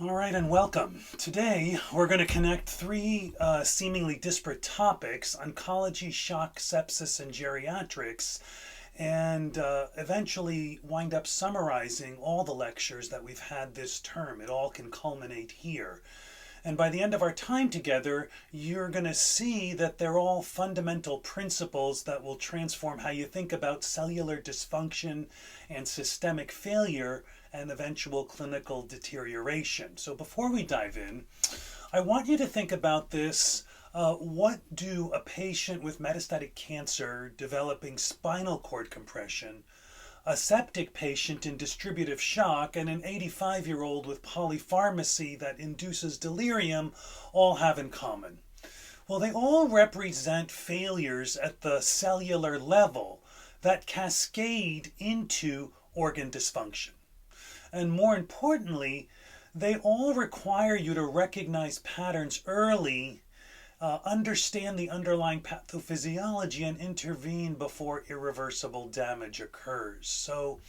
All right, and welcome. Today, we're going to connect three seemingly disparate topics: oncology, shock, sepsis, and geriatrics, and eventually wind up summarizing all the lectures that we've had this term. It all can culminate here. And by the end of our time together, you're going to see that they're all fundamental principles that will transform how you think about cellular dysfunction and systemic failure and eventual clinical deterioration. So before we dive in, I want you to think about this. What do a patient with metastatic cancer developing spinal cord compression, a septic patient in distributive shock, and an 85-year-old with polypharmacy that induces delirium all have in common? Well, they all represent failures at the cellular level that cascade into organ dysfunction. And more importantly, they all require you to recognize patterns early, understand the underlying pathophysiology, and intervene before irreversible damage occurs. So,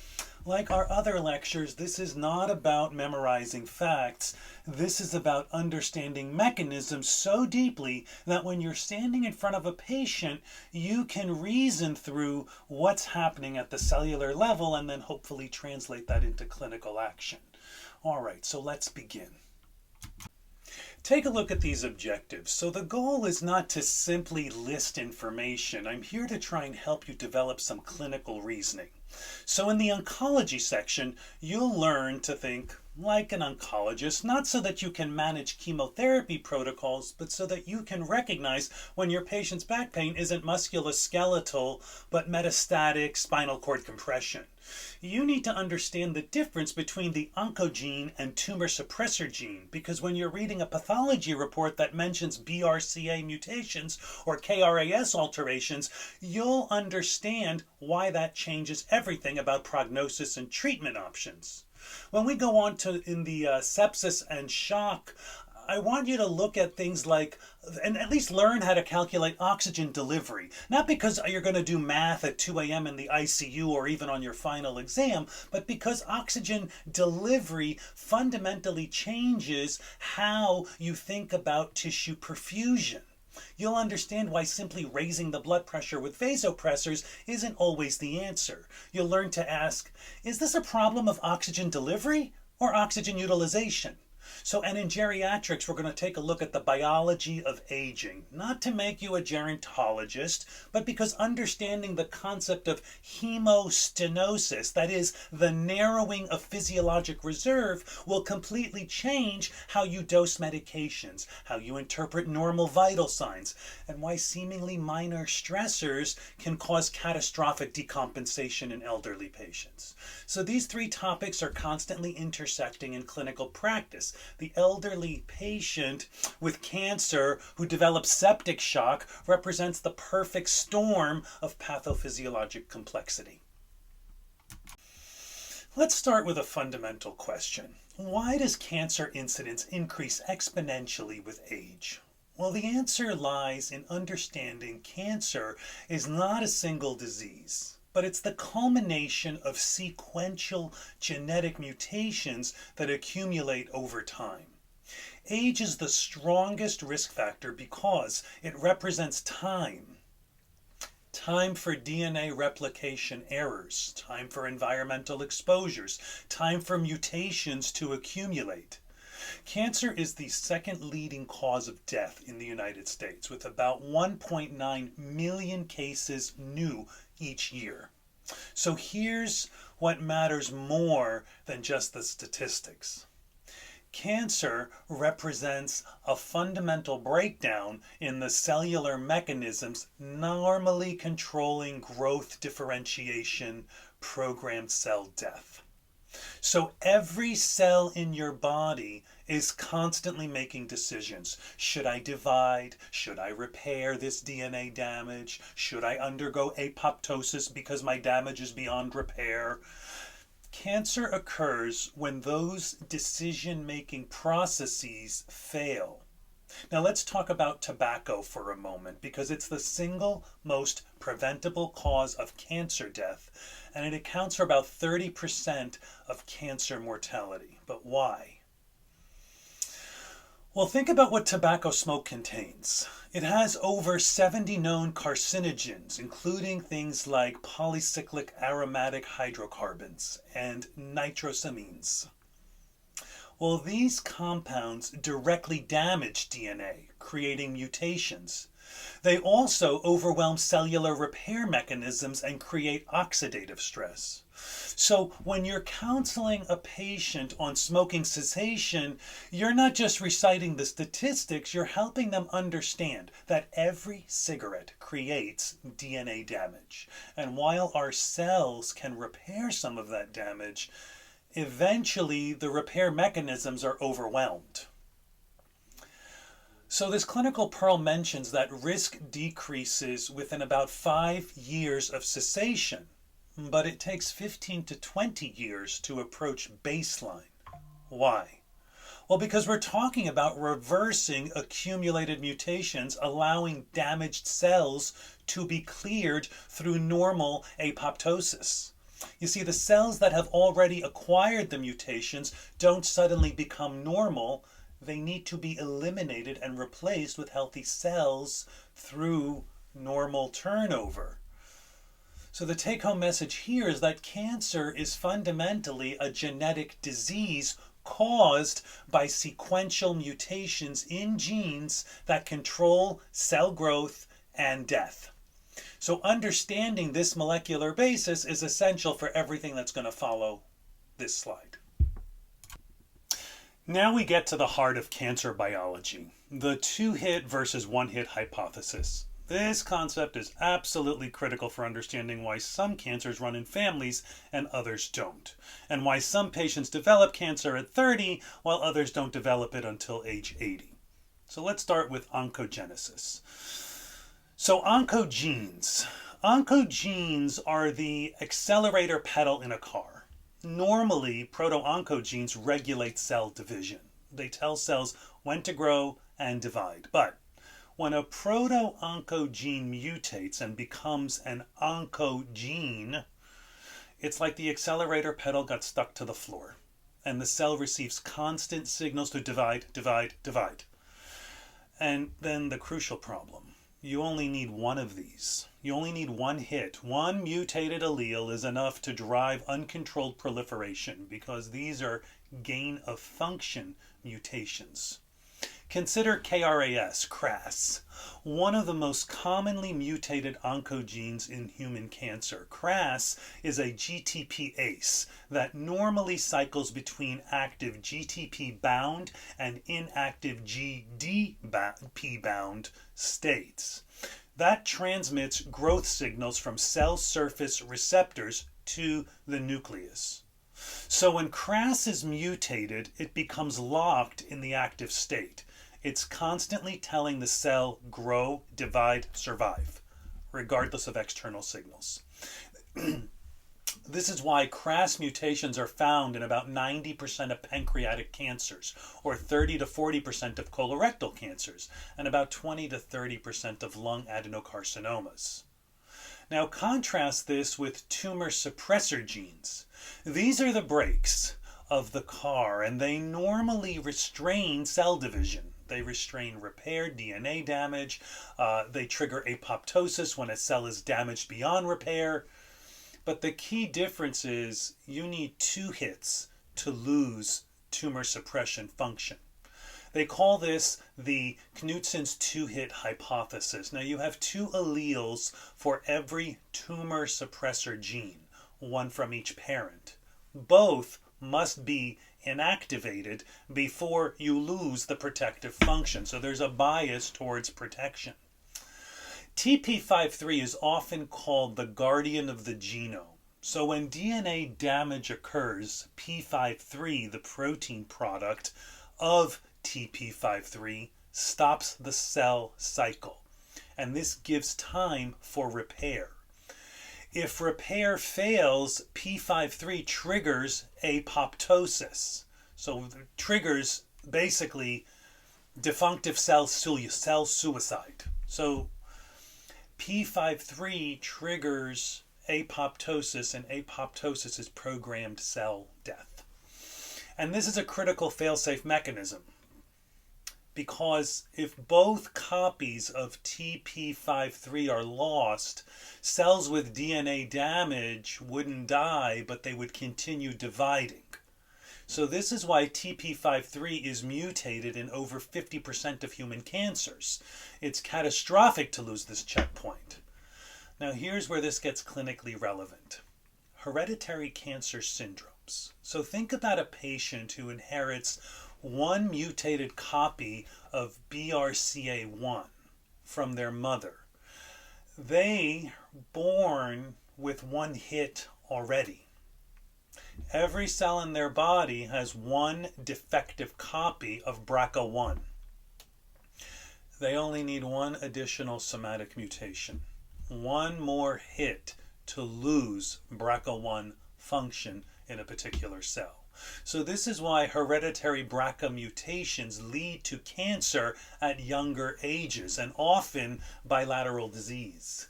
like our other lectures, this is not about memorizing facts. This is about understanding mechanisms so deeply that when you're standing in front of a patient, you can reason through what's happening at the cellular level and then hopefully translate that into clinical action. All right, so let's begin. Take a look at these objectives. So the goal is not to simply list information. I'm here to try and help you develop some clinical reasoning. So in the oncology section, you'll learn to think like an oncologist, not so that you can manage chemotherapy protocols, but so that you can recognize when your patient's back pain isn't musculoskeletal, but metastatic spinal cord compression. You need to understand the difference between the oncogene and tumor suppressor gene, because when you're reading a pathology report that mentions BRCA mutations or KRAS alterations, you'll understand why that changes everything about prognosis and treatment options. When we go on to in the sepsis and shock, I want you to look at things like, and at least learn how to calculate oxygen delivery. Not because you're going to do math at 2 a.m. in the ICU or even on your final exam, but because oxygen delivery fundamentally changes how you think about tissue perfusion. You'll understand why simply raising the blood pressure with vasopressors isn't always the answer. You'll learn to ask, is this a problem of oxygen delivery or oxygen utilization? So, and in geriatrics, we're going to take a look at the biology of aging, not to make you a gerontologist, but because understanding the concept of hemostenosis, that is, the narrowing of physiologic reserve, will completely change how you dose medications, how you interpret normal vital signs, and why seemingly minor stressors can cause catastrophic decompensation in elderly patients. So these three topics are constantly intersecting in clinical practice. The elderly patient with cancer who develops septic shock represents the perfect storm of pathophysiologic complexity. Let's start with a fundamental question. Why does cancer incidence increase exponentially with age? Well, the answer lies in understanding cancer is not a single disease, but it's the culmination of sequential genetic mutations that accumulate over time. Age is the strongest risk factor because it represents time. Time for DNA replication errors, time for environmental exposures, time for mutations to accumulate. Cancer is the second leading cause of death in the United States, with about 1.9 million cases new each year. So here's what matters more than just the statistics. Cancer represents a fundamental breakdown in the cellular mechanisms normally controlling growth differentiation, programmed cell death. So every cell in your body is constantly making decisions. Should I divide? Should I repair this DNA damage? Should I undergo apoptosis because my damage is beyond repair? Cancer occurs when those decision-making processes fail. Now let's talk about tobacco for a moment, because it's the single most preventable cause of cancer death, and it accounts for about 30% of cancer mortality. But why? Well, think about what tobacco smoke contains. It has over 70 known carcinogens, including things like polycyclic aromatic hydrocarbons and nitrosamines. Well, these compounds directly damage DNA, creating mutations. They also overwhelm cellular repair mechanisms and create oxidative stress. So when you're counseling a patient on smoking cessation, you're not just reciting the statistics, you're helping them understand that every cigarette creates DNA damage. And while our cells can repair some of that damage, eventually the repair mechanisms are overwhelmed. So this clinical pearl mentions that risk decreases within about 5 years of cessation, but it takes 15 to 20 years to approach baseline. Why? Well, because we're talking about reversing accumulated mutations, allowing damaged cells to be cleared through normal apoptosis. You see, the cells that have already acquired the mutations don't suddenly become normal. They need to be eliminated and replaced with healthy cells through normal turnover. So the take-home message here is that cancer is fundamentally a genetic disease caused by sequential mutations in genes that control cell growth and death. So understanding this molecular basis is essential for everything that's going to follow this slide. Now we get to the heart of cancer biology, the two-hit versus one-hit hypothesis. This concept is absolutely critical for understanding why some cancers run in families and others don't, and why some patients develop cancer at 30 while others don't develop it until age 80. So let's start with oncogenesis. So oncogenes. Oncogenes are the accelerator pedal in a car. Normally, proto-oncogenes regulate cell division. They tell cells when to grow and divide. But when a proto-oncogene mutates and becomes an oncogene, it's like the accelerator pedal got stuck to the floor, and the cell receives constant signals to divide, divide, divide. And then the crucial problem. You only need one of these. You only need one hit. One mutated allele is enough to drive uncontrolled proliferation because these are gain-of-function mutations. Consider KRAS, one of the most commonly mutated oncogenes in human cancer. KRAS is a GTPase that normally cycles between active GTP-bound and inactive GDP-bound states. That transmits growth signals from cell surface receptors to the nucleus. So when KRAS is mutated, it becomes locked in the active state. It's constantly telling the cell, grow, divide, survive, regardless of external signals. This is why KRAS mutations are found in about 90% of pancreatic cancers, or 30 to 40% of colorectal cancers, and about 20 to 30% of lung adenocarcinomas. Now contrast this with tumor suppressor genes. These are the brakes of the car, and they normally restrain cell division. They restrain repair, DNA damage. They trigger apoptosis when a cell is damaged beyond repair. But the key difference is you need two hits to lose tumor suppression function. They call this the Knutson's two-hit hypothesis. Now you have two alleles for every tumor suppressor gene, one from each parent. Both must be inactivated before you lose the protective function. So there's a bias towards protection. TP53 is often called the guardian of the genome. So when DNA damage occurs, P53, the protein product of TP53, stops the cell cycle. And this gives time for repair. If repair fails, P53 triggers apoptosis. So it triggers basically defunctive cell suicide. So P53 triggers apoptosis, and apoptosis is programmed cell death. And this is a critical fail-safe mechanism. because if both copies of TP53 are lost, cells with DNA damage wouldn't die, but they would continue dividing. So this is why TP53 is mutated in over 50% of human cancers. It's catastrophic to lose this checkpoint. Now here's where this gets clinically relevant. Hereditary cancer syndromes. So think about a patient who inherits one mutated copy of BRCA1 from their mother. They are born with one hit already. Every cell in their body has one defective copy of BRCA1. They only need one additional somatic mutation, one more hit to lose BRCA1 function in a particular cell. So this is why hereditary BRCA mutations lead to cancer at younger ages and often bilateral disease.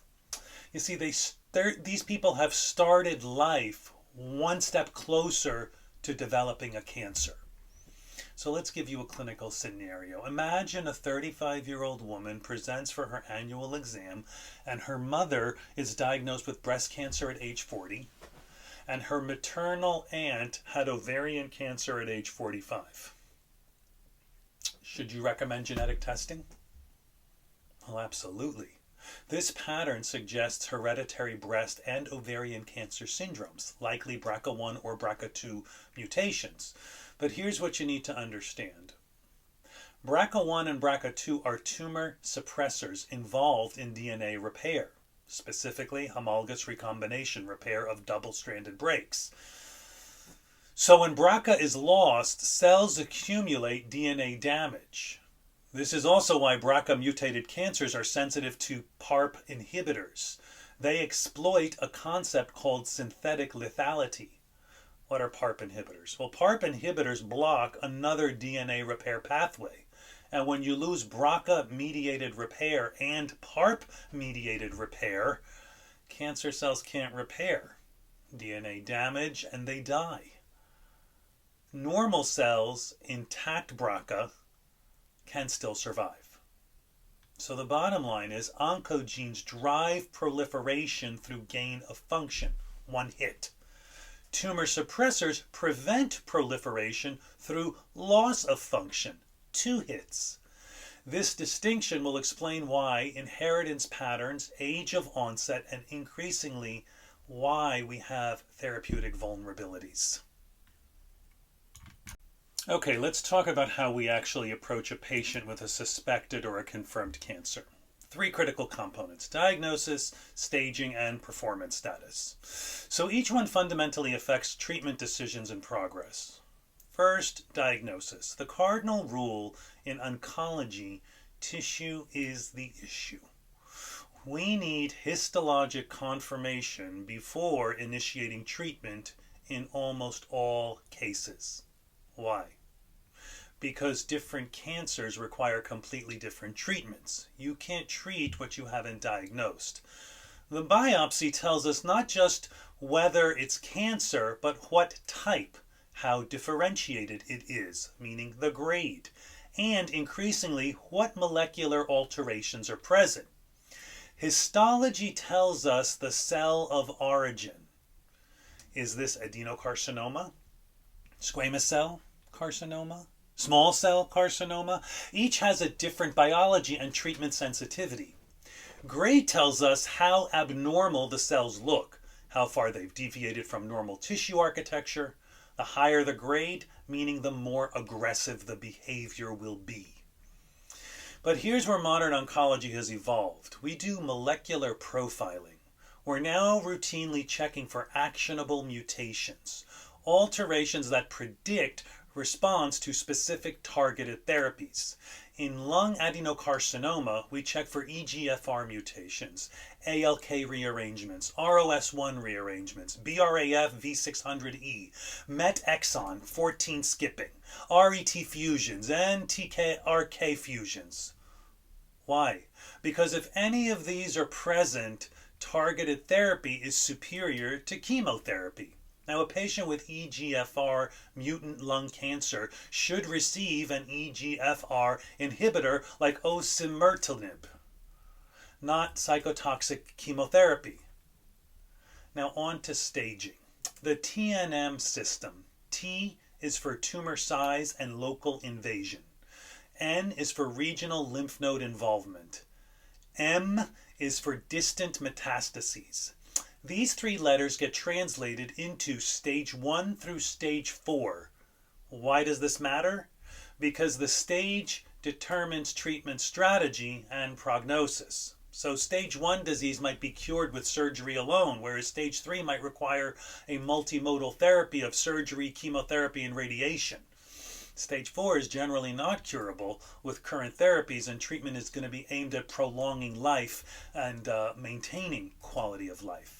You see, these people have started life one step closer to developing a cancer. So let's give you a clinical scenario. Imagine a 35-year-old woman presents for her annual exam and her mother is diagnosed with breast cancer at age 40 and her maternal aunt had ovarian cancer at age 45. Should you recommend genetic testing? Well, absolutely. This pattern suggests hereditary breast and ovarian cancer syndromes, likely BRCA1 or BRCA2 mutations. But here's what you need to understand. BRCA1 and BRCA2 are tumor suppressors involved in DNA repair, specifically homologous recombination repair of double-stranded breaks. So when BRCA is lost, cells accumulate DNA damage. This is also why BRCA-mutated cancers are sensitive to PARP inhibitors. They exploit a concept called synthetic lethality. What are PARP inhibitors? Well, PARP inhibitors block another DNA repair pathway. And when you lose BRCA-mediated repair and PARP-mediated repair, cancer cells can't repair DNA damage and they die. Normal cells, intact BRCA, can still survive. So the bottom line is oncogenes drive proliferation through gain of function, one hit. Tumor suppressors prevent proliferation through loss of function, two hits. This distinction will explain why inheritance patterns, age of onset, and increasingly why we have therapeutic vulnerabilities. Okay, let's talk about how we actually approach a patient with a suspected or a confirmed cancer. Three critical components: diagnosis, staging, and performance status. So each one fundamentally affects treatment decisions and progress. First, diagnosis. The cardinal rule in oncology, tissue is the issue. We need histologic confirmation before initiating treatment in almost all cases. Why? Because different cancers require completely different treatments. You can't treat what you haven't diagnosed. The biopsy tells us not just whether it's cancer, but what type, how differentiated it is, meaning the grade, and increasingly what molecular alterations are present. Histology tells us the cell of origin. Is this adenocarcinoma? Squamous cell carcinoma? Small cell carcinoma? Each has a different biology and treatment sensitivity. Grade tells us how abnormal the cells look, how far they've deviated from normal tissue architecture. The higher the grade, meaning the more aggressive the behavior will be. But here's where modern oncology has evolved. We do molecular profiling. We're now routinely checking for actionable mutations, alterations that predict response to specific targeted therapies. In lung adenocarcinoma, we check for EGFR mutations, ALK rearrangements, ROS1 rearrangements, BRAF V600E, MET exon 14 skipping, RET fusions, and TKRK fusions. Why? Because if any of these are present, targeted therapy is superior to chemotherapy. Now, a patient with EGFR mutant lung cancer should receive an EGFR inhibitor like osimertinib, not cytotoxic chemotherapy. Now on to staging. The TNM system. T is for tumor size and local invasion. N is for regional lymph node involvement. M is for distant metastases. These three letters get translated into stage 1 through stage 4. Why does this matter? Because the stage determines treatment strategy and prognosis. So stage 1 disease might be cured with surgery alone, whereas stage 3 might require a multimodal therapy of surgery, chemotherapy, and radiation. Stage 4 is generally not curable with current therapies, and treatment is going to be aimed at prolonging life and maintaining quality of life.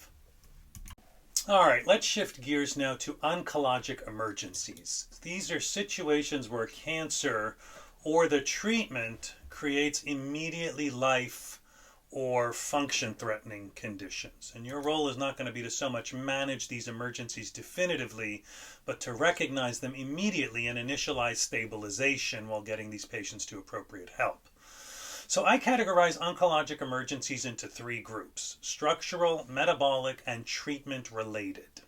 All right, let's shift gears now to oncologic emergencies. These are situations where cancer or the treatment creates immediately life or function-threatening conditions. And your role is not going to be to so much manage these emergencies definitively, but to recognize them immediately and initialize stabilization while getting these patients to appropriate help. So I categorize oncologic emergencies into 3 groups: structural, metabolic, and treatment-related.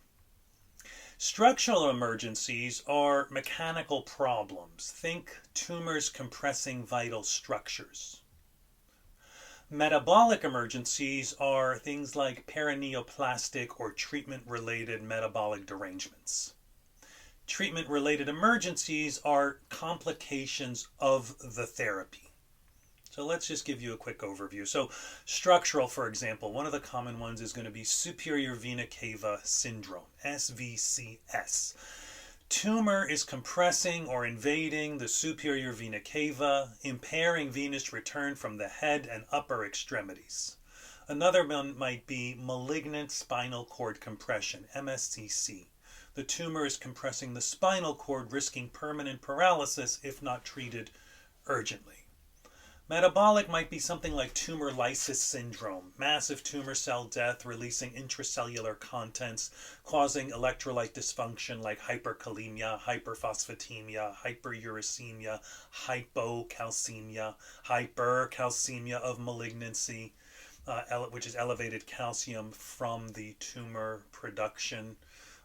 Structural emergencies are mechanical problems. Think tumors compressing vital structures. Metabolic emergencies are things like perineoplastic or treatment-related metabolic derangements. Treatment-related emergencies are complications of the therapy. So let's just give you a quick overview. So structural, for example, one of the common ones is going to be superior vena cava syndrome, SVCS. Tumor is compressing or invading the superior vena cava, impairing venous return from the head and upper extremities. Another one might be malignant spinal cord compression, MSCC. The tumor is compressing the spinal cord, risking permanent paralysis if not treated urgently. Metabolic might be something like tumor lysis syndrome, massive tumor cell death releasing intracellular contents, causing electrolyte dysfunction like hyperkalemia, hyperphosphatemia, hyperuricemia, hypocalcemia, hypercalcemia of malignancy, which is elevated calcium from the tumor production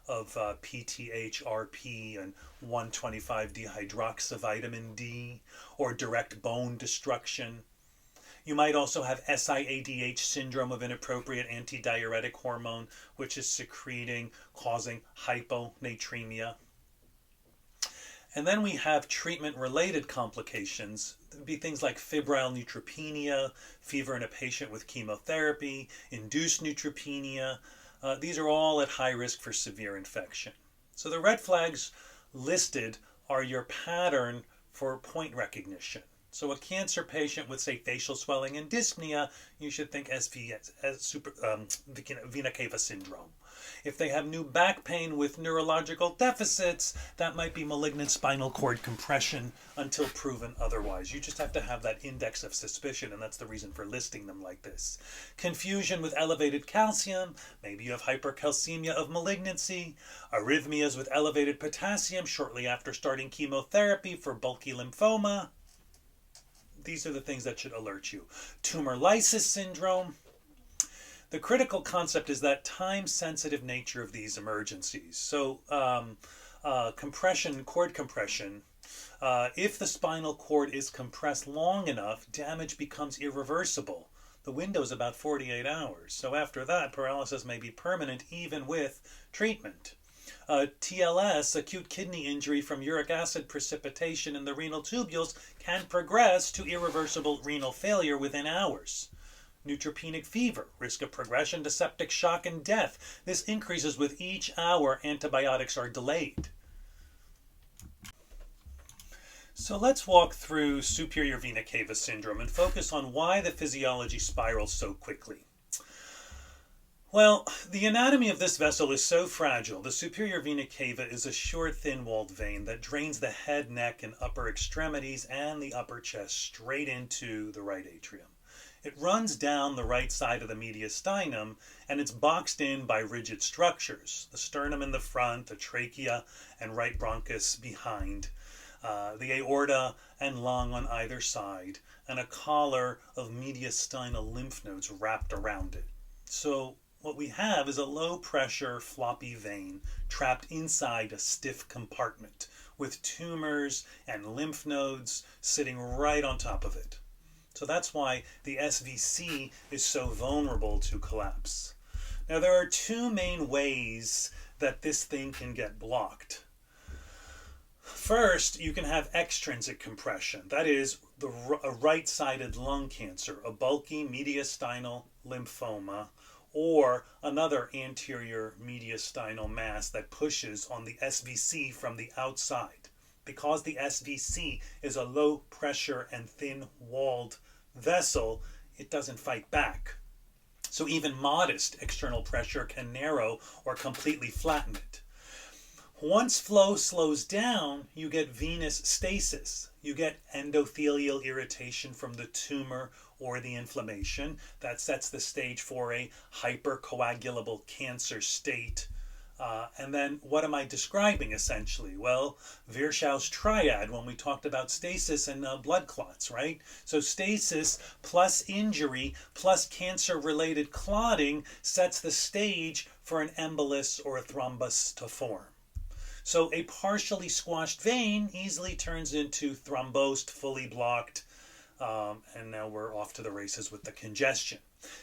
of PTHRP and 1,25-dihydroxyvitamin D, or direct bone destruction. You might also have SIADH syndrome of inappropriate antidiuretic hormone, which is secreting, causing hyponatremia. And then we have treatment-related complications. It'd be things like febrile neutropenia, fever in a patient with chemotherapy, induced neutropenia. These are all at high risk for severe infection. So the red flags listed are your pattern for point recognition. So a cancer patient with, say, facial swelling and dyspnea, you should think vena cava syndrome. If they have new back pain with neurological deficits, that might be malignant spinal cord compression until proven otherwise. You just have to have that index of suspicion, and that's the reason for listing them like this. Confusion with elevated calcium, maybe you have hypercalcemia of malignancy. Arrhythmias with elevated potassium shortly after starting chemotherapy for bulky lymphoma. These are the things that should alert you. Tumor lysis syndrome. The critical concept is that time-sensitive nature of these emergencies. So compression, cord compression, if the spinal cord is compressed long enough, damage becomes irreversible. The window is about 48 hours. So after that, paralysis may be permanent even with treatment. TLS, acute kidney injury from uric acid precipitation in the renal tubules, can progress to irreversible renal failure within hours. Neutropenic fever, risk of progression to septic shock and death. This increases with each hour antibiotics are delayed. So let's walk through superior vena cava syndrome and focus on why the physiology spirals so quickly. Well, the anatomy of this vessel is so fragile. The superior vena cava is a short, thin-walled vein that drains the head, neck, and upper extremities and the upper chest straight into the right atrium. It runs down the right side of the mediastinum, and it's boxed in by rigid structures. The sternum in the front, the trachea and right bronchus behind, the aorta and lung on either side, and a collar of mediastinal lymph nodes wrapped around it. So what we have is a low pressure floppy vein trapped inside a stiff compartment with tumors and lymph nodes sitting right on top of it. So that's why the SVC is so vulnerable to collapse. Now there are two main ways that this thing can get blocked. First, you can have extrinsic compression. That is a right-sided lung cancer, a bulky mediastinal lymphoma, or another anterior mediastinal mass that pushes on the SVC from the outside. Because the SVC is a low pressure and thin-walled vessel, it doesn't fight back. So even modest external pressure can narrow or completely flatten it. Once flow slows down, you get venous stasis. You get endothelial irritation from the tumor or the inflammation. That sets the stage for a hypercoagulable cancer state. And then what am I describing essentially? Well, Virchow's triad when we talked about stasis and blood clots, right? So stasis plus injury plus cancer-related clotting sets the stage for an embolus or a thrombus to form. So a partially squashed vein easily turns into thrombosed, fully blocked, and now we're off to the races with the congestion.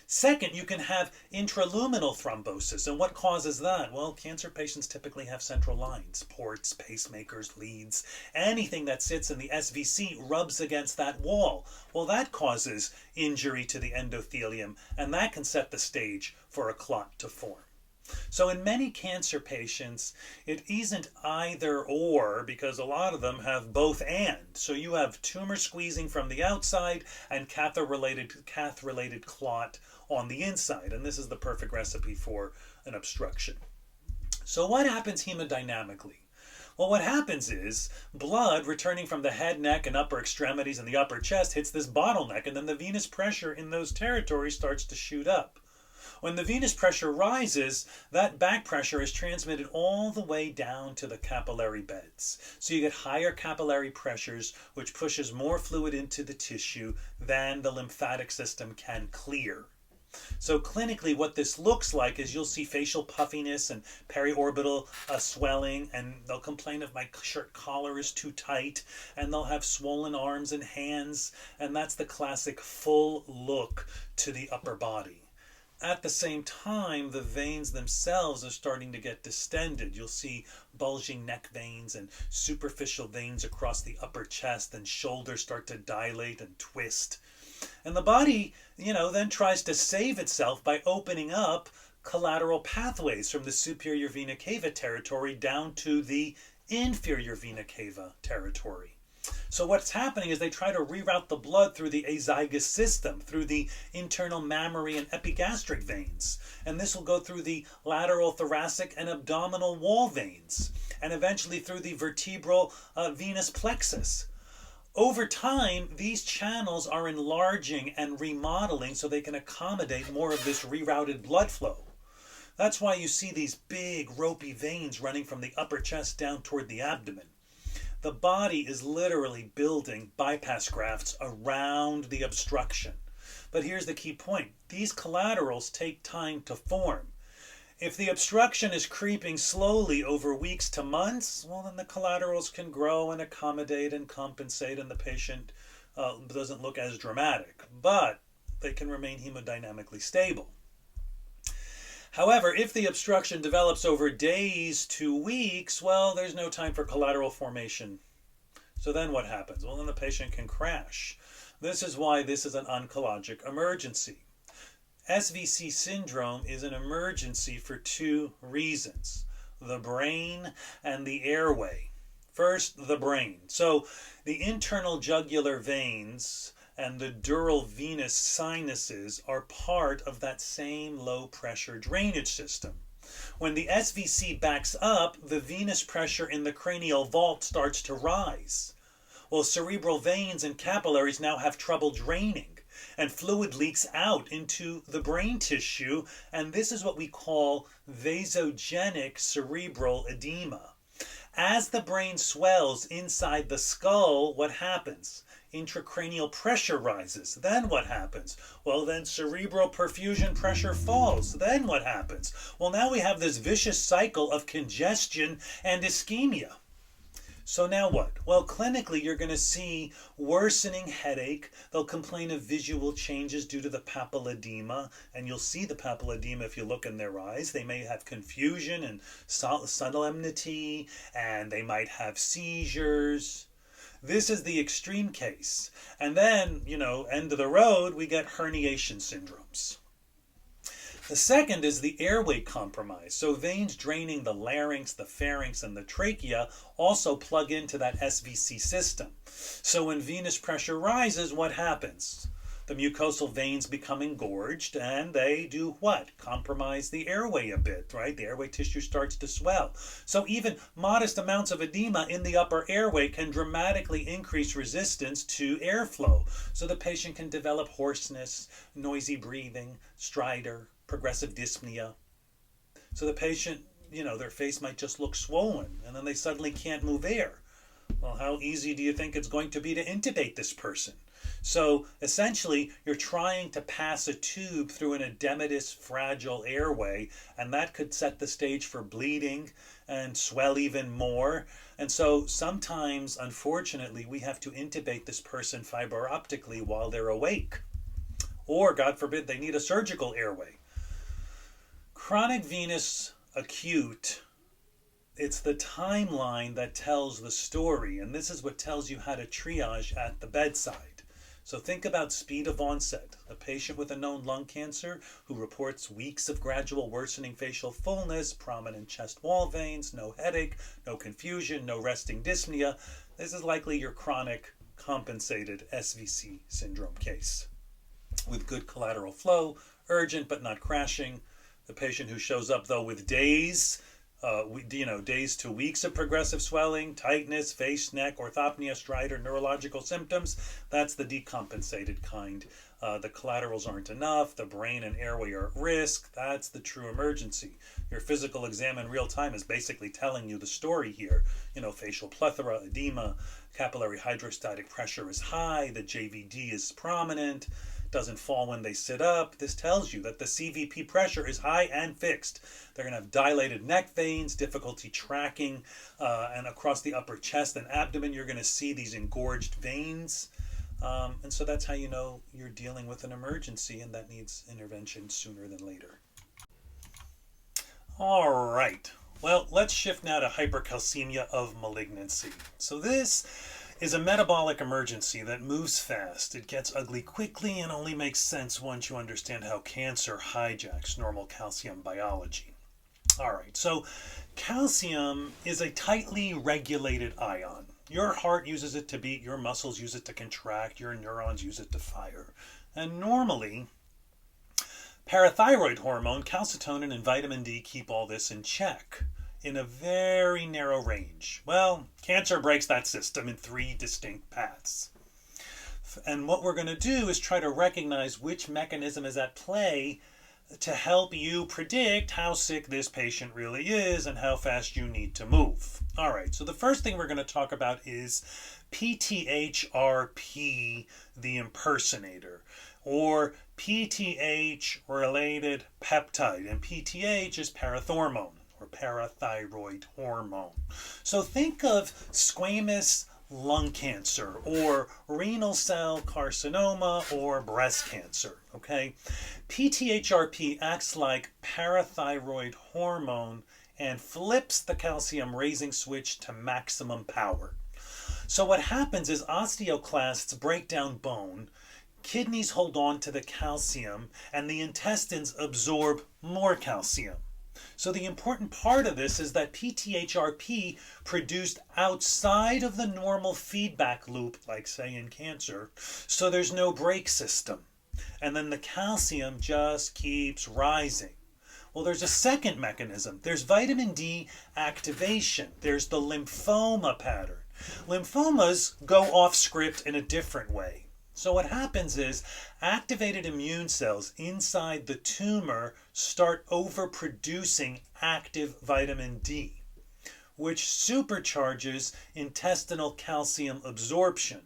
Second, you can have intraluminal thrombosis. And what causes that? Well, cancer patients typically have central lines, ports, pacemakers, leads. Anything that sits in the SVC rubs against that wall. Well, that causes injury to the endothelium, and that can set the stage for a clot to form. So in many cancer patients, it isn't either or, because a lot of them have both and. So you have tumor squeezing from the outside and cath-related clot on the inside. And this is the perfect recipe for an obstruction. So what happens hemodynamically? Well, what happens is blood returning from the head, neck, and upper extremities and the upper chest hits this bottleneck, and then the venous pressure in those territories starts to shoot up. When the venous pressure rises, that back pressure is transmitted all the way down to the capillary beds. So you get higher capillary pressures, which pushes more fluid into the tissue than the lymphatic system can clear. So clinically, what this looks like is you'll see facial puffiness and periorbital swelling, and they'll complain if my shirt collar is too tight, and they'll have swollen arms and hands, and that's the classic full look to the upper body. At the same time, the veins themselves are starting to get distended. You'll see bulging neck veins and superficial veins across the upper chest, and shoulders start to dilate and twist. And the body, then tries to save itself by opening up collateral pathways from the superior vena cava territory down to the inferior vena cava territory. So what's happening is they try to reroute the blood through the azygous system, through the internal mammary and epigastric veins. And this will go through the lateral thoracic and abdominal wall veins, and eventually through the vertebral venous plexus. Over time, these channels are enlarging and remodeling so they can accommodate more of this rerouted blood flow. That's why you see these big ropey veins running from the upper chest down toward the abdomen. The body is literally building bypass grafts around the obstruction. But here's the key point. These collaterals take time to form. If the obstruction is creeping slowly over weeks to months, well, then the collaterals can grow and accommodate and compensate, and the patient doesn't look as dramatic. But they can remain hemodynamically stable. However, if the obstruction develops over days to weeks, well, there's no time for collateral formation. So then what happens? Well, then the patient can crash. This is why this is an oncologic emergency. SVC syndrome is an emergency for two reasons: the brain and the airway. First, the brain. So the internal jugular veins and the dural venous sinuses are part of that same low-pressure drainage system. When the SVC backs up, the venous pressure in the cranial vault starts to rise. Well, cerebral veins and capillaries now have trouble draining. and fluid leaks out into the brain tissue, and this is what we call vasogenic cerebral edema. As the brain swells inside the skull, what happens? Intracranial pressure rises. Then what happens? Well, then cerebral perfusion pressure falls. Then what happens? Well, now we have this vicious cycle of congestion and ischemia. So now what? Well, clinically, you're going to see worsening headache. They'll complain of visual changes due to the papilledema, and you'll see the papilledema if you look in their eyes. They may have confusion and solemnity, and they might have seizures. This is the extreme case. And then, end of the road, we get herniation syndromes. The second is the airway compromise. So veins draining the larynx, the pharynx, and the trachea also plug into that SVC system. So when venous pressure rises, what happens? The mucosal veins become engorged, and they do what? Compromise the airway a bit, right? The airway tissue starts to swell. So even modest amounts of edema in the upper airway can dramatically increase resistance to airflow. So the patient can develop hoarseness, noisy breathing, stridor, progressive dyspnea. So the patient, their face might just look swollen, and then they suddenly can't move air. Well, how easy do you think it's going to be to intubate this person? So essentially, you're trying to pass a tube through an edematous, fragile airway, and that could set the stage for bleeding and swell even more. And so sometimes, unfortunately, we have to intubate this person fiber optically while they're awake. Or, God forbid, they need a surgical airway. Chronic venous acute, it's the timeline that tells the story, and this is what tells you how to triage at the bedside. So think about speed of onset. A patient with a known lung cancer who reports weeks of gradual worsening facial fullness, prominent chest wall veins, no headache, no confusion, no resting dyspnea. This is likely your chronic compensated SVC syndrome case. With good collateral flow, urgent but not crashing. The patient who shows up, though, with days to weeks of progressive swelling, tightness, face, neck, orthopnea, stridor, neurological symptoms, that's the decompensated kind. The collaterals aren't enough, the brain and airway are at risk, that's the true emergency. Your physical exam in real time is basically telling you the story here. Facial plethora, edema, capillary hydrostatic pressure is high, the JVD is prominent, doesn't fall when they sit up. This tells you that the CVP pressure is high and fixed. They're going to have dilated neck veins, difficulty tracking, and across the upper chest and abdomen, you're going to see these engorged veins. And so that's how you know you're dealing with an emergency, and that needs intervention sooner than later. All right. Well, let's shift now to hypercalcemia of malignancy. So this is a metabolic emergency that moves fast. It gets ugly quickly and only makes sense once you understand how cancer hijacks normal calcium biology. All right, so calcium is a tightly regulated ion. Your heart uses it to beat, your muscles use it to contract, your neurons use it to fire. And normally, parathyroid hormone, calcitonin, and vitamin D keep all this in check in a very narrow range. Well, cancer breaks that system in three distinct paths. And what we're going to do is try to recognize which mechanism is at play to help you predict how sick this patient really is and how fast you need to move. All right, so the first thing we're going to talk about is PTHRP, the impersonator, or PTH-related peptide, and PTH is parathormone, or parathyroid hormone. So think of squamous lung cancer or renal cell carcinoma or breast cancer, okay? PTHRP acts like parathyroid hormone and flips the calcium raising switch to maximum power. So what happens is osteoclasts break down bone, kidneys hold on to the calcium, and the intestines absorb more calcium. So the important part of this is that PTHRP produced outside of the normal feedback loop, like say in cancer, so there's no brake system. And then the calcium just keeps rising. Well, there's a second mechanism. There's vitamin D activation. There's the lymphoma pattern. Lymphomas go off script in a different way. So what happens is activated immune cells inside the tumor start overproducing active vitamin D, which supercharges intestinal calcium absorption.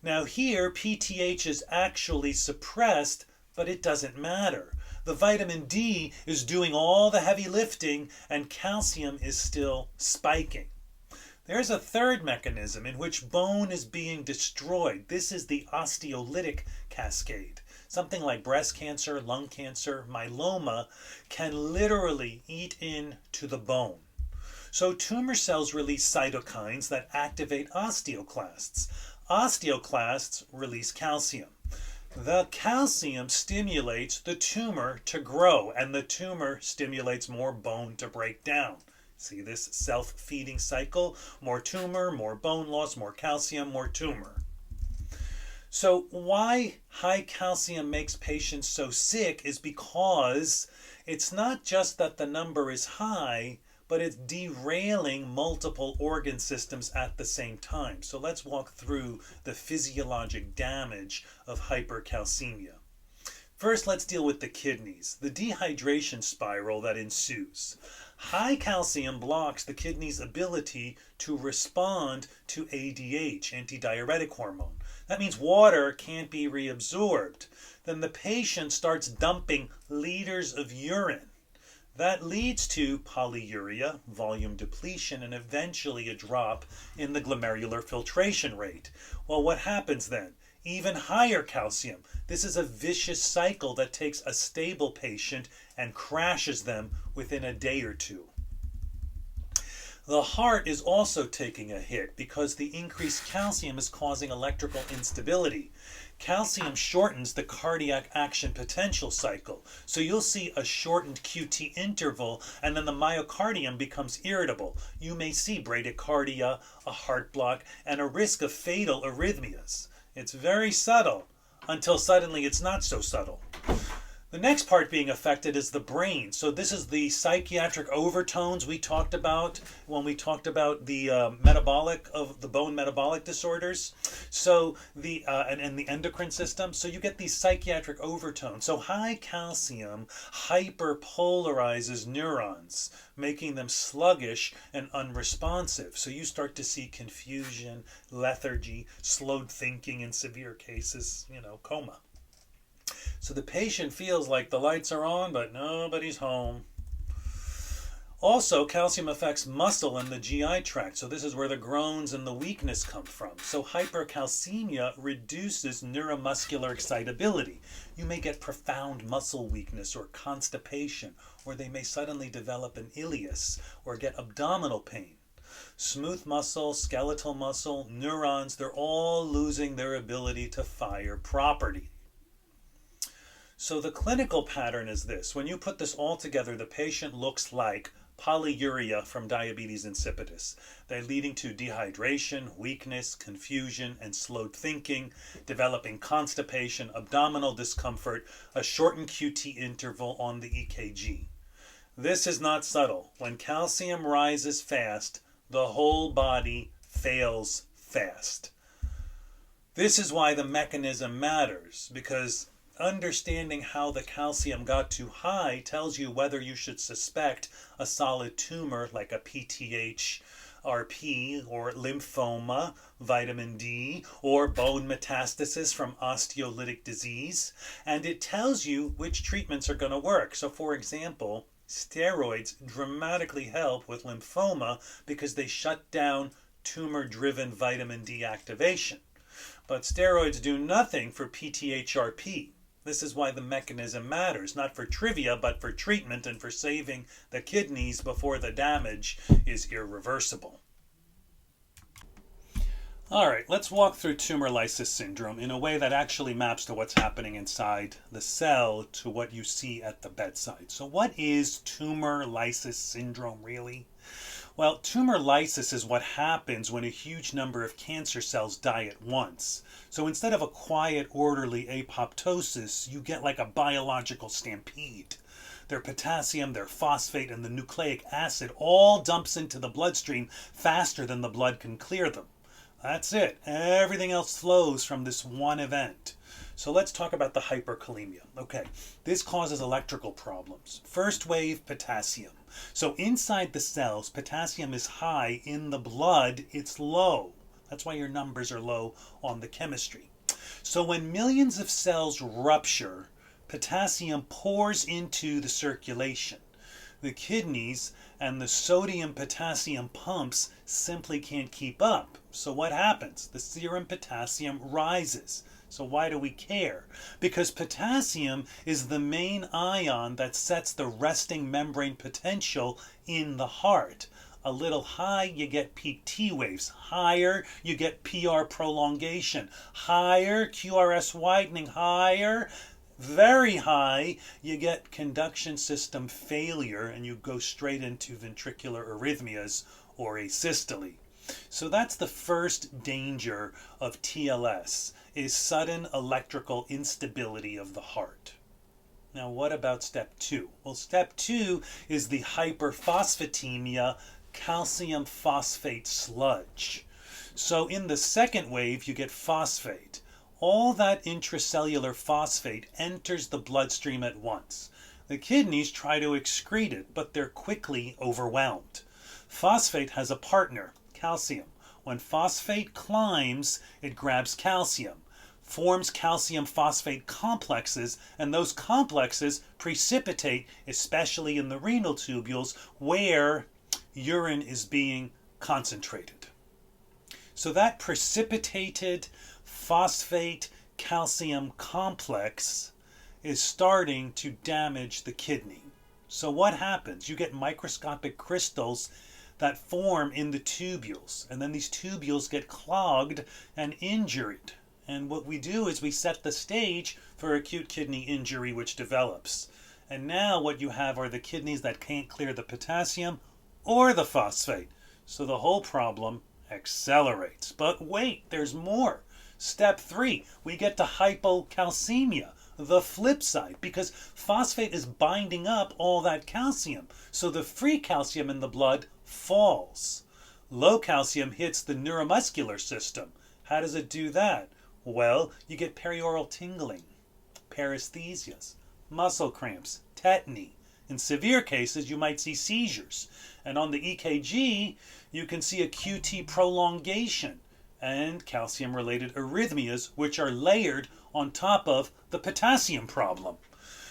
Now here, PTH is actually suppressed, but it doesn't matter. The vitamin D is doing all the heavy lifting and calcium is still spiking. There's a third mechanism in which bone is being destroyed. This is the osteolytic cascade. Something like breast cancer, lung cancer, myeloma can literally eat into the bone. So tumor cells release cytokines that activate osteoclasts. Osteoclasts release calcium. The calcium stimulates the tumor to grow, and the tumor stimulates more bone to break down. See this self-feeding cycle? More tumor, more bone loss, more calcium, more tumor. So why high calcium makes patients so sick is because it's not just that the number is high, but it's derailing multiple organ systems at the same time. So let's walk through the physiologic damage of hypercalcemia. First, let's deal with the kidneys, the dehydration spiral that ensues. High calcium blocks the kidney's ability to respond to ADH, antidiuretic hormone. That means water can't be reabsorbed. Then the patient starts dumping liters of urine. That leads to polyuria, volume depletion, and eventually a drop in the glomerular filtration rate. Well, what happens then? Even higher calcium. This is a vicious cycle that takes a stable patient and crashes them within a day or two. The heart is also taking a hit because the increased calcium is causing electrical instability. Calcium shortens the cardiac action potential cycle. So you'll see a shortened QT interval and then the myocardium becomes irritable. You may see bradycardia, a heart block, and a risk of fatal arrhythmias. It's very subtle until suddenly it's not so subtle. The next part being affected is the brain. So this is the psychiatric overtones we talked about when we talked about the bone metabolic disorders. So and the endocrine system. So you get these psychiatric overtones. So high calcium hyperpolarizes neurons, making them sluggish and unresponsive. So you start to see confusion, lethargy, slowed thinking in severe cases, coma. So the patient feels like the lights are on, but nobody's home. Also, calcium affects muscle and the GI tract. So this is where the groans and the weakness come from. So hypercalcemia reduces neuromuscular excitability. You may get profound muscle weakness or constipation, or they may suddenly develop an ileus or get abdominal pain. Smooth muscle, skeletal muscle, neurons, they're all losing their ability to fire properly. So the clinical pattern is this. When you put this all together, the patient looks like polyuria from diabetes insipidus. They're leading to dehydration, weakness, confusion, and slowed thinking, developing constipation, abdominal discomfort, a shortened QT interval on the EKG. This is not subtle. When calcium rises fast, the whole body fails fast. This is why the mechanism matters, because understanding how the calcium got too high tells you whether you should suspect a solid tumor like a PTH, RP, or lymphoma, vitamin D, or bone metastasis from osteolytic disease. And it tells you which treatments are going to work. So for example, steroids dramatically help with lymphoma because they shut down tumor-driven vitamin D activation. But steroids do nothing for PTH-RP. This is why the mechanism matters, not for trivia, but for treatment and for saving the kidneys before the damage is irreversible. All right, let's walk through tumor lysis syndrome in a way that actually maps to what's happening inside the cell to what you see at the bedside. So what is tumor lysis syndrome really? Well, tumor lysis is what happens when a huge number of cancer cells die at once. So instead of a quiet, orderly apoptosis, you get like a biological stampede. Their potassium, their phosphate, and the nucleic acid all dumps into the bloodstream faster than the blood can clear them. That's it. Everything else flows from this one event. So let's talk about the hyperkalemia. Okay, this causes electrical problems. First wave, potassium. So inside the cells, potassium is high. In the blood, it's low. That's why your numbers are low on the chemistry. So when millions of cells rupture, potassium pours into the circulation. The kidneys and the sodium-potassium pumps simply can't keep up. So what happens? The serum potassium rises. So why do we care? Because potassium is the main ion that sets the resting membrane potential in the heart. A little high, you get peak T waves. Higher, you get PR prolongation. Higher, QRS widening. Higher, very high, you get conduction system failure and you go straight into ventricular arrhythmias or asystole. So that's the first danger of TLS, is sudden electrical instability of the heart. Now what about step 2? Well, step 2 is the hyperphosphatemia, calcium phosphate sludge. So in the second wave you get phosphate. All that intracellular phosphate enters the bloodstream at once. The kidneys try to excrete it, but they're quickly overwhelmed. Phosphate has a partner, calcium. When phosphate climbs, it grabs calcium, forms calcium phosphate complexes, and those complexes precipitate, especially in the renal tubules, where urine is being concentrated. So that precipitated phosphate calcium complex is starting to damage the kidney. So what happens? You get microscopic crystals that form in the tubules, and then these tubules get clogged and injured. And what we do is we set the stage for acute kidney injury which develops. And now what you have are the kidneys that can't clear the potassium or the phosphate. So the whole problem accelerates. But wait, there's more. Step 3, we get to hypocalcemia, the flip side, because phosphate is binding up all that calcium. So the free calcium in the blood falls. Low calcium hits the neuromuscular system. How does it do that? Well, you get perioral tingling, paresthesias, muscle cramps, tetany. In severe cases, you might see seizures. And on the EKG, you can see a QT prolongation and calcium-related arrhythmias, which are layered on top of the potassium problem.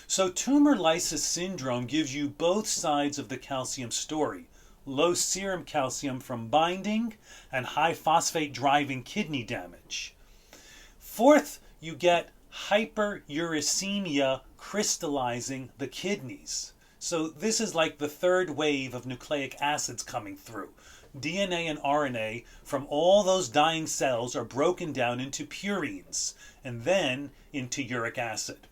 So tumor lysis syndrome gives you both sides of the calcium story. Low serum calcium from binding and high phosphate driving kidney damage. Fourth, you get hyperuricemia crystallizing the kidneys. So this is like the third wave of nucleic acids coming through. DNA and RNA from all those dying cells are broken down into purines and then into uric acid.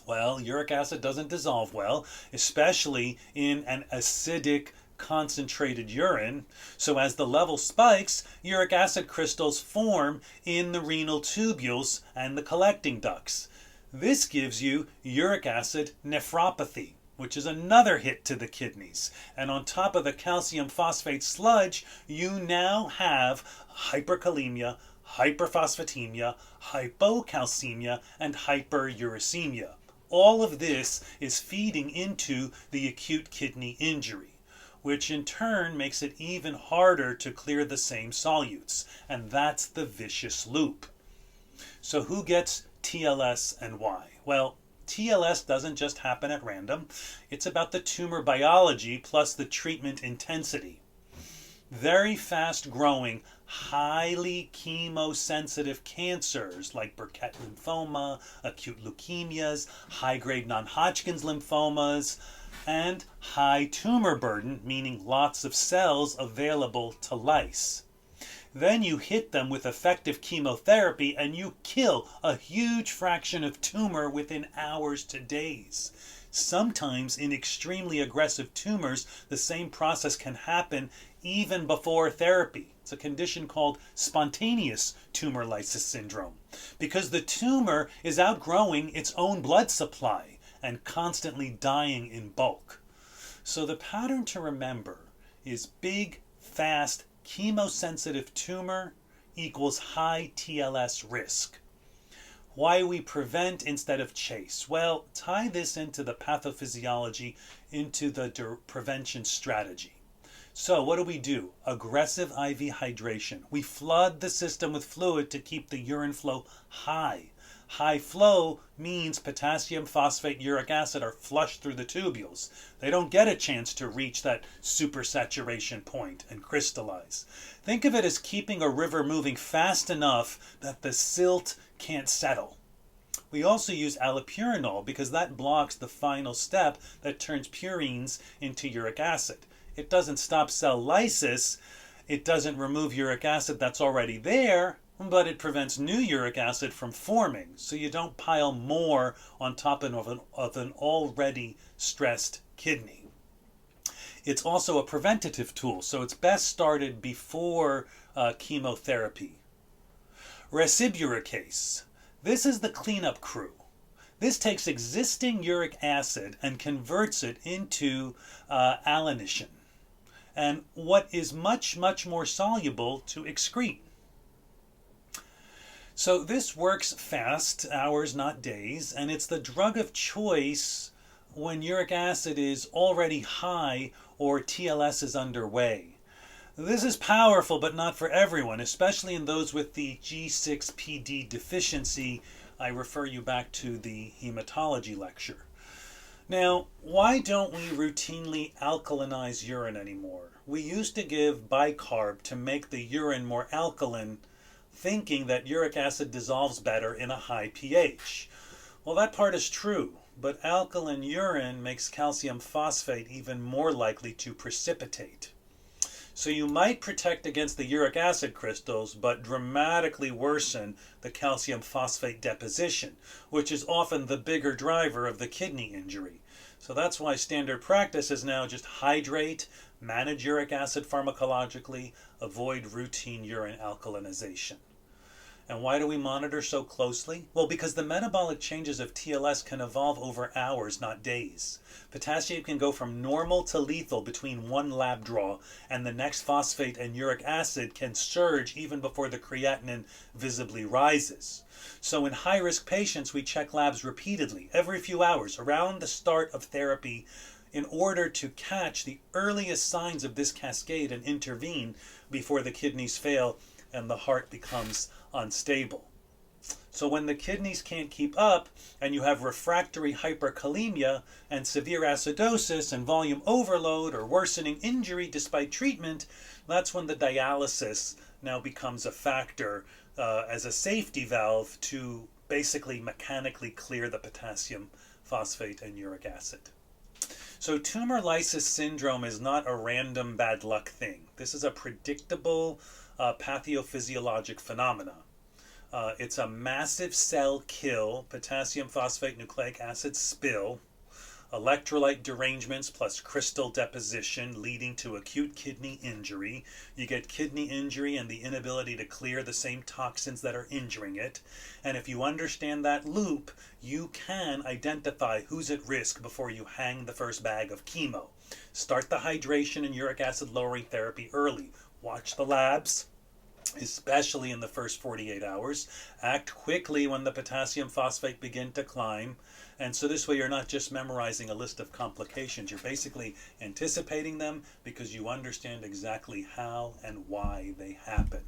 Well, uric acid doesn't dissolve well, especially in an acidic concentrated urine. So as the level spikes, uric acid crystals form in the renal tubules and the collecting ducts. This gives you uric acid nephropathy, which is another hit to the kidneys. And on top of the calcium phosphate sludge, you now have hyperkalemia, hyperphosphatemia, hypocalcemia, and hyperuricemia. All of this is feeding into the acute kidney injury, which in turn makes it even harder to clear the same solutes. And that's the vicious loop. So who gets TLS and why? Well, TLS doesn't just happen at random. It's about the tumor biology plus the treatment intensity. Very fast growing, highly chemosensitive cancers like Burkitt lymphoma, acute leukemias, high-grade non-Hodgkin's lymphomas, and high tumor burden, meaning lots of cells available to lyse. Then you hit them with effective chemotherapy and you kill a huge fraction of tumor within hours to days. Sometimes in extremely aggressive tumors, the same process can happen even before therapy. It's a condition called spontaneous tumor lysis syndrome, because the tumor is outgrowing its own blood supply and constantly dying in bulk. So the pattern to remember is big, fast, chemosensitive tumor equals high TLS risk. Why we prevent instead of chase? Well, tie this into the pathophysiology, into the prevention strategy. So what do? Aggressive IV hydration. We flood the system with fluid to keep the urine flow high. High flow means potassium, phosphate, uric acid are flushed through the tubules. They don't get a chance to reach that supersaturation point and crystallize. Think of it as keeping a river moving fast enough that the silt can't settle. We also use allopurinol because that blocks the final step that turns purines into uric acid. It doesn't stop cell lysis, it doesn't remove uric acid that's already there, but it prevents new uric acid from forming, so you don't pile more on top of an already stressed kidney. It's also a preventative tool, so it's best started before chemotherapy. Resiburicase. This is the cleanup crew. This takes existing uric acid and converts it into allanation, and what is much, much more soluble to excrete. So this works fast, hours, not days, and it's the drug of choice when uric acid is already high or TLS is underway. This is powerful, but not for everyone, especially in those with the G6PD deficiency. I refer you back to the hematology lecture. Now, why don't we routinely alkalinize urine anymore? We used to give bicarb to make the urine more alkaline, thinking that uric acid dissolves better in a high pH. Well, that part is true, but alkaline urine makes calcium phosphate even more likely to precipitate. So you might protect against the uric acid crystals, but dramatically worsen the calcium phosphate deposition, which is often the bigger driver of the kidney injury. So that's why standard practice is now just hydrate, manage uric acid pharmacologically, avoid routine urine alkalinization. And why do we monitor so closely? Well, because the metabolic changes of TLS can evolve over hours, not days. Potassium can go from normal to lethal between one lab draw, and the next phosphate and uric acid can surge even before the creatinine visibly rises. So in high-risk patients, we check labs repeatedly, every few hours, around the start of therapy, in order to catch the earliest signs of this cascade and intervene before the kidneys fail and the heart becomes unstable. So when the kidneys can't keep up and you have refractory hyperkalemia and severe acidosis and volume overload or worsening injury despite treatment, that's when the dialysis now becomes a factor as a safety valve to basically mechanically clear the potassium, phosphate, and uric acid. So tumor lysis syndrome is not a random bad luck thing. This is a predictable pathophysiologic phenomena. It's a massive cell kill, potassium phosphate nucleic acid spill, electrolyte derangements plus crystal deposition leading to acute kidney injury. You get kidney injury and the inability to clear the same toxins that are injuring it. And if you understand that loop, you can identify who's at risk before you hang the first bag of chemo. Start the hydration and uric acid lowering therapy early. Watch the labs, especially in the first 48 hours. Act quickly when the potassium phosphate begin to climb. And so this way you're not just memorizing a list of complications. You're basically anticipating them because you understand exactly how and why they happen.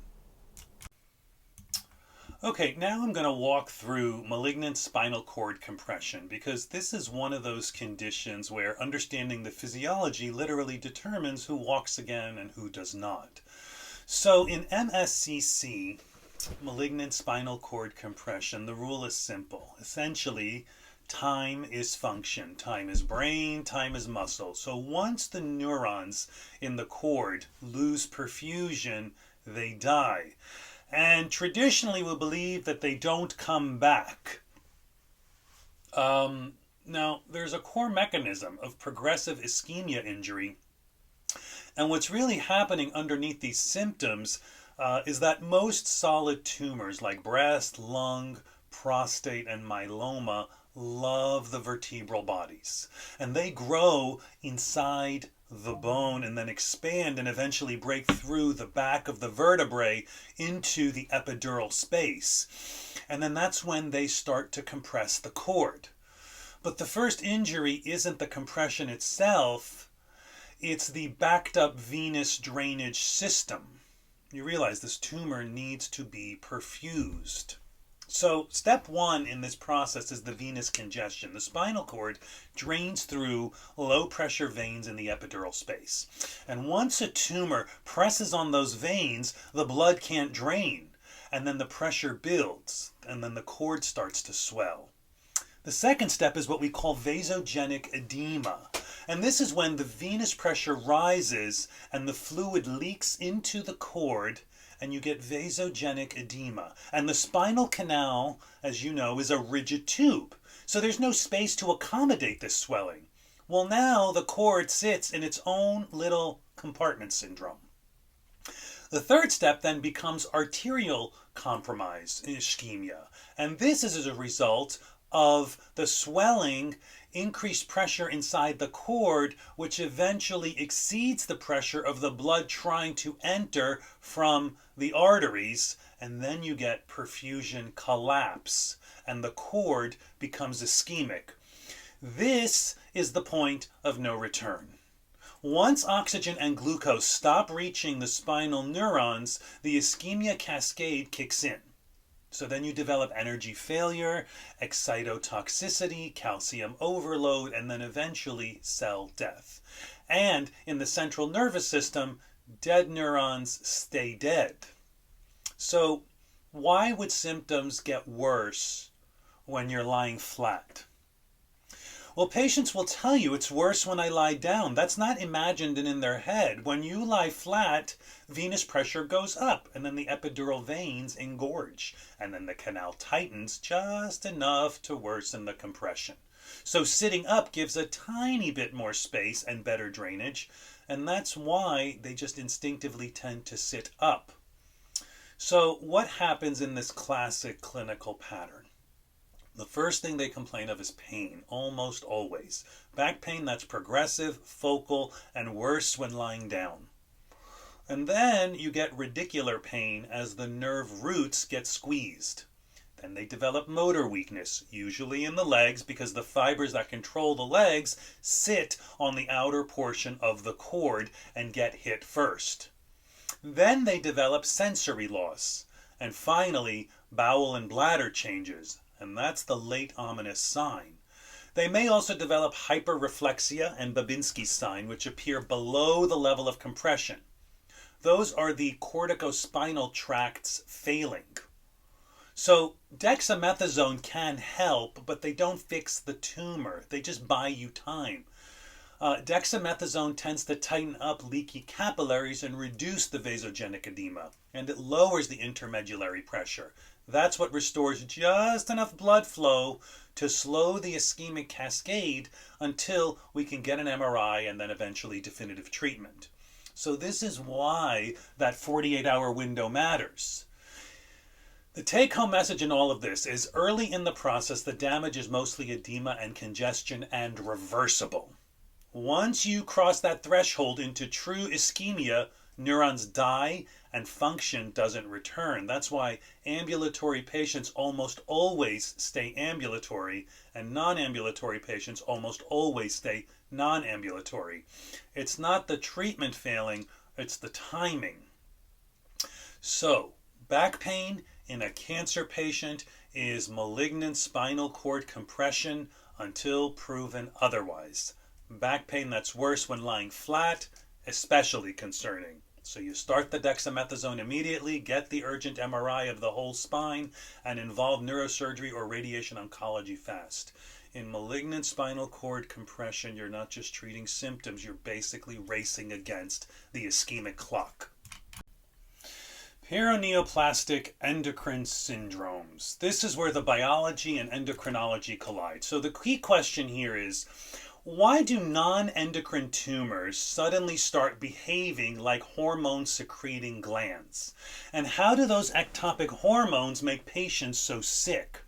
Okay, now I'm going to walk through malignant spinal cord compression because this is one of those conditions where understanding the physiology literally determines who walks again and who does not. So in MSCC, malignant spinal cord compression, the rule is simple. Essentially, time is function. Time is brain, time is muscle. So once the neurons in the cord lose perfusion, they die. And traditionally we believe that they don't come back. Now, there's a core mechanism of progressive ischemia injury. And what's really happening underneath these symptoms is that most solid tumors like breast, lung, prostate, and myeloma love the vertebral bodies. And they grow inside the bone and then expand and eventually break through the back of the vertebrae into the epidural space. And then that's when they start to compress the cord. But the first injury isn't the compression itself, it's the backed up venous drainage system. You realize this tumor needs to be perfused. So step one in this process is the venous congestion. The spinal cord drains through low pressure veins in the epidural space. And once a tumor presses on those veins, the blood can't drain. And then the pressure builds, and then the cord starts to swell. The second step is what we call vasogenic edema. And this is when the venous pressure rises and the fluid leaks into the cord, and you get vasogenic edema. And the spinal canal, as you know, is a rigid tube. So there's no space to accommodate this swelling. Well, now the cord sits in its own little compartment syndrome. The third step then becomes arterial compromise, ischemia. And this is as a result of the swelling, increased pressure inside the cord, which eventually exceeds the pressure of the blood trying to enter from the arteries, and then you get perfusion collapse, and the cord becomes ischemic. This is the point of no return. Once oxygen and glucose stop reaching the spinal neurons, the ischemia cascade kicks in. So then you develop energy failure, excitotoxicity, calcium overload, and then eventually cell death. And in the central nervous system, dead neurons stay dead. So why would symptoms get worse when you're lying flat? Well, patients will tell you it's worse when I lie down. That's not imagined and in their head. When you lie flat, venous pressure goes up, and then the epidural veins engorge, and then the canal tightens just enough to worsen the compression. So sitting up gives a tiny bit more space and better drainage, and that's why they just instinctively tend to sit up. So what happens in this classic clinical pattern? The first thing they complain of is pain, almost always. Back pain that's progressive, focal, and worse when lying down. And then you get radicular pain as the nerve roots get squeezed. Then they develop motor weakness, usually in the legs, because the fibers that control the legs sit on the outer portion of the cord and get hit first. Then they develop sensory loss. And finally, bowel and bladder changes. And that's the late ominous sign. They may also develop hyperreflexia and Babinski's sign, which appear below the level of compression. Those are the corticospinal tracts failing. So dexamethasone can help, but they don't fix the tumor. They just buy you time. Dexamethasone tends to tighten up leaky capillaries and reduce the vasogenic edema, and it lowers the intermedullary pressure. That's what restores just enough blood flow to slow the ischemic cascade until we can get an MRI and then eventually definitive treatment. So this is why that 48-hour window matters. The take-home message in all of this is early in the process, the damage is mostly edema and congestion and reversible. Once you cross that threshold into true ischemia, neurons die and function doesn't return. That's why ambulatory patients almost always stay ambulatory and non-ambulatory patients almost always stay non-ambulatory. It's not the treatment failing, it's the timing. So, back pain in a cancer patient is malignant spinal cord compression until proven otherwise. Back pain that's worse when lying flat, especially concerning. So you start the dexamethasone immediately, get the urgent MRI of the whole spine, and involve neurosurgery or radiation oncology fast. In malignant spinal cord compression, you're not just treating symptoms, you're basically racing against the ischemic clock. Paraneoplastic endocrine syndromes. This is where the biology and endocrinology collide. So the key question here is, why do non-endocrine tumors suddenly start behaving like hormone-secreting glands? And how do those ectopic hormones make patients so sick?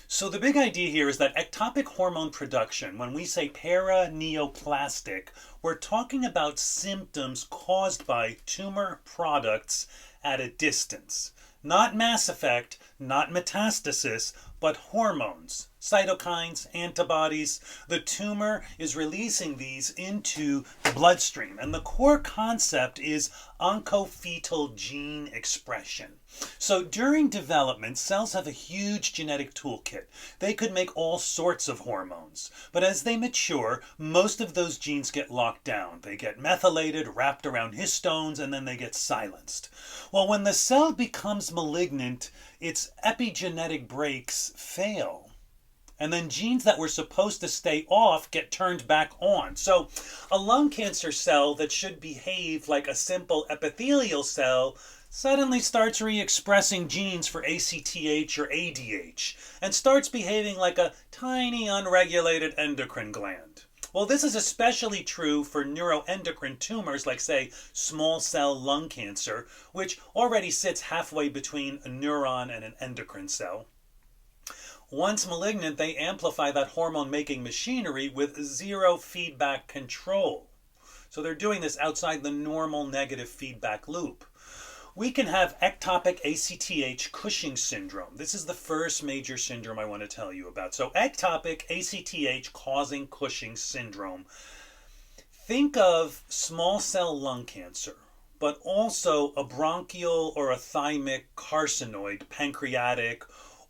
So the big idea here is that ectopic hormone production, when we say paraneoplastic, we're talking about symptoms caused by tumor products at a distance. Not mass effect, not metastasis, but hormones, cytokines, antibodies. The tumor is releasing these into the bloodstream. And the core concept is oncofetal gene expression. So during development, cells have a huge genetic toolkit. They could make all sorts of hormones. But as they mature, most of those genes get locked down. They get methylated, wrapped around histones, and then they get silenced. Well, when the cell becomes malignant, its epigenetic brakes fail. And then genes that were supposed to stay off get turned back on. So a lung cancer cell that should behave like a simple epithelial cell suddenly starts re-expressing genes for ACTH or ADH and starts behaving like a tiny unregulated endocrine gland. Well, this is especially true for neuroendocrine tumors like, say, small cell lung cancer, which already sits halfway between a neuron and an endocrine cell. Once malignant, they amplify that hormone-making machinery with zero feedback control. So they're doing this outside the normal negative feedback loop. We can have ectopic ACTH Cushing syndrome. This is the first major syndrome I want to tell you about. So ectopic ACTH causing Cushing syndrome. Think of small cell lung cancer, but also a bronchial or a thymic carcinoid, pancreatic,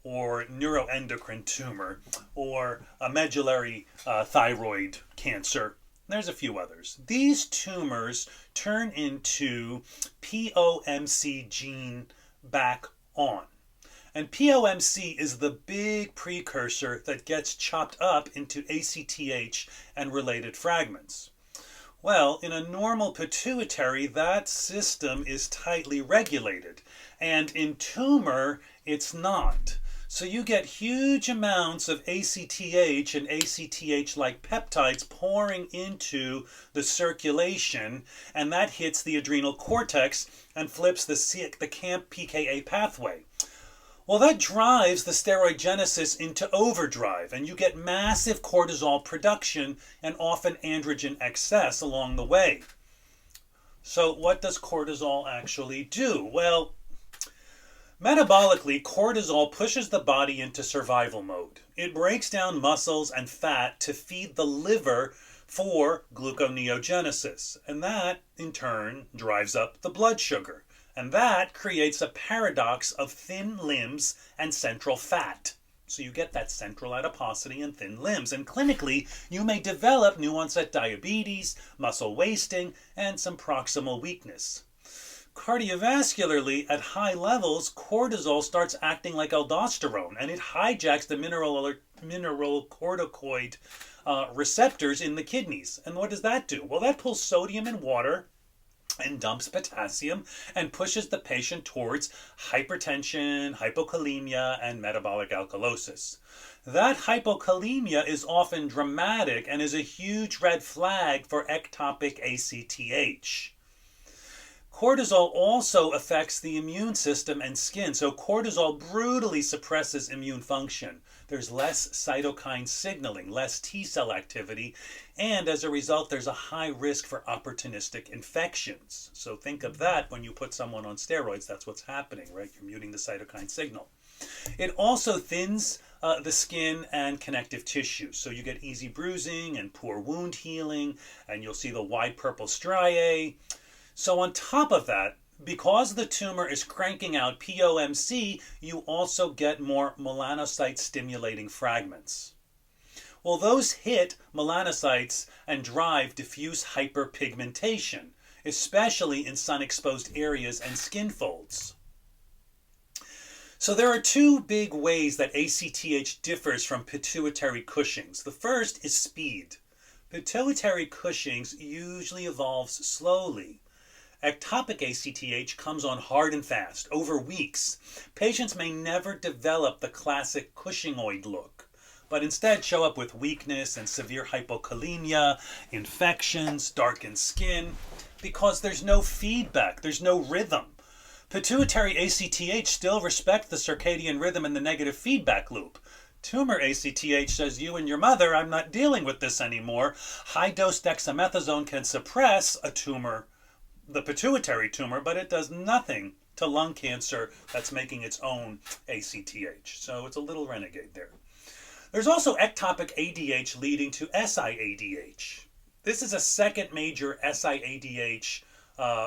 or neuroendocrine tumor, or a medullary thyroid cancer. There's a few others. These tumors turn into POMC gene back on. And POMC is the big precursor that gets chopped up into ACTH and related fragments. Well, in a normal pituitary, that system is tightly regulated. And in tumor, it's not. So you get huge amounts of ACTH and ACTH-like peptides pouring into the circulation, and that hits the adrenal cortex and flips the CAMP-PKA pathway. Well, that drives the steroidogenesis into overdrive, and you get massive cortisol production and often androgen excess along the way. So what does cortisol actually do? Well, metabolically, cortisol pushes the body into survival mode. It breaks down muscles and fat to feed the liver for gluconeogenesis, and that, in turn, drives up the blood sugar. And that creates a paradox of thin limbs and central fat. So you get that central adiposity and thin limbs. And clinically, you may develop new-onset diabetes, muscle wasting, and some proximal weakness. Cardiovascularly, at high levels, cortisol starts acting like aldosterone, and it hijacks the mineralocorticoid receptors in the kidneys. And what does that do? Well, that pulls sodium in water and dumps potassium and pushes the patient towards hypertension, hypokalemia, and metabolic alkalosis. That hypokalemia is often dramatic and is a huge red flag for ectopic ACTH. Cortisol also affects the immune system and skin, so cortisol brutally suppresses immune function. There's less cytokine signaling, less T cell activity, and as a result, there's a high risk for opportunistic infections. So think of that when you put someone on steroids, that's what's happening, right? You're muting the cytokine signal. It also thins the skin and connective tissue, so you get easy bruising and poor wound healing, and you'll see the wide purple striae. So on top of that, because the tumor is cranking out POMC, you also get more melanocyte-stimulating fragments. Well, those hit melanocytes and drive diffuse hyperpigmentation, especially in sun-exposed areas and skin folds. So there are two big ways that ACTH differs from pituitary Cushing's. The first is speed. Pituitary Cushing's usually evolves slowly. Ectopic ACTH comes on hard and fast, over weeks. Patients may never develop the classic Cushingoid look, but instead show up with weakness and severe hypokalemia, infections, darkened skin, because there's no feedback, there's no rhythm. Pituitary ACTH still respect the circadian rhythm and the negative feedback loop. Tumor ACTH says, you and your mother, I'm not dealing with this anymore. High-dose dexamethasone can suppress a tumor, the pituitary tumor, but it does nothing to lung cancer that's making its own ACTH. So it's a little renegade there. There's also ectopic ADH leading to SIADH. This is a second major SIADH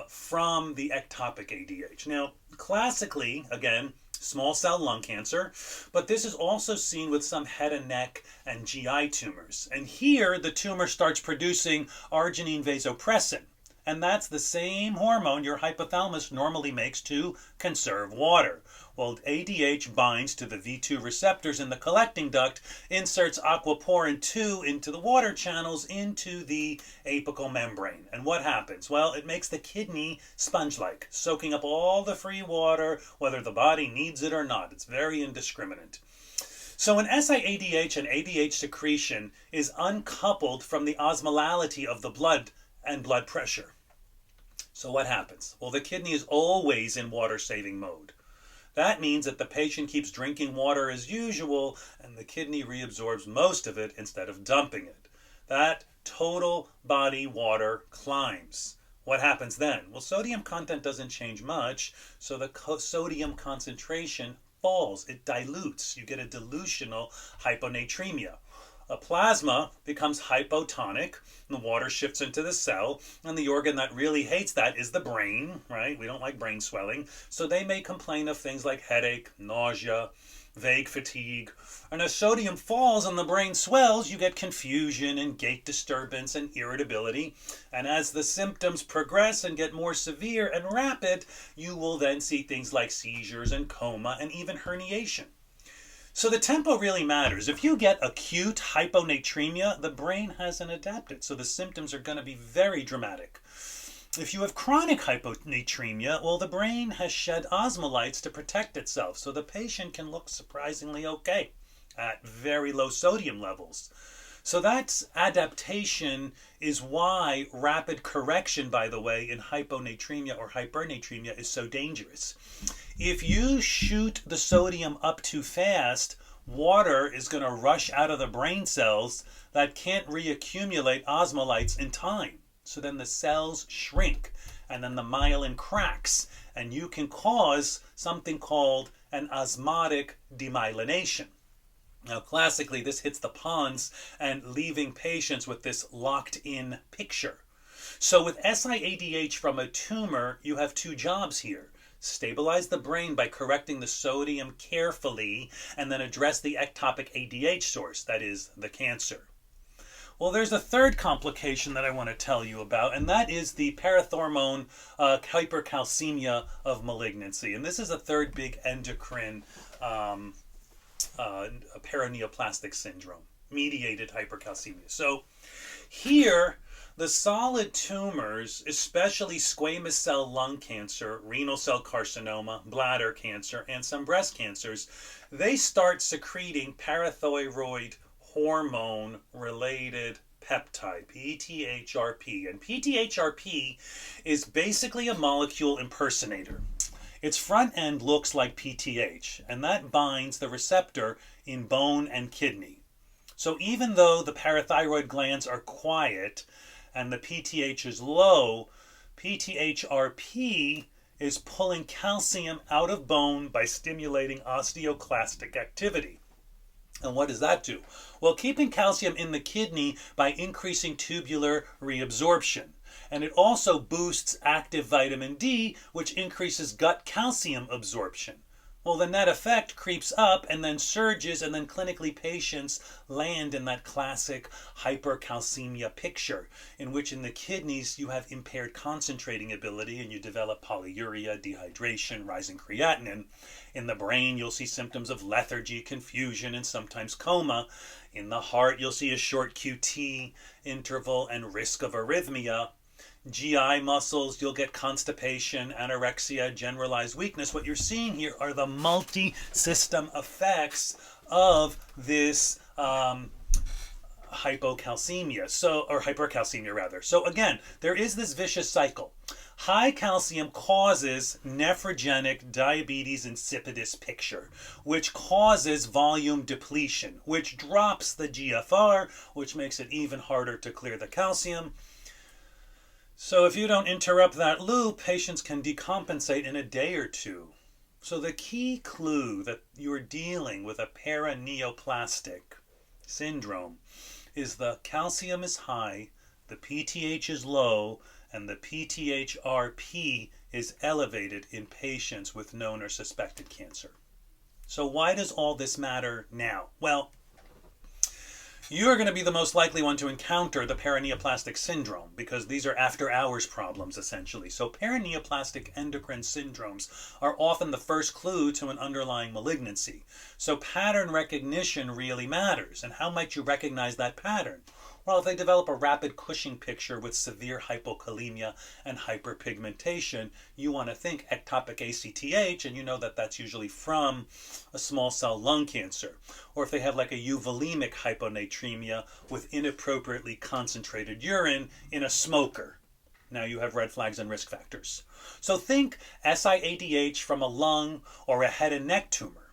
from the ectopic ADH. Now, classically, again, small cell lung cancer, but this is also seen with some head and neck and GI tumors. And here, the tumor starts producing arginine vasopressin. And that's the same hormone your hypothalamus normally makes to conserve water. Well, ADH binds to the V2 receptors in the collecting duct, inserts aquaporin 2 into the water channels into the apical membrane. And what happens? Well, it makes the kidney sponge-like, soaking up all the free water, whether the body needs it or not. It's very indiscriminate. So an SIADH and ADH secretion is uncoupled from the osmolality of the blood and blood pressure. So what happens? Well, the kidney is always in water-saving mode. That means that the patient keeps drinking water as usual, and the kidney reabsorbs most of it instead of dumping it. That total body water climbs. What happens then? Well, sodium content doesn't change much, so the sodium concentration falls. It dilutes. You get a dilutional hyponatremia. A plasma becomes hypotonic, and the water shifts into the cell, and the organ that really hates that is the brain, right? We don't like brain swelling, so they may complain of things like headache, nausea, vague fatigue. And as sodium falls and the brain swells, you get confusion and gait disturbance and irritability. And as the symptoms progress and get more severe and rapid, you will then see things like seizures and coma and even herniation. So the tempo really matters. If you get acute hyponatremia, the brain hasn't adapted, so the symptoms are going to be very dramatic. If you have chronic hyponatremia, well, the brain has shed osmolytes to protect itself, so the patient can look surprisingly okay at very low sodium levels. So that's adaptation is why rapid correction, by the way, in hyponatremia or hypernatremia is so dangerous. If you shoot the sodium up too fast, water is going to rush out of the brain cells that can't reaccumulate osmolytes in time. So then the cells shrink, and then the myelin cracks, and you can cause something called an osmotic demyelination. Now, classically, this hits the pons and leaving patients with this locked-in picture. So with SIADH from a tumor, you have two jobs here. Stabilize the brain by correcting the sodium carefully, and then address the ectopic ADH source, that is, the cancer. Well, there's a third complication that I want to tell you about, and that is the parathormone hypercalcemia of malignancy. And this is a third big endocrine paraneoplastic syndrome, mediated hypercalcemia. So here, the solid tumors, especially squamous cell lung cancer, renal cell carcinoma, bladder cancer, and some breast cancers, they start secreting parathyroid hormone-related peptide, PTHRP. And PTHRP is basically a molecule impersonator. Its front end looks like PTH, and that binds the receptor in bone and kidney. So even though the parathyroid glands are quiet and the PTH is low, PTHRP is pulling calcium out of bone by stimulating osteoclastic activity. And what does that do? Well, keeping calcium in the kidney by increasing tubular reabsorption. And it also boosts active vitamin D, which increases gut calcium absorption. Well, then that effect creeps up and then surges, and then clinically patients land in that classic hypercalcemia picture, in which in the kidneys you have impaired concentrating ability and you develop polyuria, dehydration, rising creatinine. In the brain, you'll see symptoms of lethargy, confusion, and sometimes coma. In the heart, you'll see a short QT interval and risk of arrhythmia. GI muscles, you'll get constipation, anorexia, generalized weakness. What you're seeing here are the multi-system effects of this hypocalcemia, or hypercalcemia rather. So again, there is this vicious cycle. High calcium causes nephrogenic diabetes insipidus picture, which causes volume depletion, which drops the GFR, which makes it even harder to clear the calcium. So if you don't interrupt that loop, patients can decompensate in a day or two. So the key clue that you're dealing with a paraneoplastic syndrome is the calcium is high, the PTH is low, and the PTH-RP is elevated in patients with known or suspected cancer. So why does all this matter now? Well, you're going to be the most likely one to encounter the paraneoplastic syndrome because these are after-hours problems, essentially. So paraneoplastic endocrine syndromes are often the first clue to an underlying malignancy. So pattern recognition really matters. And how might you recognize that pattern? Well, if they develop a rapid Cushing picture with severe hypokalemia and hyperpigmentation, you want to think ectopic ACTH, and you know that that's usually from a small cell lung cancer. Or if they have like a euvolemic hyponatremia with inappropriately concentrated urine in a smoker. Now you have red flags and risk factors. So think SIADH from a lung or a head and neck tumor.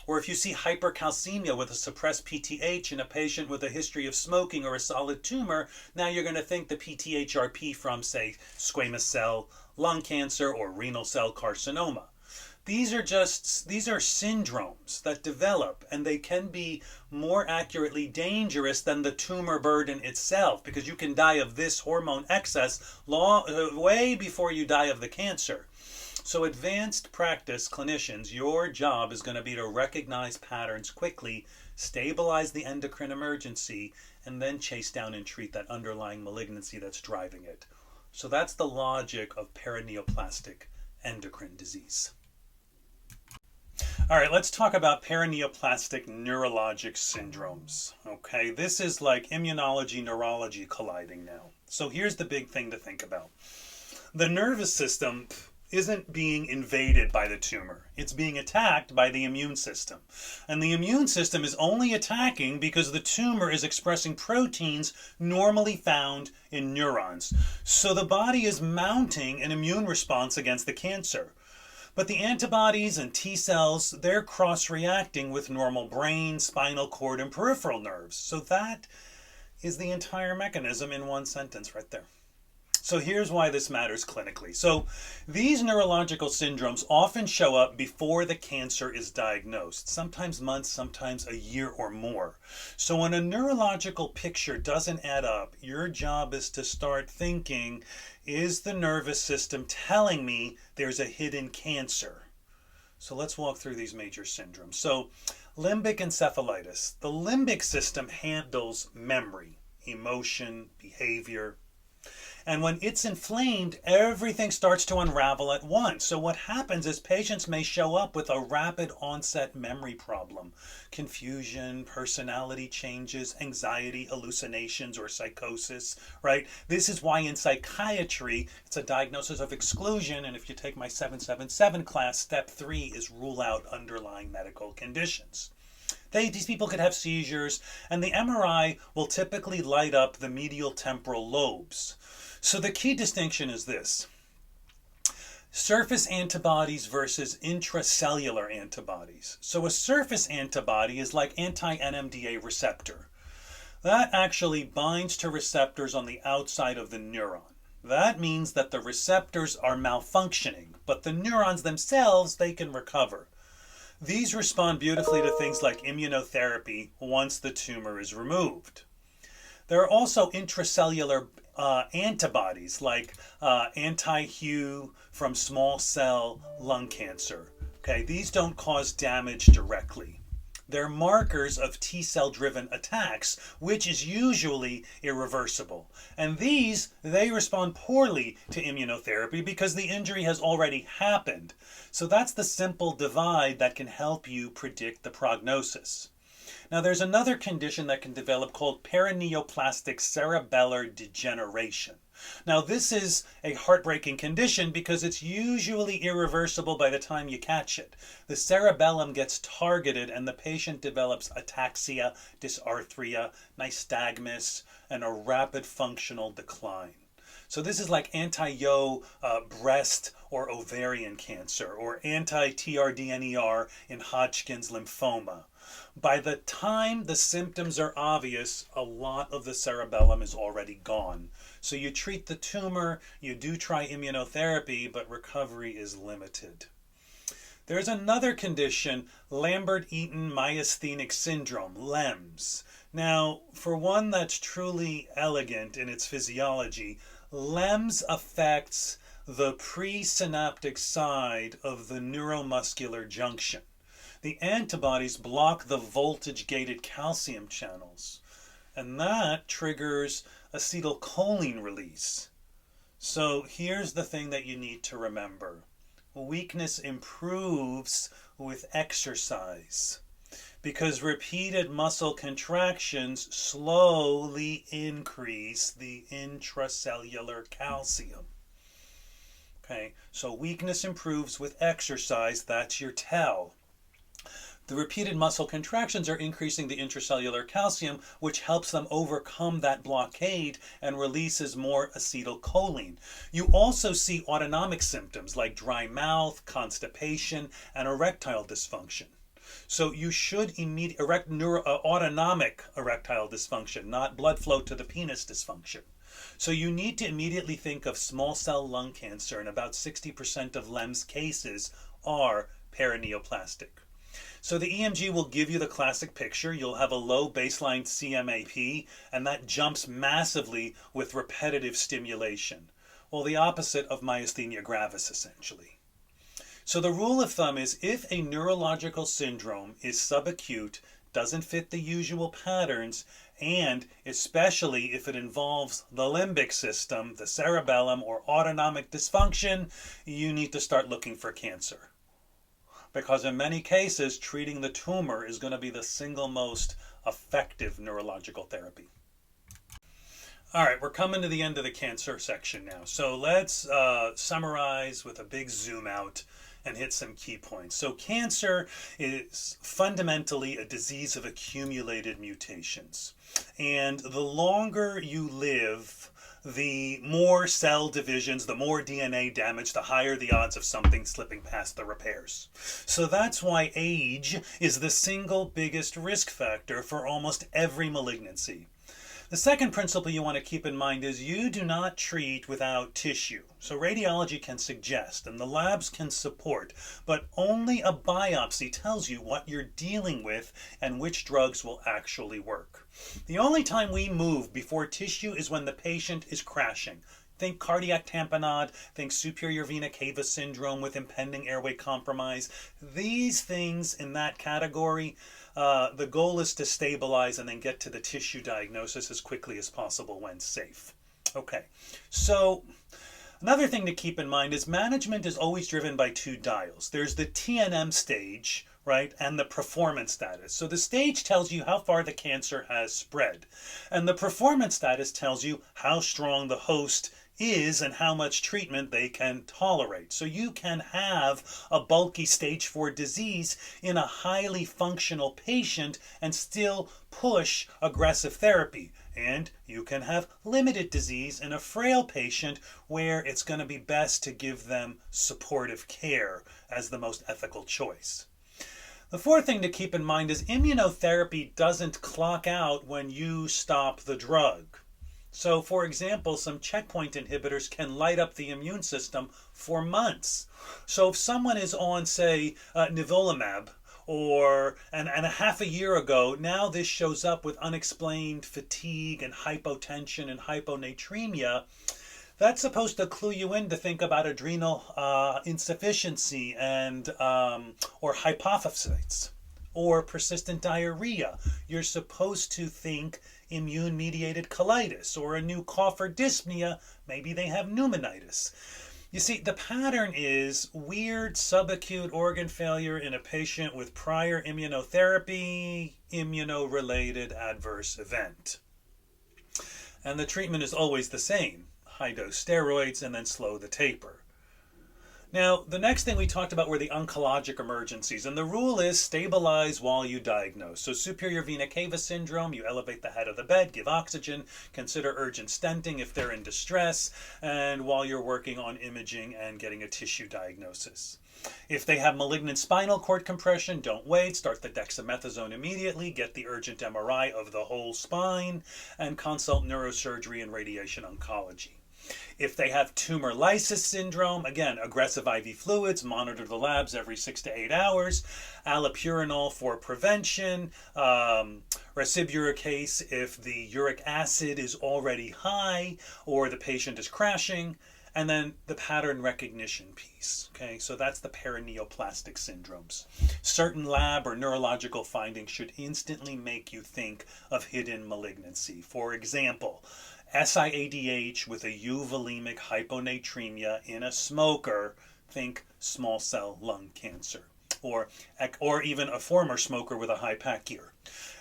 Or if you see hypercalcemia with a suppressed PTH in a patient with a history of smoking or a solid tumor, now you're going to think the PTH-RP from, say, squamous cell lung cancer or renal cell carcinoma. These are syndromes that develop, and they can be more accurately dangerous than the tumor burden itself, because you can die of this hormone excess way before you die of the cancer. So advanced practice clinicians, your job is going to be to recognize patterns quickly, stabilize the endocrine emergency, and then chase down and treat that underlying malignancy that's driving it. So that's the logic of paraneoplastic endocrine disease. All right, let's talk about paraneoplastic neurologic syndromes. Okay, this is like immunology, neurology colliding now. So here's the big thing to think about. The nervous system isn't being invaded by the tumor. It's being attacked by the immune system. And the immune system is only attacking because the tumor is expressing proteins normally found in neurons. So the body is mounting an immune response against the cancer. But the antibodies and T cells, they're cross-reacting with normal brain, spinal cord, and peripheral nerves. So that is the entire mechanism in one sentence right there. So here's why this matters clinically. So these neurological syndromes often show up before the cancer is diagnosed, sometimes months, sometimes a year or more. So when a neurological picture doesn't add up, your job is to start thinking, is the nervous system telling me there's a hidden cancer? So let's walk through these major syndromes. So limbic encephalitis. The limbic system handles memory, emotion, behavior. And when it's inflamed, everything starts to unravel at once. So what happens is patients may show up with a rapid onset memory problem, confusion, personality changes, anxiety, hallucinations, or psychosis, right? This is why in psychiatry, it's a diagnosis of exclusion. And if you take my 777 class, step 3 is rule out underlying medical conditions. These people could have seizures, and the MRI will typically light up the medial temporal lobes. So the key distinction is this: surface antibodies versus intracellular antibodies. So a surface antibody is like anti-NMDA receptor. That actually binds to receptors on the outside of the neuron. That means that the receptors are malfunctioning, but the neurons themselves, they can recover. These respond beautifully to things like immunotherapy once the tumor is removed. There are also intracellular antibodies like anti-Hu from small cell lung cancer. Okay, these don't cause damage directly. They're markers of T-cell driven attacks, which is usually irreversible. And these, they respond poorly to immunotherapy because the injury has already happened. So that's the simple divide that can help you predict the prognosis. Now there's another condition that can develop called paraneoplastic cerebellar degeneration. Now this is a heartbreaking condition because it's usually irreversible by the time you catch it. The cerebellum gets targeted and the patient develops ataxia, dysarthria, nystagmus, and a rapid functional decline. So this is like anti-Yo breast or ovarian cancer, or anti-TRDNER in Hodgkin's lymphoma. By the time the symptoms are obvious, a lot of the cerebellum is already gone. So you treat the tumor, you do try immunotherapy, but recovery is limited. There's another condition, Lambert-Eaton myasthenic syndrome, LEMS. Now, for one that's truly elegant in its physiology, LEMS affects the presynaptic side of the neuromuscular junction. The antibodies block the voltage-gated calcium channels, and that triggers acetylcholine release. So here's the thing that you need to remember. Weakness improves with exercise because repeated muscle contractions slowly increase the intracellular calcium. Okay, so weakness improves with exercise, that's your tell. The repeated muscle contractions are increasing the intracellular calcium, which helps them overcome that blockade and releases more acetylcholine. You also see autonomic symptoms like dry mouth, constipation, and erectile dysfunction. So you should autonomic erectile dysfunction, not blood flow to the penis dysfunction. So you need to immediately think of small cell lung cancer, and about 60% of LEMS cases are perineoplastic. So the EMG will give you the classic picture. You'll have a low baseline CMAP, and that jumps massively with repetitive stimulation. Well, the opposite of myasthenia gravis, essentially. So the rule of thumb is if a neurological syndrome is subacute, doesn't fit the usual patterns, and especially if it involves the limbic system, the cerebellum, or autonomic dysfunction, you need to start looking for cancer. Because in many cases, treating the tumor is going to be the single most effective neurological therapy. All right, we're coming to the end of the cancer section now. So let's summarize with a big zoom out and hit some key points. So cancer is fundamentally a disease of accumulated mutations. And the longer you live, the more cell divisions, the more DNA damage, the higher the odds of something slipping past the repairs. So that's why age is the single biggest risk factor for almost every malignancy. The second principle you want to keep in mind is you do not treat without tissue. So radiology can suggest and the labs can support, but only a biopsy tells you what you're dealing with and which drugs will actually work. The only time we move before tissue is when the patient is crashing. Think cardiac tamponade, think superior vena cava syndrome with impending airway compromise. These things in that category, the goal is to stabilize and then get to the tissue diagnosis as quickly as possible when safe. Okay, so another thing to keep in mind is management is always driven by two dials. There's the TNM stage, right, and the performance status. So the stage tells you how far the cancer has spread, and the performance status tells you how strong the host is and how much treatment they can tolerate. So you can have a bulky stage 4 disease in a highly functional patient and still push aggressive therapy. And you can have limited disease in a frail patient where it's going to be best to give them supportive care as the most ethical choice. The fourth thing to keep in mind is immunotherapy doesn't clock out when you stop the drug. So, for example, some checkpoint inhibitors can light up the immune system for months. So if someone is on, say, nivolumab, and a half a year ago, now this shows up with unexplained fatigue and hypotension and hyponatremia, that's supposed to clue you in to think about adrenal insufficiency and or hypophysites or persistent diarrhea. You're supposed to think immune-mediated colitis or a new cough or dyspnea. Maybe they have pneumonitis. You see, the pattern is weird subacute organ failure in a patient with prior immunotherapy, immuno-related adverse event. And the treatment is always the same. High-dose steroids and then slow the taper. Now, the next thing we talked about were the oncologic emergencies, and the rule is stabilize while you diagnose. So superior vena cava syndrome, you elevate the head of the bed, give oxygen, consider urgent stenting if they're in distress, and while you're working on imaging and getting a tissue diagnosis. If they have malignant spinal cord compression, don't wait, start the dexamethasone immediately, get the urgent MRI of the whole spine, and consult neurosurgery and radiation oncology. If they have tumor lysis syndrome, again, aggressive IV fluids, monitor the labs every 6 to 8 hours, allopurinol for prevention, reciprocase if the uric acid is already high or the patient is crashing, and then the pattern recognition piece. Okay, so that's the paraneoplastic syndromes. Certain lab or neurological findings should instantly make you think of hidden malignancy. For example, SIADH with a euvolemic hyponatremia in a smoker, think small cell lung cancer, or even a former smoker with a high PAC-gear.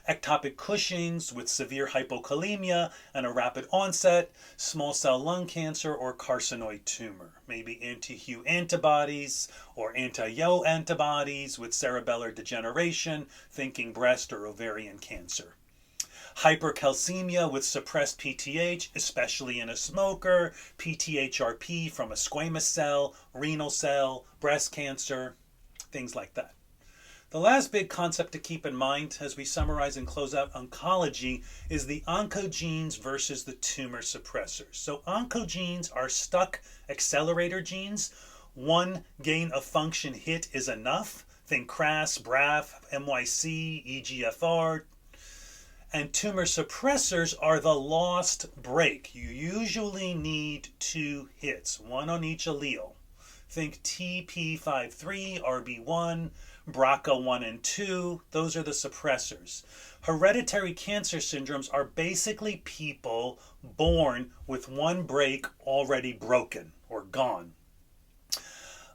Ectopic Cushing's with severe hypokalemia and a rapid onset, small cell lung cancer or carcinoid tumor. Maybe anti-Hu antibodies or anti-Yo antibodies with cerebellar degeneration, thinking breast or ovarian cancer. Hypercalcemia with suppressed PTH, especially in a smoker, PTHRP from a squamous cell, renal cell, breast cancer, things like that. The last big concept to keep in mind as we summarize and close out oncology is the oncogenes versus the tumor suppressors. So oncogenes are stuck accelerator genes. One gain of function hit is enough. Think CRAS, BRAF, MYC, EGFR. And tumor suppressors are the lost break. You usually need 2 hits, 1 on each allele. Think TP53, RB1, BRCA1 and 2. Those are the suppressors. Hereditary cancer syndromes are basically people born with 1 break already broken or gone.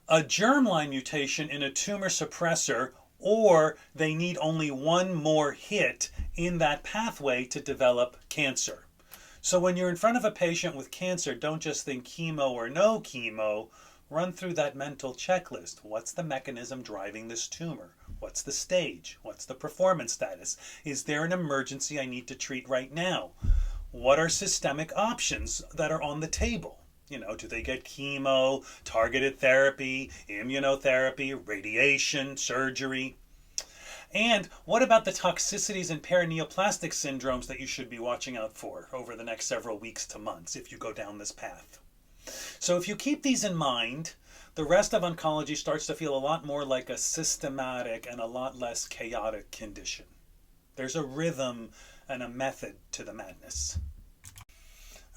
A germline mutation in a tumor suppressor, or they need only 1 more hit in that pathway to develop cancer. So when you're in front of a patient with cancer, don't just think chemo or no chemo. Run through that mental checklist. What's the mechanism driving this tumor? What's the stage? What's the performance status? Is there an emergency I need to treat right now? What are systemic options that are on the table? Do they get chemo, targeted therapy, immunotherapy, radiation, surgery? And what about the toxicities and paraneoplastic syndromes that you should be watching out for over the next several weeks to months if you go down this path? So if you keep these in mind, the rest of oncology starts to feel a lot more like a systematic and a lot less chaotic condition. There's a rhythm and a method to the madness.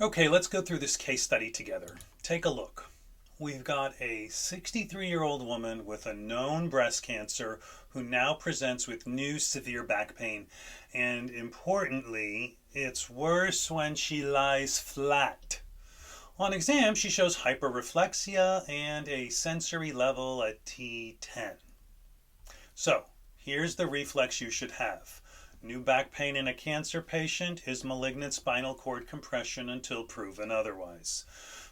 Okay, let's go through this case study together. Take a look. We've got a 63-year-old woman with a known breast cancer who now presents with new severe back pain. And importantly, it's worse when she lies flat. On exam, she shows hyperreflexia and a sensory level at T10. So, here's the reflex you should have. New back pain in a cancer patient is malignant spinal cord compression until proven otherwise.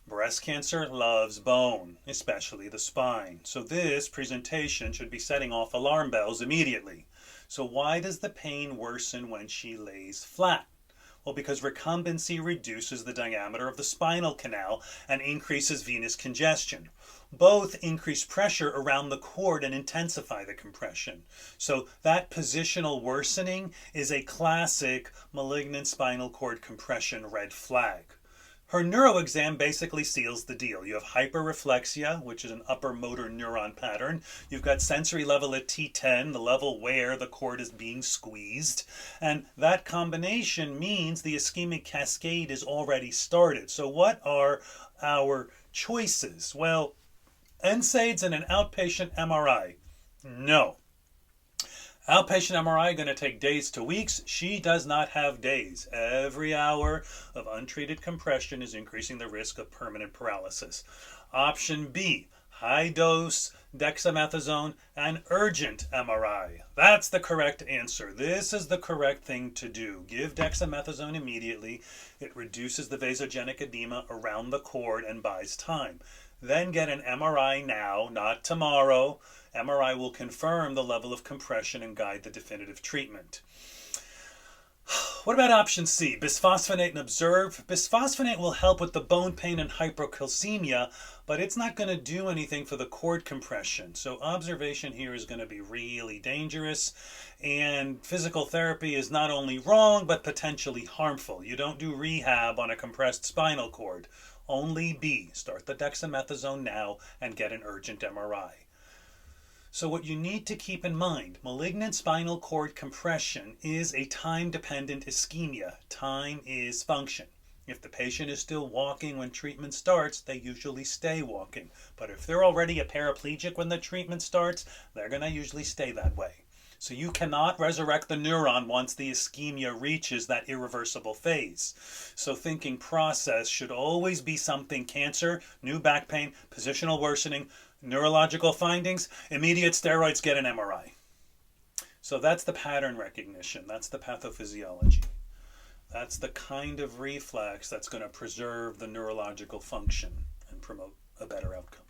Breast cancer loves bone, especially the spine. So this presentation should be setting off alarm bells immediately. So why does the pain worsen when she lays flat? Well, because recumbency reduces the diameter of the spinal canal and increases venous congestion. Both increase pressure around the cord and intensify the compression. So that positional worsening is a classic malignant spinal cord compression red flag. Her neuroexam basically seals the deal. You have hyperreflexia, which is an upper motor neuron pattern. You've got sensory level at T10, the level where the cord is being squeezed. And that combination means the ischemic cascade is already started. So what are our choices? Well, NSAIDs and an outpatient MRI. No. Outpatient MRI going to take days to weeks. She does not have days. Every hour of untreated compression is increasing the risk of permanent paralysis. Option B, high dose dexamethasone and urgent MRI. That's the correct answer. This is the correct thing to do. Give dexamethasone immediately. It reduces the vasogenic edema around the cord and buys time. Then get an MRI now, not tomorrow. MRI will confirm the level of compression and guide the definitive treatment. What about option C? Bisphosphonate and observe. Bisphosphonate will help with the bone pain and hypercalcemia, but it's not going to do anything for the cord compression. So observation here is going to be really dangerous. And physical therapy is not only wrong, but potentially harmful. You don't do rehab on a compressed spinal cord. Only B. Start the dexamethasone now and get an urgent MRI. So what you need to keep in mind, malignant spinal cord compression is a time-dependent ischemia. Time is function. If the patient is still walking when treatment starts, they usually stay walking. But if they're already a paraplegic when the treatment starts, they're going to usually stay that way. So you cannot resurrect the neuron once the ischemia reaches that irreversible phase. So thinking process should always be something: cancer, new back pain, positional worsening, neurological findings, immediate steroids, get an MRI. So that's the pattern recognition. That's the pathophysiology. That's the kind of reflex that's going to preserve the neurological function and promote a better outcome.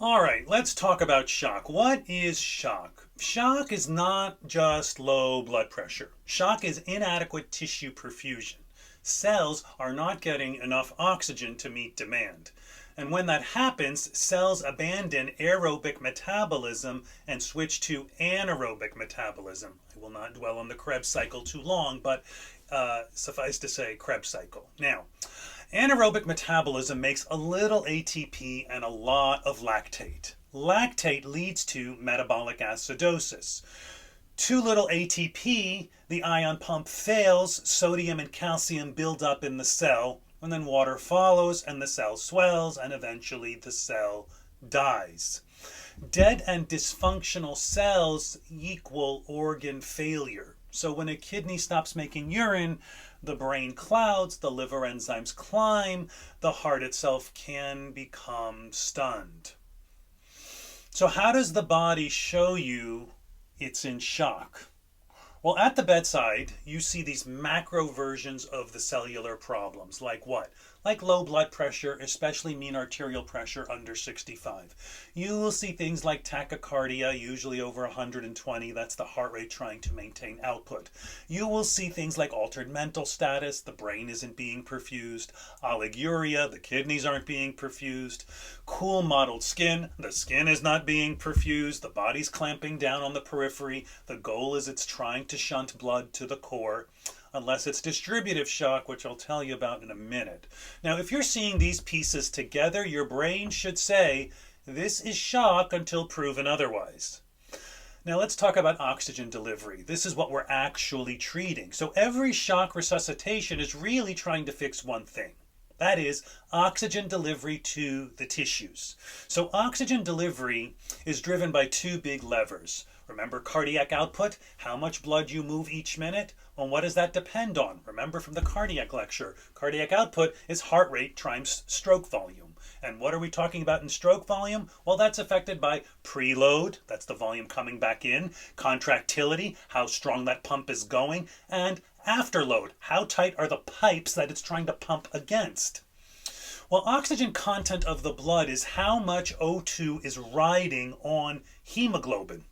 All right, let's talk about shock. What is shock? Shock is not just low blood pressure. Shock is inadequate tissue perfusion. Cells are not getting enough oxygen to meet demand. And when that happens, cells abandon aerobic metabolism and switch to anaerobic metabolism. I will not dwell on the Krebs cycle too long, but suffice to say, Krebs cycle. Now, anaerobic metabolism makes a little ATP and a lot of lactate. Lactate leads to metabolic acidosis. Too little ATP, the ion pump fails, sodium and calcium build up in the cell, and then water follows and the cell swells and eventually the cell dies. Dead and dysfunctional cells equal organ failure. So when a kidney stops making urine, the brain clouds, the liver enzymes climb, the heart itself can become stunned. So how does the body show you it's in shock? Well, at the bedside, you see these macro versions of the cellular problems. Like what? Like low blood pressure, especially mean arterial pressure under 65. You will see things like tachycardia, usually over 120. That's the heart rate trying to maintain output. You will see things like altered mental status. The brain isn't being perfused. Oliguria, the kidneys aren't being perfused. Cool mottled skin, the skin is not being perfused. The body's clamping down on the periphery. The goal is it's trying to shunt blood to the core. Unless it's distributive shock, which I'll tell you about in a minute. Now, if you're seeing these pieces together, your brain should say, this is shock until proven otherwise. Now, let's talk about oxygen delivery. This is what we're actually treating. So every shock resuscitation is really trying to fix one thing. That is oxygen delivery to the tissues. So oxygen delivery is driven by two big levers. Remember cardiac output, how much blood you move each minute? On what does that depend on? Remember from the cardiac lecture, cardiac output is heart rate times stroke volume. And what are we talking about in stroke volume? Well, that's affected by preload, that's the volume coming back in, contractility, how strong that pump is going, and afterload, how tight are the pipes that it's trying to pump against. Well, oxygen content of the blood is how much O2 is riding on hemoglobin.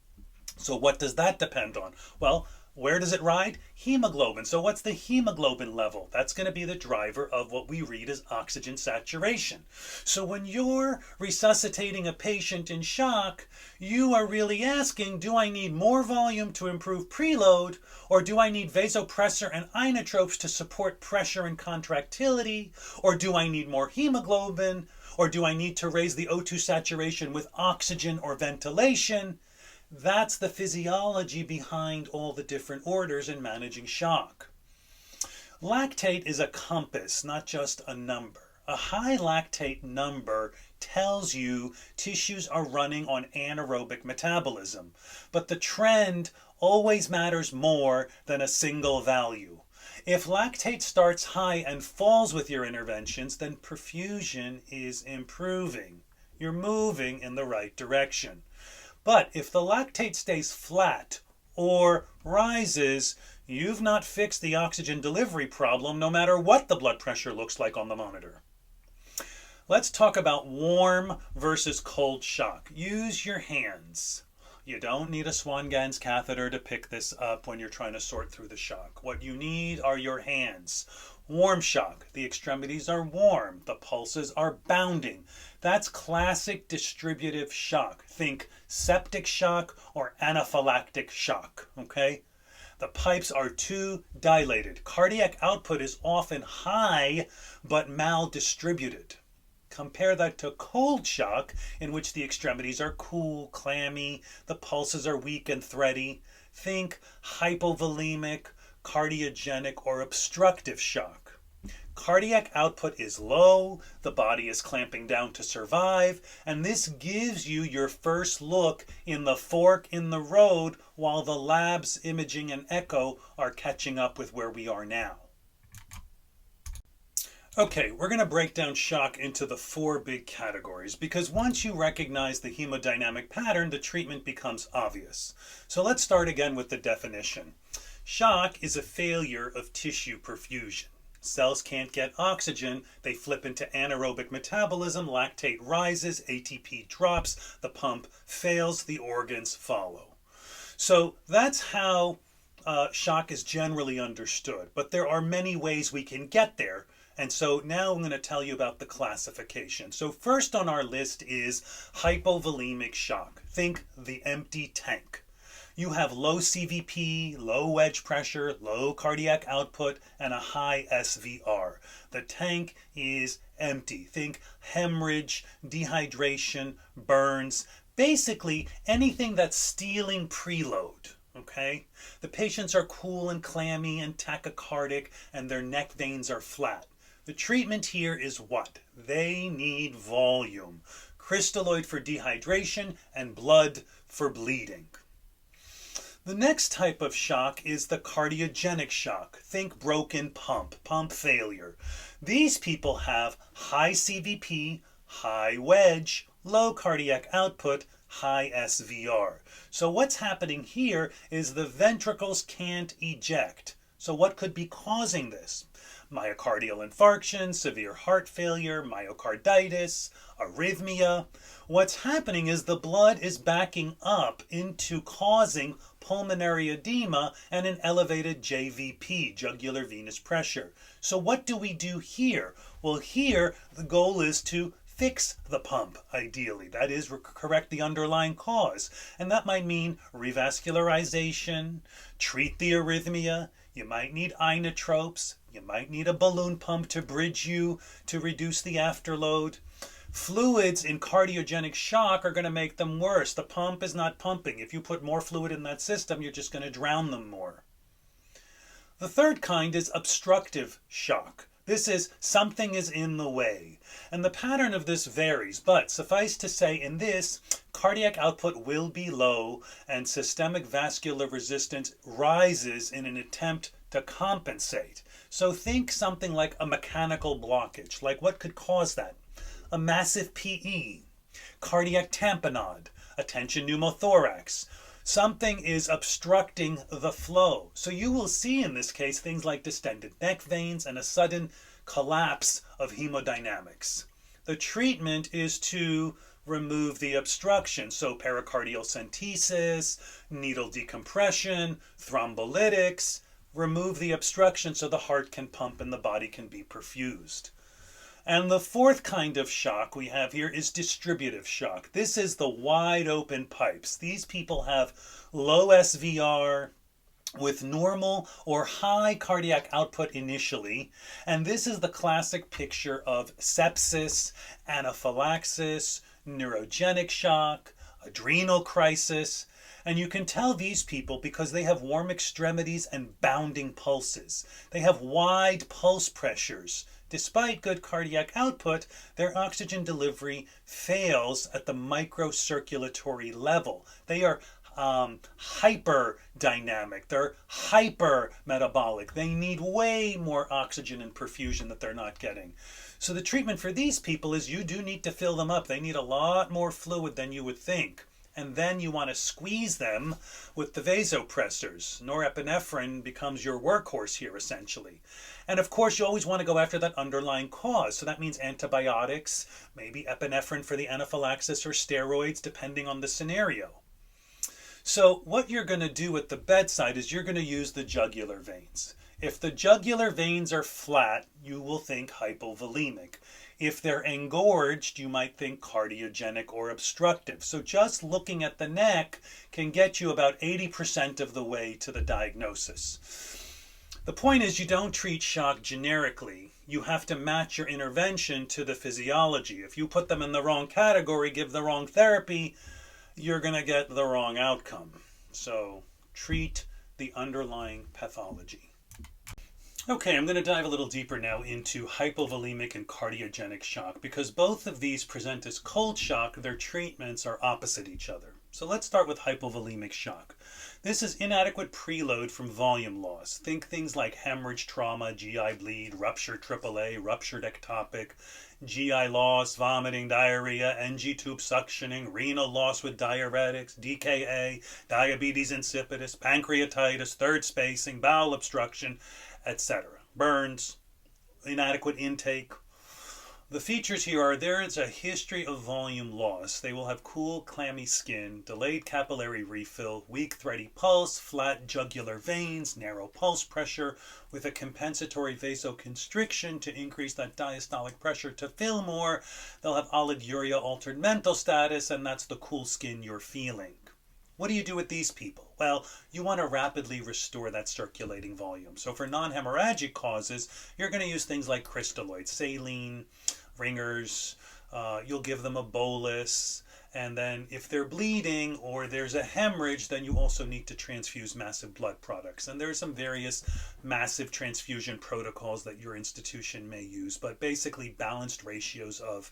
So what does that depend on? Well, where does it ride? Hemoglobin. So what's the hemoglobin level? That's going to be the driver of what we read as oxygen saturation. So when you're resuscitating a patient in shock, you are really asking, do I need more volume to improve preload, or do I need vasopressor and inotropes to support pressure and contractility, or do I need more hemoglobin, or do I need to raise the O2 saturation with oxygen or ventilation? That's the physiology behind all the different orders in managing shock. Lactate is a compass, not just a number. A high lactate number tells you tissues are running on anaerobic metabolism, but the trend always matters more than a single value. If lactate starts high and falls with your interventions, then perfusion is improving. You're moving in the right direction. But if the lactate stays flat or rises, you've not fixed the oxygen delivery problem no matter what the blood pressure looks like on the monitor. Let's talk about warm versus cold shock. Use your hands. You don't need a Swan-Ganz catheter to pick this up when you're trying to sort through the shock. What you need are your hands. Warm shock. The extremities are warm. The pulses are bounding. That's classic distributive shock. Think septic shock or anaphylactic shock, okay? The pipes are too dilated. Cardiac output is often high but maldistributed. Compare that to cold shock, in which the extremities are cool, clammy, the pulses are weak and thready. Think hypovolemic, cardiogenic, or obstructive shock. Cardiac output is low, the body is clamping down to survive, and this gives you your first look in the fork in the road while the labs, imaging, and echo are catching up with where we are now. Okay, we're going to break down shock into the 4 big categories because once you recognize the hemodynamic pattern, the treatment becomes obvious. So let's start again with the definition. Shock is a failure of tissue perfusion. Cells can't get oxygen, they flip into anaerobic metabolism, lactate rises, ATP drops, the pump fails, the organs follow. So that's how shock is generally understood, but there are many ways we can get there. And so now I'm going to tell you about the classification. So first on our list is hypovolemic shock. Think the empty tank. You have low CVP, low wedge pressure, low cardiac output, and a high SVR. The tank is empty. Think hemorrhage, dehydration, burns, basically anything that's stealing preload. Okay? The patients are cool and clammy and tachycardic, and their neck veins are flat. The treatment here is what? They need volume. Crystalloid for dehydration and blood for bleeding. The next type of shock is the cardiogenic shock. Think broken pump failure. These people have high CVP, high wedge, low cardiac output, high SVR. So what's happening here is the ventricles can't eject. So what could be causing this? Myocardial infarction, severe heart failure, myocarditis, arrhythmia. What's happening is the blood is backing up into causing pulmonary edema and an elevated JVP, jugular venous pressure. So what do we do here? Well, here the goal is to fix the pump, ideally. That is, correct the underlying cause. And that might mean revascularization, treat the arrhythmia. You might need inotropes. You might need a balloon pump to bridge you to reduce the afterload. Fluids in cardiogenic shock are going to make them worse. The pump is not pumping. If you put more fluid in that system, you're just going to drown them more. The third kind is obstructive shock. This is something is in the way. And the pattern of this varies, but suffice to say in this, cardiac output will be low and systemic vascular resistance rises in an attempt to compensate. So think something like a mechanical blockage. Like what could cause that? A massive PE, cardiac tamponade, a tension pneumothorax. Something is obstructing the flow. So you will see in this case things like distended neck veins and a sudden collapse of hemodynamics. The treatment is to remove the obstruction. So pericardial centesis, needle decompression, thrombolytics. Remove the obstruction so the heart can pump and the body can be perfused. And the fourth kind of shock we have here is distributive shock. This is the wide open pipes. These people have low SVR with normal or high cardiac output initially. And this is the classic picture of sepsis, anaphylaxis, neurogenic shock, adrenal crisis. And you can tell these people because they have warm extremities and bounding pulses. They have wide pulse pressures. Despite good cardiac output, their oxygen delivery fails at the microcirculatory level. They are hyperdynamic. They're hypermetabolic. They need way more oxygen and perfusion that they're not getting. So the treatment for these people is you do need to fill them up. They need a lot more fluid than you would think. and then you want to squeeze them with the vasopressors. Norepinephrine becomes your workhorse here, essentially. And of course, you always want to go after that underlying cause. So that means antibiotics, maybe epinephrine for the anaphylaxis, or steroids, depending on the scenario. So what you're going to do at the bedside is you're going to use the jugular veins. If the jugular veins are flat, you will think hypovolemic. If they're engorged, you might think cardiogenic or obstructive. So just looking at the neck can get you about 80% of the way to the diagnosis. The point is, you don't treat shock generically. You have to match your intervention to the physiology. If you put them in the wrong category, give the wrong therapy, you're going to get the wrong outcome. So treat the underlying pathology. Okay, I'm going to dive a little deeper now into hypovolemic and cardiogenic shock, because both of these present as cold shock. Their treatments are opposite each other. So let's start with hypovolemic shock. This is inadequate preload from volume loss. Think things like hemorrhage, trauma, GI bleed, ruptured AAA, ruptured ectopic, GI loss, vomiting, diarrhea, NG tube suctioning, renal loss with diuretics, DKA, diabetes insipidus, pancreatitis, third spacing, bowel obstruction, etc. Burns, inadequate intake. The features here are there is a history of volume loss. They will have cool, clammy skin, delayed capillary refill, weak, thready pulse, flat jugular veins, narrow pulse pressure with a compensatory vasoconstriction to increase that diastolic pressure to fill more. They'll have oliguria, altered mental status, and that's the cool skin you're feeling. What do you do with these people? Well, you want to rapidly restore that circulating volume. So for non-hemorrhagic causes, you're going to use things like crystalloids, saline, ringers. You'll give them a bolus. And then if they're bleeding or there's a hemorrhage, then you also need to transfuse massive blood products. And there are some various massive transfusion protocols that your institution may use, but basically balanced ratios of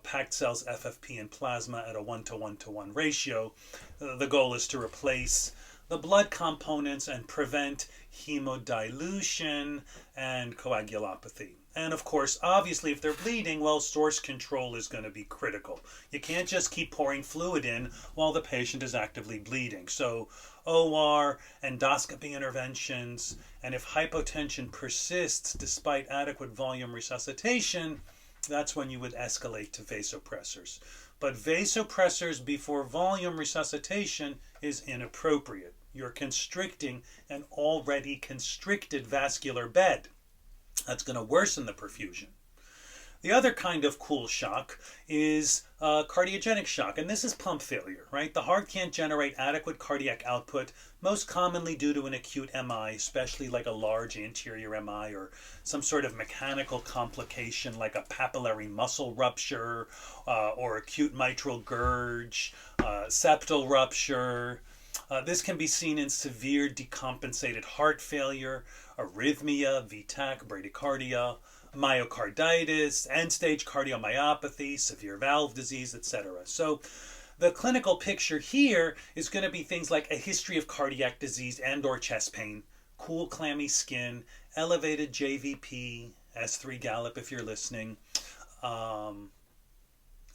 packed cells, FFP, and plasma at a 1-to-1-to-1 ratio. The goal is to replace the blood components and prevent hemodilution and coagulopathy. And of course, obviously, if they're bleeding, well, source control is going to be critical. You can't just keep pouring fluid in while the patient is actively bleeding. So OR, endoscopy interventions, and if hypotension persists despite adequate volume resuscitation, that's when you would escalate to vasopressors. But vasopressors before volume resuscitation is inappropriate. You're constricting an already constricted vascular bed. That's going to worsen the perfusion. The other kind of cool shock is cardiogenic shock, and this is pump failure, right? The heart can't generate adequate cardiac output, most commonly due to an acute MI, especially like a large anterior MI or some sort of mechanical complication like a papillary muscle rupture or acute mitral gurge, septal rupture. This can be seen in severe decompensated heart failure, arrhythmia, VTAC, bradycardia, myocarditis, end-stage cardiomyopathy, severe valve disease, etc. So the clinical picture here is going to be things like a history of cardiac disease and or chest pain, cool clammy skin, elevated JVP, S3 Gallop if you're listening,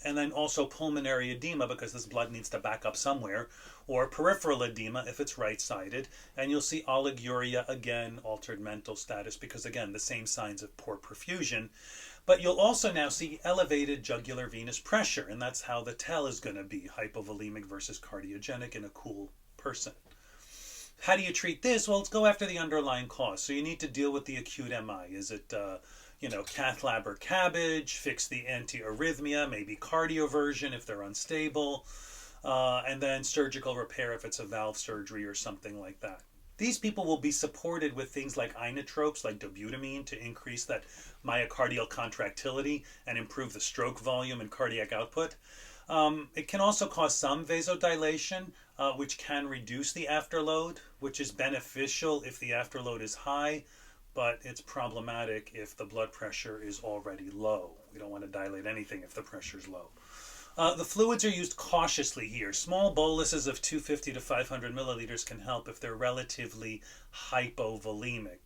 and then also pulmonary edema because this blood needs to back up somewhere, or peripheral edema if it's right-sided, and you'll see oliguria again, altered mental status, because again, the same signs of poor perfusion. But you'll also now see elevated jugular venous pressure, and that's how the tell is going to be, hypovolemic versus cardiogenic in a cool person. How do you treat this? Well, let's go after the underlying cause. So you need to deal with the acute MI. Is it cath lab or cabbage, fix the antiarrhythmia, maybe cardioversion if they're unstable, and then surgical repair if it's a valve surgery or something like that. These people will be supported with things like inotropes, like dobutamine, to increase that myocardial contractility and improve the stroke volume and cardiac output. It can also cause some vasodilation, which can reduce the afterload, which is beneficial if the afterload is high, but it's problematic if the blood pressure is already low. We don't want to dilate anything if the pressure is low. The fluids are used cautiously here. Small boluses of 250 to 500 milliliters can help if they're relatively hypovolemic.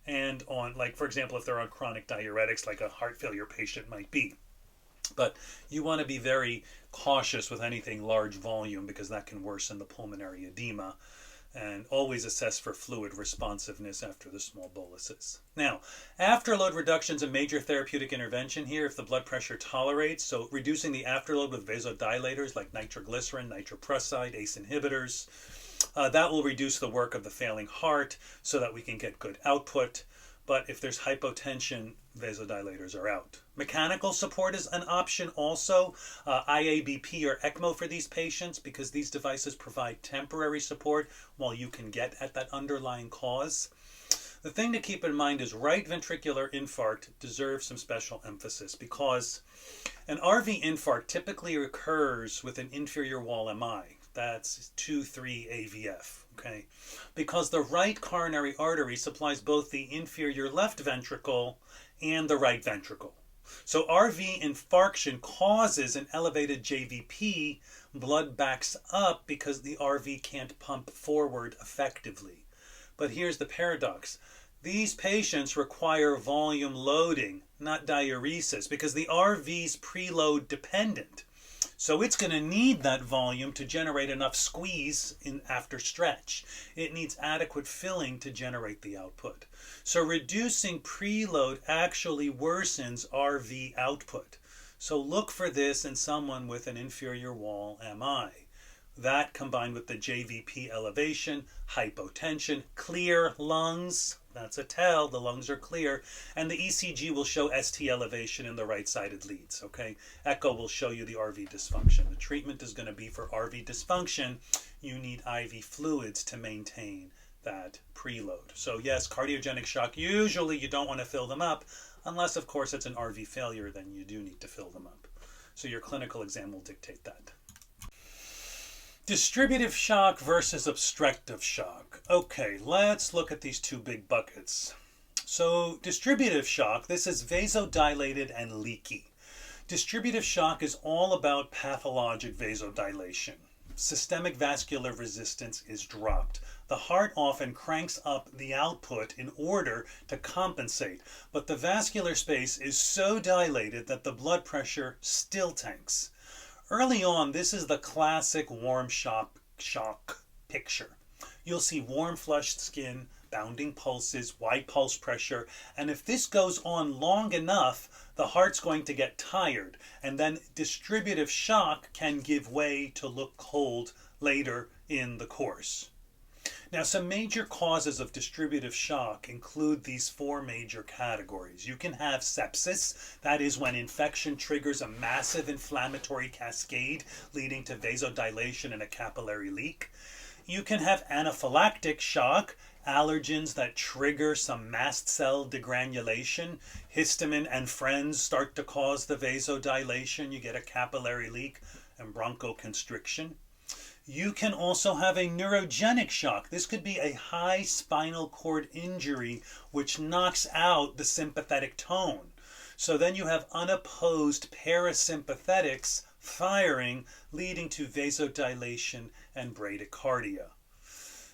And on, like, for example, if they're on chronic diuretics, like a heart failure patient might be. But you want to be very cautious with anything large volume because that can worsen the pulmonary edema, and always assess for fluid responsiveness after the small boluses. Now, afterload reduction is a major therapeutic intervention here if the blood pressure tolerates. So reducing the afterload with vasodilators like nitroglycerin, nitroprusside, ACE inhibitors, that will reduce the work of the failing heart so that we can get good output. But if there's hypotension, vasodilators are out. Mechanical support is an option also, IABP or ECMO for these patients, because these devices provide temporary support while you can get at that underlying cause. The thing to keep in mind is right ventricular infarct deserves some special emphasis because an RV infarct typically occurs with an inferior wall MI. That's 2-3 AVF. Okay, because the right coronary artery supplies both the inferior left ventricle and the right ventricle. So RV infarction causes an elevated JVP, blood backs up because the RV can't pump forward effectively. But here's the paradox. These patients require volume loading, not diuresis, because the RV's preload dependent. So it's going to need that volume to generate enough squeeze after stretch. It needs adequate filling to generate the output. So reducing preload actually worsens RV output. So look for this in someone with an inferior wall MI. That combined with the JVP elevation, hypotension, clear lungs, that's a tell, the lungs are clear, and the ECG will show ST elevation in the right-sided leads, okay? Echo will show you the RV dysfunction. The treatment is going to be for RV dysfunction. You need IV fluids to maintain that preload. So yes, cardiogenic shock, usually you don't want to fill them up, unless of course it's an RV failure, then you do need to fill them up. So your clinical exam will dictate that. Distributive shock versus obstructive shock. Okay, let's look at these two big buckets. So distributive shock, this is vasodilated and leaky. Distributive shock is all about pathologic vasodilation. Systemic vascular resistance is dropped. The heart often cranks up the output in order to compensate, but the vascular space is so dilated that the blood pressure still tanks. Early on, this is the classic warm shock picture. You'll see warm flushed skin, bounding pulses, wide pulse pressure, and if this goes on long enough, the heart's going to get tired, and then distributive shock can give way to look cold later in the course. Now, some major causes of distributive shock include these four major categories. You can have sepsis, that is when infection triggers a massive inflammatory cascade leading to vasodilation and a capillary leak. You can have anaphylactic shock, allergens that trigger some mast cell degranulation. Histamine and friends start to cause the vasodilation. You get a capillary leak and bronchoconstriction. You can also have a neurogenic shock. This could be a high spinal cord injury which knocks out the sympathetic tone. So then you have unopposed parasympathetics firing, leading to vasodilation and bradycardia.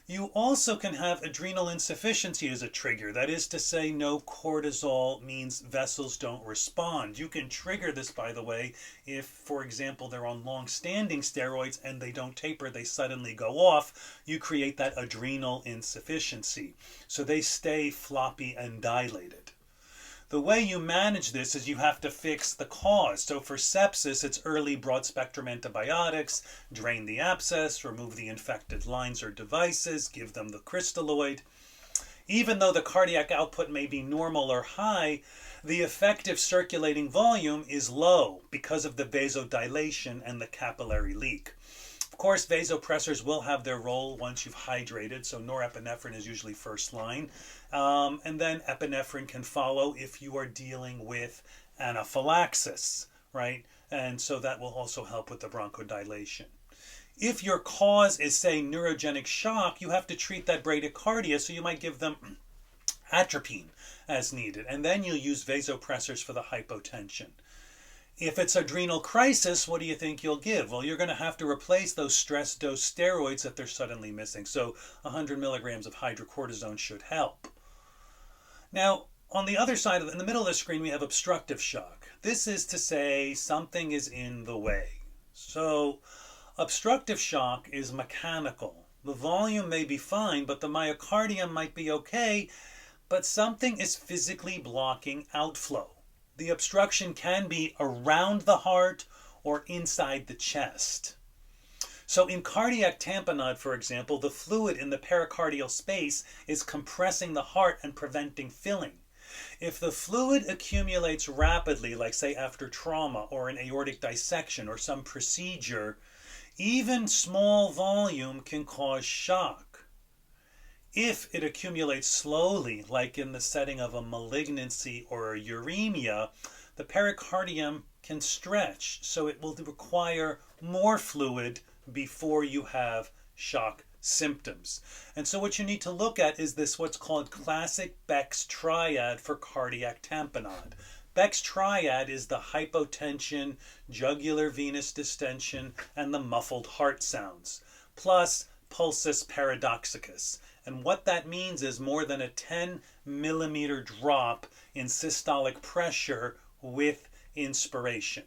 You also can have adrenal insufficiency as a trigger. That is to say, no cortisol means vessels don't respond. You can trigger this, by the way, if, for example, they're on long-standing steroids and they don't taper, they suddenly go off. You create that adrenal insufficiency. So they stay floppy and dilated. The way you manage this is you have to fix the cause. So for sepsis, it's early broad-spectrum antibiotics, drain the abscess, remove the infected lines or devices, give them the crystalloid. Even though the cardiac output may be normal or high, the effective circulating volume is low because of the vasodilation and the capillary leak. Of course, vasopressors will have their role once you've hydrated, so norepinephrine is usually first line. And then epinephrine can follow if you are dealing with anaphylaxis, right? And so that will also help with the bronchodilation. If your cause is, say, neurogenic shock, you have to treat that bradycardia, so you might give them atropine as needed. And then you'll use vasopressors for the hypotension. If it's adrenal crisis, what do you think you'll give? Well, you're going to have to replace those stress dose steroids that they're suddenly missing. So 100 milligrams of hydrocortisone should help. Now, On the other side, in the middle of the screen, we have obstructive shock. This is to say something is in the way. So obstructive shock is mechanical. The volume may be fine, but the myocardium might be okay, but something is physically blocking outflow. The obstruction can be around the heart or inside the chest. So in cardiac tamponade, for example, the fluid in the pericardial space is compressing the heart and preventing filling. If the fluid accumulates rapidly, like say after trauma or an aortic dissection or some procedure, even small volume can cause shock. If it accumulates slowly, like in the setting of a malignancy or a uremia, the pericardium can stretch, so it will require more fluid before you have shock symptoms. And so what you need to look at is this what's called classic Beck's triad for cardiac tamponade. Beck's triad is the hypotension, jugular venous distension, and the muffled heart sounds, plus pulsus paradoxicus. And what that means is more than a 10 millimeter drop in systolic pressure with inspiration.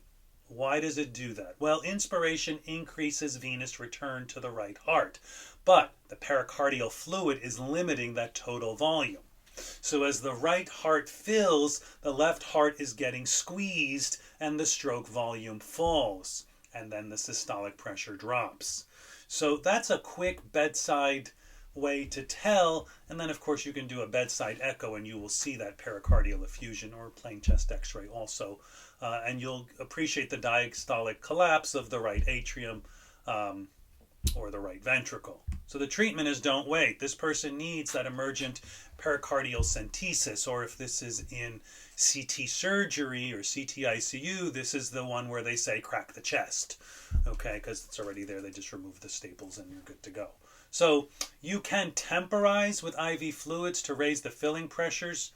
Why does it do that? Well, inspiration increases venous return to the right heart, but the pericardial fluid is limiting that total volume. So as the right heart fills, the left heart is getting squeezed and the stroke volume falls, and then the systolic pressure drops. So that's a quick bedside way to tell, and then of course you can do a bedside echo and you will see that pericardial effusion, or plain chest x-ray also, and you'll appreciate the diastolic collapse of the right atrium or the right ventricle. So the treatment is don't wait. This person needs that emergent pericardial centesis, or if this is in CT surgery or CT ICU, this is the one where they say crack the chest, okay, because it's already there. They just remove the staples and you're good to go. So you can temporize with IV fluids to raise the filling pressures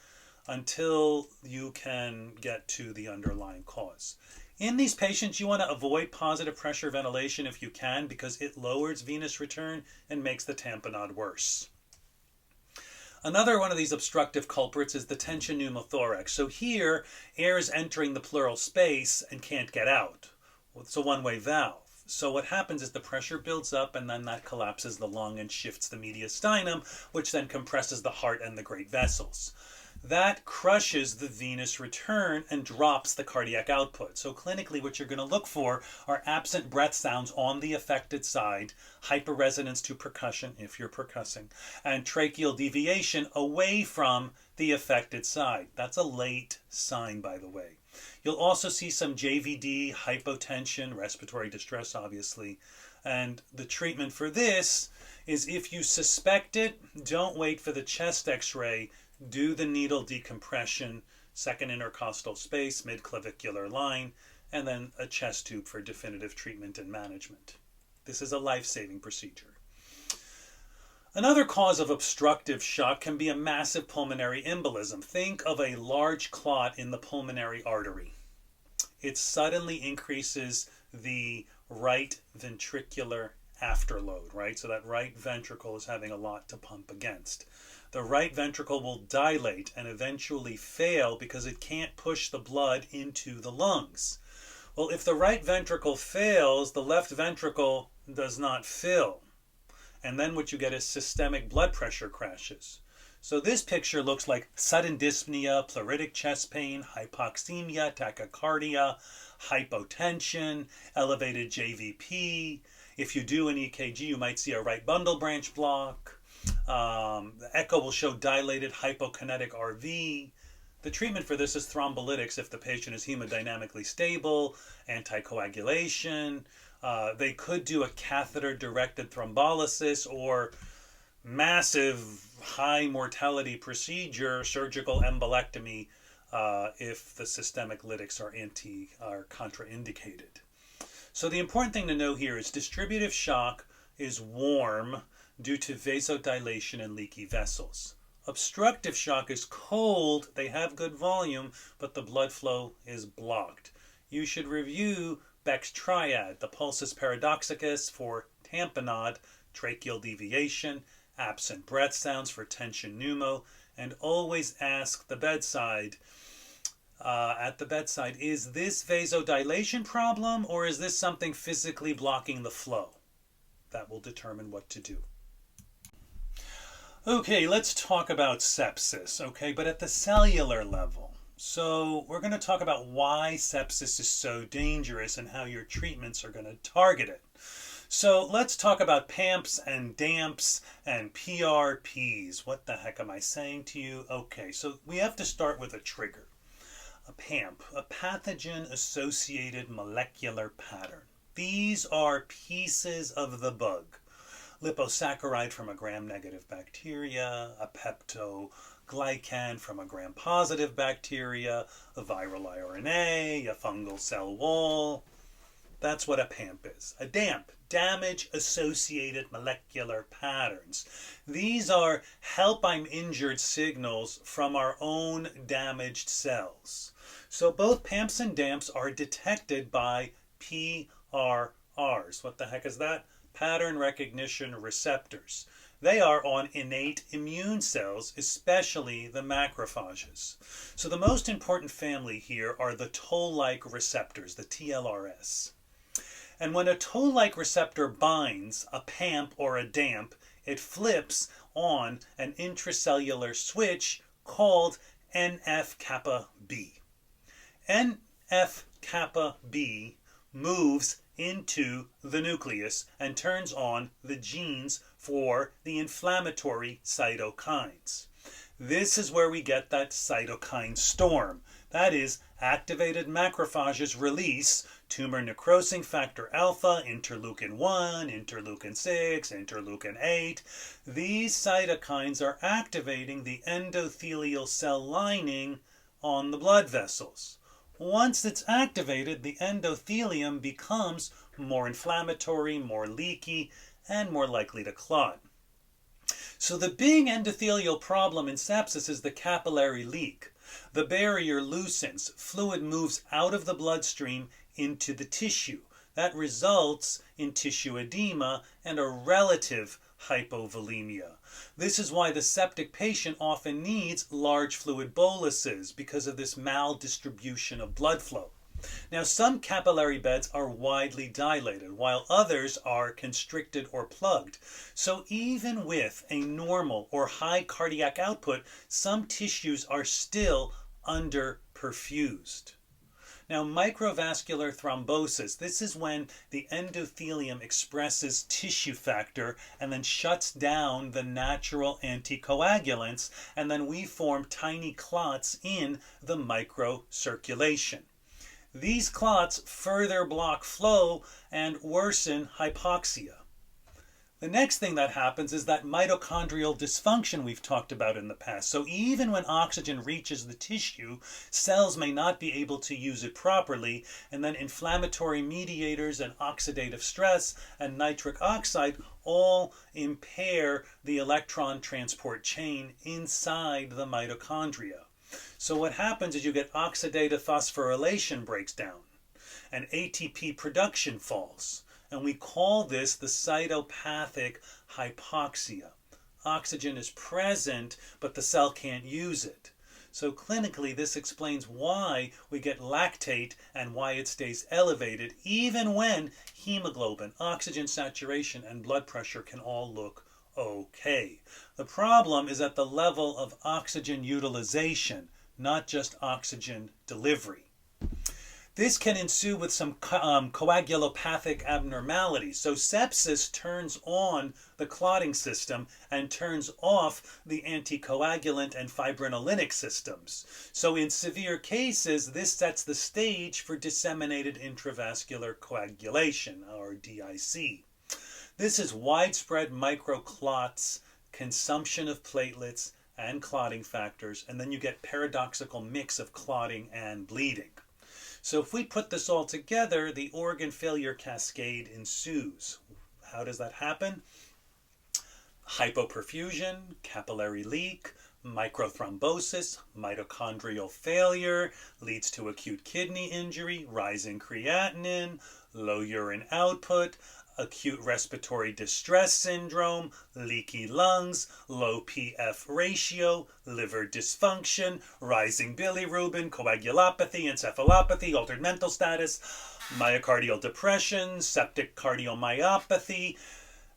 until you can get to the underlying cause. In these patients, you want to avoid positive pressure ventilation if you can, because it lowers venous return and makes the tamponade worse. Another one of these obstructive culprits is the tension pneumothorax. So here, air is entering the pleural space and can't get out. It's a one-way valve. So what happens is the pressure builds up and then that collapses the lung and shifts the mediastinum, which then compresses the heart and the great vessels. That crushes the venous return and drops the cardiac output. So clinically what you're going to look for are absent breath sounds on the affected side, hyperresonance to percussion if you're percussing, and tracheal deviation away from the affected side. That's a late sign, by the way. You'll also see some JVD, hypotension, respiratory distress, obviously. And the treatment for this is if you suspect it, don't wait for the chest x-ray. Do the needle decompression, second intercostal space, mid-clavicular line, and then a chest tube for definitive treatment and management. This is a life-saving procedure. Another cause of obstructive shock can be a massive pulmonary embolism. Think of a large clot in the pulmonary artery. It suddenly increases the right ventricular afterload, right? So that right ventricle is having a lot to pump against. The right ventricle will dilate and eventually fail because it can't push the blood into the lungs. Well, if the right ventricle fails, the left ventricle does not fill. And then what you get is systemic blood pressure crashes. So this picture looks like sudden dyspnea, pleuritic chest pain, hypoxemia, tachycardia, hypotension, elevated JVP. If you do an EKG, you might see a right bundle branch block. The echo will show dilated hypokinetic RV. The treatment for this is thrombolytics if the patient is hemodynamically stable, anticoagulation. They could do a catheter-directed thrombolysis or massive high mortality procedure, surgical embolectomy, if the systemic lytics are contraindicated. So the important thing to know here is distributive shock is warm due to vasodilation and leaky vessels. Obstructive shock is cold, they have good volume, but the blood flow is blocked. You should review Beck's triad, the pulsus paradoxicus for tamponade, tracheal deviation, absent breath sounds for tension pneumo, and always ask the bedside, is this vasodilation problem or is this something physically blocking the flow? That will determine what to do. Okay, let's talk about sepsis, okay, but at the cellular level. So we're going to talk about why sepsis is so dangerous and how your treatments are going to target it. So let's talk about PAMPs and DAMPs and PRPs. What the heck am I saying to you? Okay, so we have to start with a trigger. A PAMP, a pathogen-associated molecular pattern. These are pieces of the bug. Liposaccharide from a gram-negative bacteria, a peptoglycan from a gram-positive bacteria, a viral RNA, a fungal cell wall. That's what a PAMP is. A DAMP, damage-associated molecular patterns. These are help I'm injured signals from our own damaged cells. So both PAMPs and DAMPs are detected by PRRs. What the heck is that? Pattern recognition receptors. They are on innate immune cells, especially the macrophages. So the most important family here are the toll-like receptors, the TLRs. And when a toll-like receptor binds a PAMP or a DAMP, it flips on an intracellular switch called NF-kappa B. NF-kappa B moves into the nucleus and turns on the genes for the inflammatory cytokines. This is where we get that cytokine storm. That is, activated macrophages release tumor necrosing factor alpha, interleukin 1, interleukin 6, interleukin 8. These cytokines are activating the endothelial cell lining on the blood vessels. Once it's activated, the endothelium becomes more inflammatory, more leaky, and more likely to clot. So the big endothelial problem in sepsis is the capillary leak. The barrier loosens, fluid moves out of the bloodstream into the tissue. That results in tissue edema and a relative hypovolemia. This is why the septic patient often needs large fluid boluses because of this maldistribution of blood flow. Now, some capillary beds are widely dilated, while others are constricted or plugged. So even with a normal or high cardiac output, some tissues are still underperfused. Now, microvascular thrombosis, this is when the endothelium expresses tissue factor and then shuts down the natural anticoagulants, and then we form tiny clots in the microcirculation. These clots further block flow and worsen hypoxia. The next thing that happens is that mitochondrial dysfunction we've talked about in the past. So even when oxygen reaches the tissue, cells may not be able to use it properly, and then inflammatory mediators and oxidative stress and nitric oxide all impair the electron transport chain inside the mitochondria. So what happens is you get oxidative phosphorylation breaks down, and ATP production falls. And we call this the cytopathic hypoxia. Oxygen is present, but the cell can't use it. So clinically, this explains why we get lactate and why it stays elevated, even when hemoglobin, oxygen saturation, and blood pressure can all look okay. The problem is at the level of oxygen utilization, not just oxygen delivery. This can ensue with some coagulopathic abnormalities. So sepsis turns on the clotting system and turns off the anticoagulant and fibrinolytic systems. So in severe cases, this sets the stage for disseminated intravascular coagulation, or DIC. This is widespread microclots, consumption of platelets and clotting factors, and then you get paradoxical mix of clotting and bleeding. So if we put this all together, the organ failure cascade ensues. How does that happen? Hypoperfusion, capillary leak, microthrombosis, mitochondrial failure, leads to acute kidney injury, rising creatinine, low urine output, acute respiratory distress syndrome, leaky lungs, low PF ratio, liver dysfunction, rising bilirubin, coagulopathy, encephalopathy, altered mental status, myocardial depression, septic cardiomyopathy.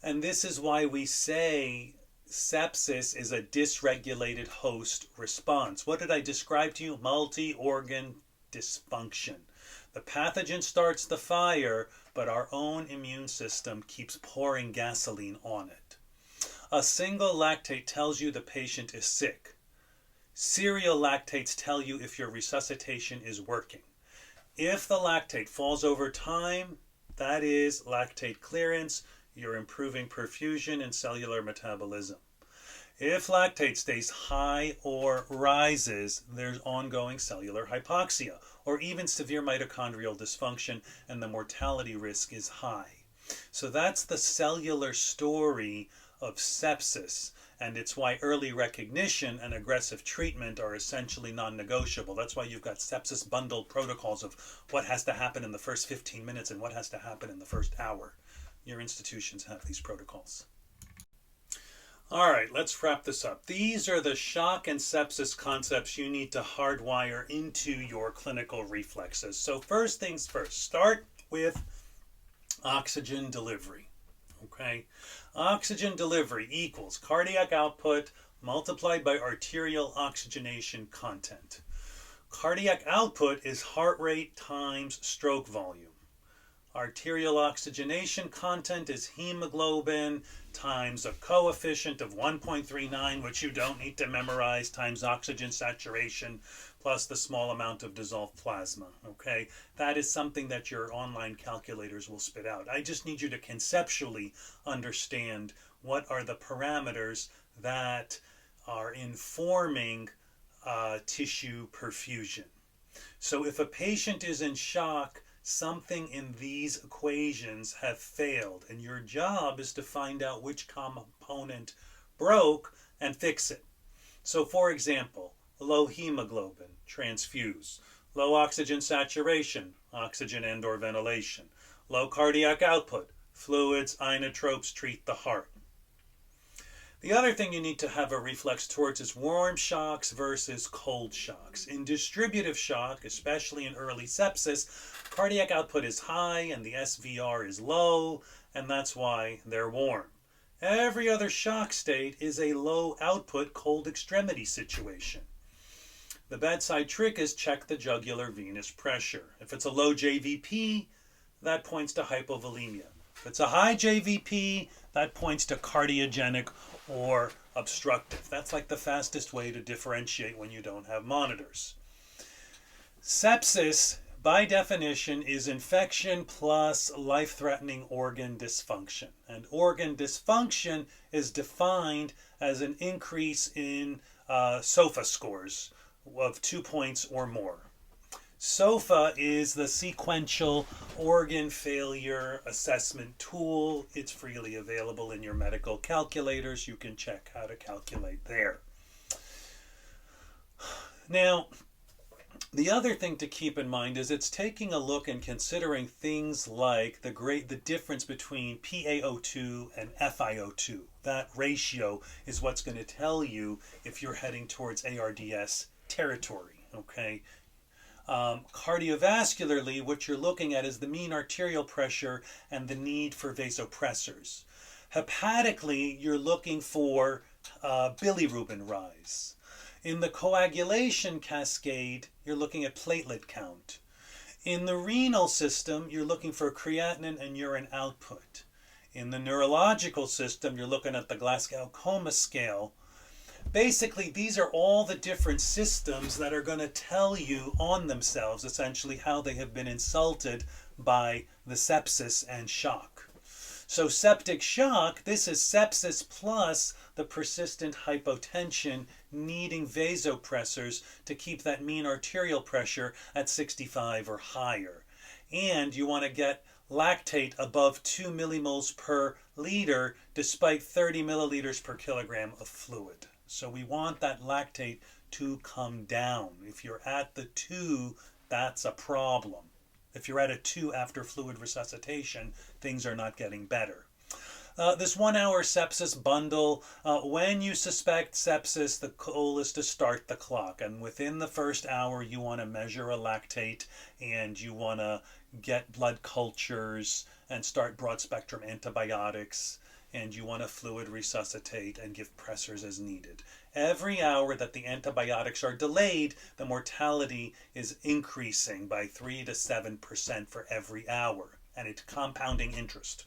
And this is why we say sepsis is a dysregulated host response. What did I describe to you? Multi-organ dysfunction. The pathogen starts the fire, but our own immune system keeps pouring gasoline on it. A single lactate tells you the patient is sick. Serial lactates tell you if your resuscitation is working. If the lactate falls over time, that is lactate clearance. You're improving perfusion and cellular metabolism. If lactate stays high or rises, there's ongoing cellular hypoxia or even severe mitochondrial dysfunction, and the mortality risk is high. So that's the cellular story of sepsis, and it's why early recognition and aggressive treatment are essentially non-negotiable. That's why you've got sepsis bundled protocols of what has to happen in the first 15 minutes and what has to happen in the first hour. Your institutions have these protocols. All right, let's wrap this up. These are the shock and sepsis concepts you need to hardwire into your clinical reflexes. So first things first, start with oxygen delivery. Okay, oxygen delivery equals cardiac output multiplied by arterial oxygenation content. Cardiac output is heart rate times stroke volume. Arterial oxygenation content is hemoglobin times a coefficient of 1.39, which you don't need to memorize, times oxygen saturation plus the small amount of dissolved plasma. Okay, that is something that your online calculators will spit out. I just need you to conceptually understand what are the parameters that are informing tissue perfusion. So if a patient is in shock, something in these equations have failed, and your job is to find out which component broke and fix it. So for example, low hemoglobin, transfuse. Low oxygen saturation, oxygen and or ventilation. Low cardiac output, fluids, inotropes, treat the heart. The other thing you need to have a reflex towards is warm shocks versus cold shocks. In distributive shock, especially in early sepsis, cardiac output is high and the SVR is low, and that's why they're warm. Every other shock state is a low output cold extremity situation. The bedside trick is check the jugular venous pressure. If it's a low JVP, that points to hypovolemia. If it's a high JVP, that points to cardiogenic or obstructive. That's like the fastest way to differentiate when you don't have monitors. Sepsis, by definition, is infection plus life-threatening organ dysfunction. And organ dysfunction is defined as an increase in SOFA scores of 2 points or more. SOFA is the sequential organ failure assessment tool. It's freely available in your medical calculators. You can check how to calculate there. Now, the other thing to keep in mind is it's taking a look and considering things like the difference between PaO2 and FiO2. That ratio is what's going to tell you if you're heading towards ARDS territory, okay? Cardiovascularly, what you're looking at is the mean arterial pressure and the need for vasopressors. Hepatically, you're looking for bilirubin rise. In the coagulation cascade, you're looking at platelet count. In the renal system, you're looking for creatinine and urine output. In the neurological system, you're looking at the Glasgow-Coma scale. Basically, these are all the different systems that are going to tell you on themselves, essentially, how they have been insulted by the sepsis and shock. So septic shock, this is sepsis plus the persistent hypotension needing vasopressors to keep that mean arterial pressure at 65 or higher. And you want to get lactate above 2 millimoles per liter despite 30 milliliters per kilogram of fluid. So we want that lactate to come down. If you're at the 2, that's a problem. If you're at a 2 after fluid resuscitation, things are not getting better. This 1 hour sepsis bundle, when you suspect sepsis, the goal is to start the clock. And within the first hour, you want to measure a lactate and you want to get blood cultures and start broad spectrum antibiotics. And you want to fluid resuscitate and give pressors as needed. Every hour that the antibiotics are delayed, the mortality is increasing by 3 to 7% for every hour. And it's compounding interest.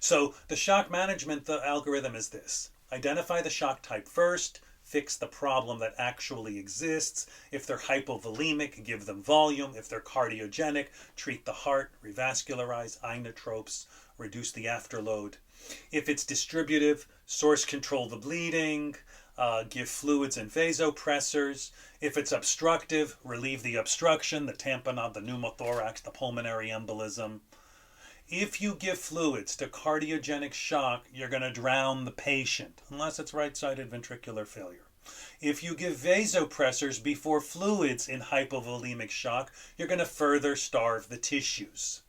So the shock management, the algorithm is this. Identify the shock type first, fix the problem that actually exists. If they're hypovolemic, give them volume. If they're cardiogenic, treat the heart, revascularize, inotropes, reduce the afterload. If it's distributive, source control the bleeding, give fluids and vasopressors. If it's obstructive, relieve the obstruction, the tamponade, the pneumothorax, the pulmonary embolism. If you give fluids to cardiogenic shock, you're going to drown the patient, unless it's right-sided ventricular failure. If you give vasopressors before fluids in hypovolemic shock, you're going to further starve the tissues.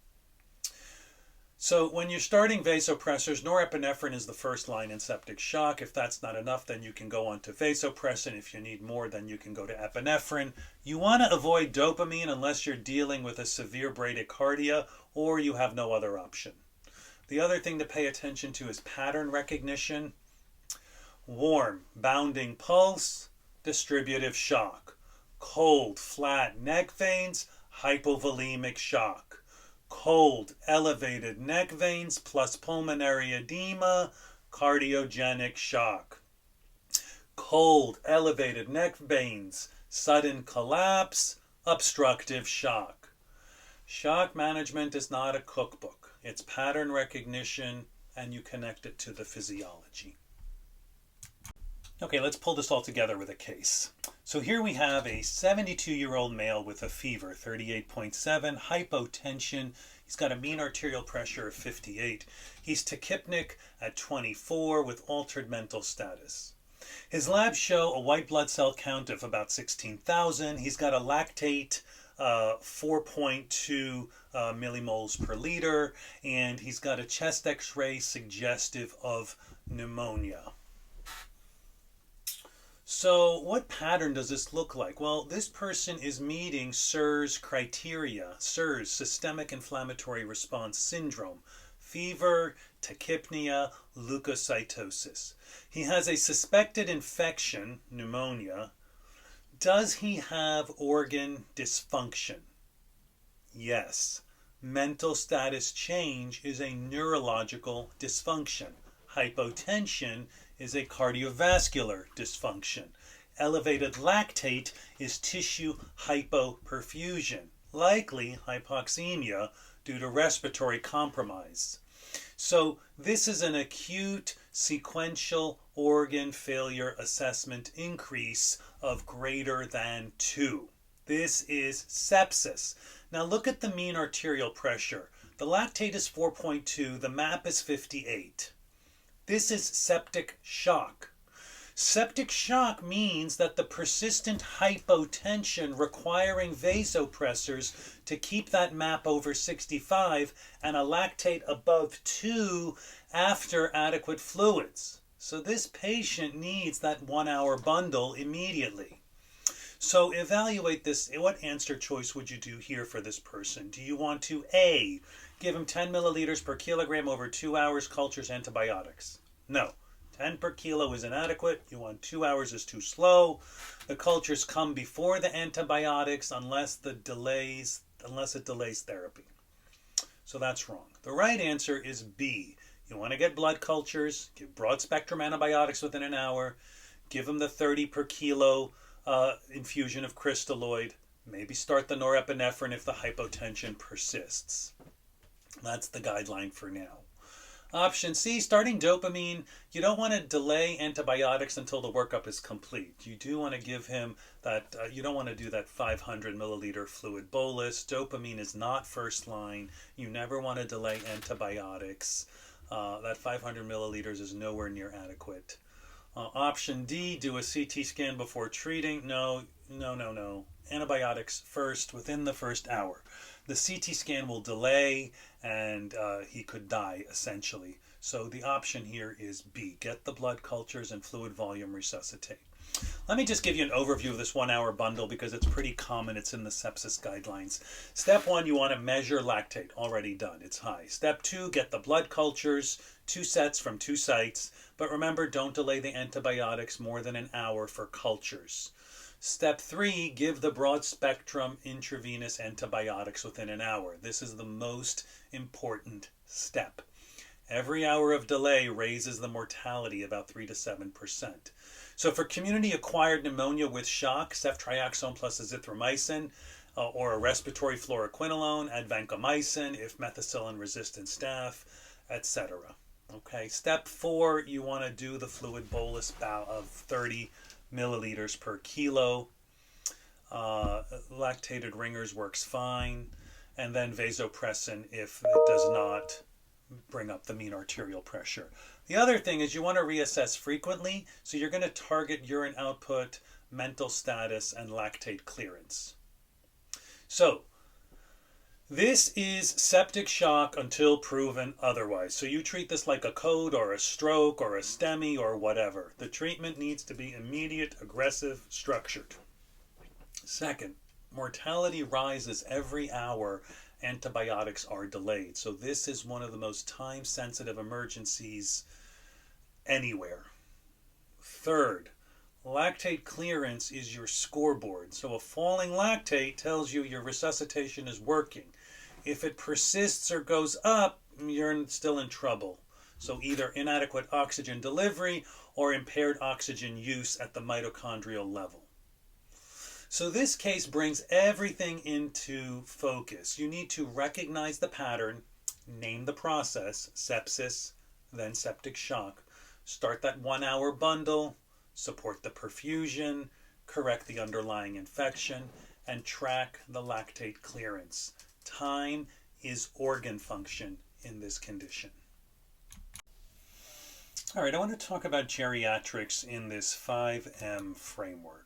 So when you're starting vasopressors, norepinephrine is the first line in septic shock. If that's not enough, then you can go on to vasopressin. If you need more, then you can go to epinephrine. You want to avoid dopamine unless you're dealing with a severe bradycardia or you have no other option. The other thing to pay attention to is pattern recognition. Warm, bounding pulse, distributive shock. Cold, flat neck veins, hypovolemic shock. Cold, elevated neck veins plus pulmonary edema, cardiogenic shock. Cold, elevated neck veins, sudden collapse, obstructive shock. Shock management is not a cookbook. It's pattern recognition, and you connect it to the physiology. Okay, let's pull this all together with a case. So here we have a 72-year-old male with a fever, 38.7, hypotension. He's got a mean arterial pressure of 58. He's tachypnic at 24 with altered mental status. His labs show a white blood cell count of about 16,000. He's got a lactate 4.2 millimoles per liter, and he's got a chest x-ray suggestive of pneumonia. So what pattern does this look like? Well, this person is meeting SIRS criteria. SIRS, Systemic Inflammatory Response Syndrome. Fever, tachypnea, leukocytosis. He has a suspected infection, pneumonia. Does he have organ dysfunction? Yes. Mental status change is a neurological dysfunction. Hypotension is a cardiovascular dysfunction. Elevated lactate is tissue hypoperfusion, likely hypoxemia due to respiratory compromise. So this is an acute sequential organ failure assessment increase of greater than 2. This is sepsis. Now look at the mean arterial pressure. The lactate is 4.2, the MAP is 58. This is septic shock. Septic shock means that the persistent hypotension requiring vasopressors to keep that MAP over 65 and a lactate above 2 after adequate fluids. So this patient needs that 1 hour bundle immediately. So evaluate this. What answer choice would you do here for this person? Do you want to A, give him 10 milliliters per kilogram over 2 hours, cultures, antibiotics? No. 10 per kilo is inadequate. You want 2 hours is too slow. The cultures come before the antibiotics unless it delays therapy. So that's wrong. The right answer is B. You want to get blood cultures, give broad spectrum antibiotics within an hour, give them the 30 per kilo infusion of crystalloid, maybe start the norepinephrine if the hypotension persists. That's the guideline for now. Option C, starting dopamine. You don't want to delay antibiotics until the workup is complete. You do want to give him that, you don't want to do that 500 milliliter fluid bolus. Dopamine is not first line. You never want to delay antibiotics. That 500 milliliters is nowhere near adequate. Option D, do a CT scan before treating. No. Antibiotics first within the first hour. the CT scan will delay, and he could die essentially. So the option here is B, get the blood cultures and fluid volume resuscitate. Let me just give you an overview of this 1 hour bundle because it's pretty common. It's in the sepsis guidelines. Step 1, you want to measure lactate. Already done. It's high. Step 2, get the blood cultures, 2 sets from 2 sites. But remember, don't delay the antibiotics more than an hour for cultures. Step 3, give the broad spectrum intravenous antibiotics within an hour. This is the most important step. Every hour of delay raises the mortality about 3 to 7%. So for community-acquired pneumonia with shock, ceftriaxone plus azithromycin, or a respiratory fluoroquinolone, add vancomycin if methicillin-resistant staph, etc. Okay. Step 4, you want to do the fluid bolus of 30 milliliters per kilo. Lactated ringers works fine. And then vasopressin if it does not bring up the mean arterial pressure. The other thing is you want to reassess frequently, so you're going to target urine output, mental status, and lactate clearance. So this is septic shock until proven otherwise. So you treat this like a code or a stroke or a STEMI or whatever. The treatment needs to be immediate, aggressive, structured. Second, mortality rises every hour. Antibiotics are delayed. So this is one of the most time-sensitive emergencies anywhere. Third, lactate clearance is your scoreboard. So a falling lactate tells you your resuscitation is working. If it persists or goes up, you're still in trouble. So either inadequate oxygen delivery or impaired oxygen use at the mitochondrial level. So this case brings everything into focus. You need to recognize the pattern, name the process, sepsis, then septic shock. Start that 1 hour bundle, support the perfusion, correct the underlying infection, and track the lactate clearance. Time is organ function in this condition. All right, I want to talk about geriatrics in this 5M framework.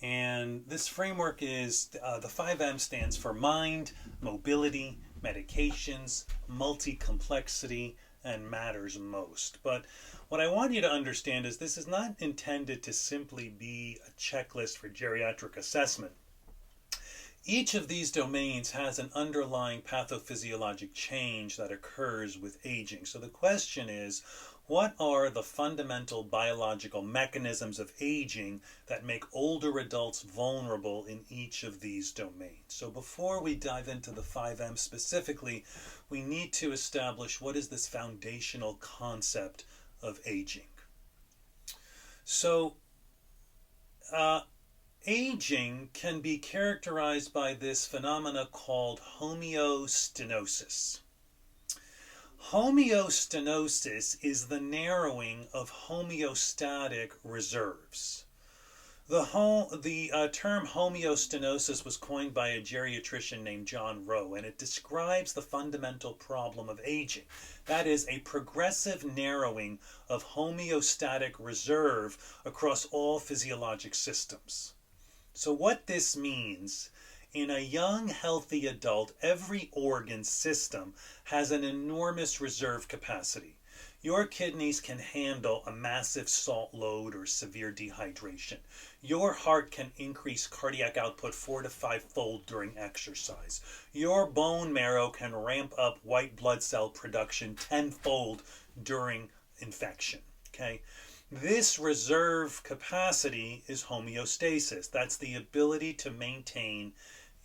And this framework is, the 5M stands for mind, mobility, medications, multi-complexity, and matters most. But what I want you to understand is this is not intended to simply be a checklist for geriatric assessment. Each of these domains has an underlying pathophysiologic change that occurs with aging. So the question is, what are the fundamental biological mechanisms of aging that make older adults vulnerable in each of these domains? So before we dive into the 5M specifically, we need to establish what is this foundational concept of aging. So aging can be characterized by this phenomena called homeostenosis. Homeostenosis is the narrowing of homeostatic reserves. The term homeostenosis was coined by a geriatrician named John Rowe, and it describes the fundamental problem of aging. That is, a progressive narrowing of homeostatic reserve across all physiologic systems. So what this means, in a young, healthy adult, every organ system has an enormous reserve capacity. Your kidneys can handle a massive salt load or severe dehydration. Your heart can increase cardiac output 4 to 5-fold during exercise. Your bone marrow can ramp up white blood cell production 10-fold during infection. Okay? This reserve capacity is homeostasis. That's the ability to maintain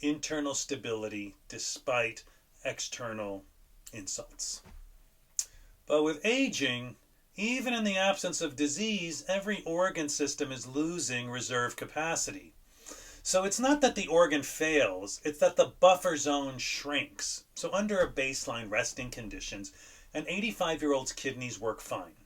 internal stability despite external insults. But with aging, even in the absence of disease, every organ system is losing reserve capacity. So it's not that the organ fails, it's that the buffer zone shrinks. So under a baseline resting conditions, an 85-year-old's kidneys work fine.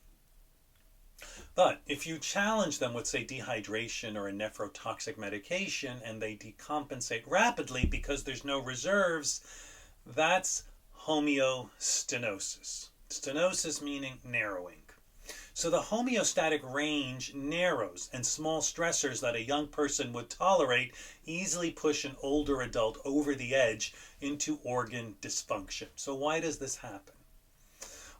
But if you challenge them with, say, dehydration or a nephrotoxic medication and they decompensate rapidly because there's no reserves, that's homeostenosis. Stenosis meaning narrowing. So the homeostatic range narrows, and small stressors that a young person would tolerate easily push an older adult over the edge into organ dysfunction. So why does this happen?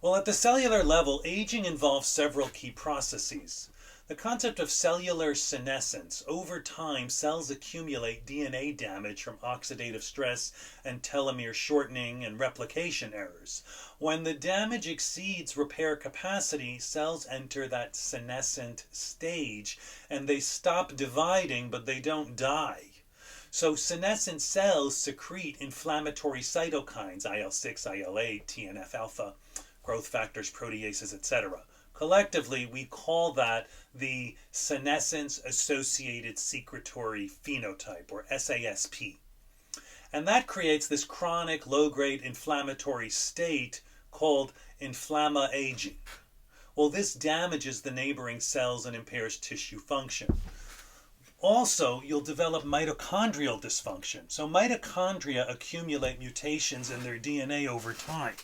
Well, at the cellular level, aging involves several key processes. The concept of cellular senescence. Over time, cells accumulate DNA damage from oxidative stress and telomere shortening and replication errors. When the damage exceeds repair capacity, cells enter that senescent stage and they stop dividing, but they don't die. So senescent cells secrete inflammatory cytokines, IL-6, IL-8, TNF-alpha, growth factors, proteases, etc. Collectively, we call that the senescence-associated secretory phenotype, or SASP. And that creates this chronic low-grade inflammatory state called aging. Well, this damages the neighboring cells and impairs tissue function. Also, you'll develop mitochondrial dysfunction. So mitochondria accumulate mutations in their DNA over time.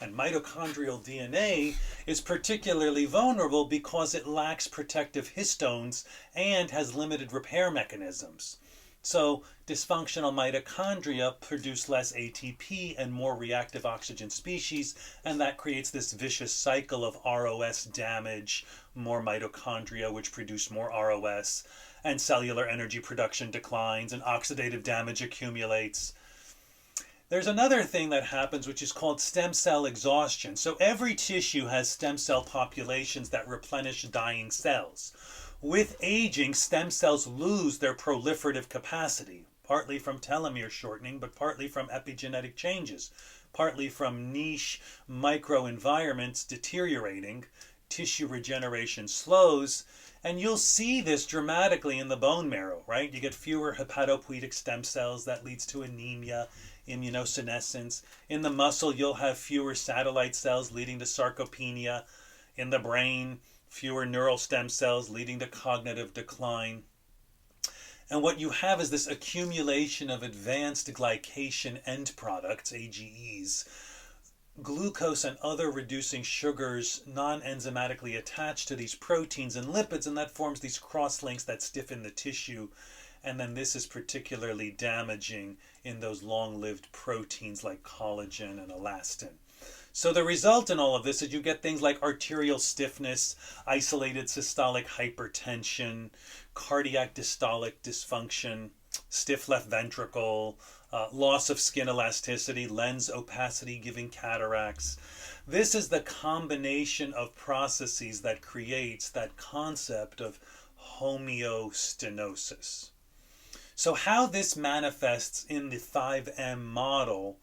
And mitochondrial DNA is particularly vulnerable because it lacks protective histones and has limited repair mechanisms. So dysfunctional mitochondria produce less ATP and more reactive oxygen species, and that creates this vicious cycle of ROS damage, more mitochondria which produce more ROS, and cellular energy production declines and oxidative damage accumulates. There's another thing that happens which is called stem cell exhaustion. So every tissue has stem cell populations that replenish dying cells. With aging, stem cells lose their proliferative capacity, partly from telomere shortening, but partly from epigenetic changes, partly from niche microenvironments deteriorating, tissue regeneration slows, and you'll see this dramatically in the bone marrow, right? You get fewer hepatopoietic stem cells, that leads to anemia, immunosenescence. In the muscle, you'll have fewer satellite cells leading to sarcopenia. In the brain, fewer neural stem cells leading to cognitive decline. And what you have is this accumulation of advanced glycation end products, AGEs, glucose and other reducing sugars non-enzymatically attached to these proteins and lipids, and that forms these cross-links that stiffen the tissue. And then this is particularly damaging in those long-lived proteins like collagen and elastin. So the result in all of this is you get things like arterial stiffness, isolated systolic hypertension, cardiac systolic dysfunction, stiff left ventricle, loss of skin elasticity, lens opacity giving cataracts. This is the combination of processes that creates that concept of homeostenosis. So how this manifests in the 5M model,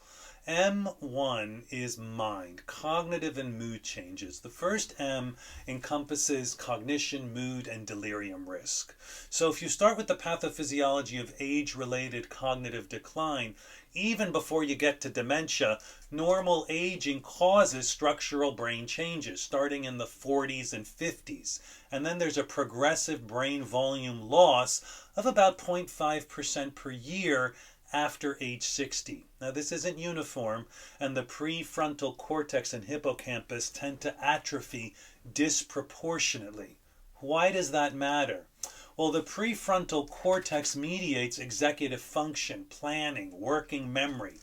M1 is mind, cognitive and mood changes. The first M encompasses cognition, mood, and delirium risk. So if you start with the pathophysiology of age-related cognitive decline, even before you get to dementia, normal aging causes structural brain changes starting in the 40s and 50s. And then there's a progressive brain volume loss of about 0.5% per year after age 60. Now this isn't uniform, and the prefrontal cortex and hippocampus tend to atrophy disproportionately. Why does that matter? Well, the prefrontal cortex mediates executive function, planning, working memory.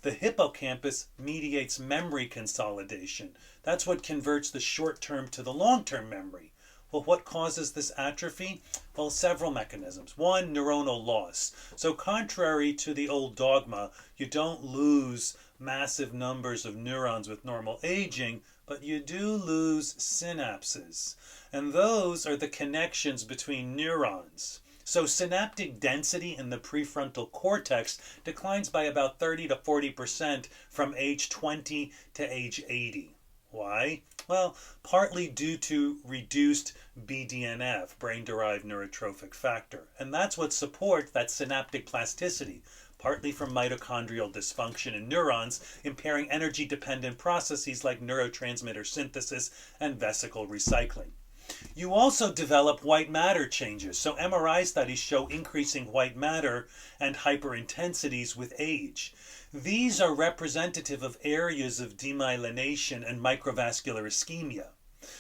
The hippocampus mediates memory consolidation. That's what converts the short-term to the long-term memory. Well, what causes this atrophy? Well, several mechanisms. One, neuronal loss. So contrary to the old dogma, you don't lose massive numbers of neurons with normal aging, but you do lose synapses. And those are the connections between neurons. So synaptic density in the prefrontal cortex declines by about 30 to 40% from age 20 to age 80. Why? Well, partly due to reduced BDNF, brain-derived neurotrophic factor. And that's what supports that synaptic plasticity, partly from mitochondrial dysfunction in neurons, impairing energy-dependent processes like neurotransmitter synthesis and vesicle recycling. You also develop white matter changes. So MRI studies show increasing white matter and hyperintensities with age. These are representative of areas of demyelination and microvascular ischemia.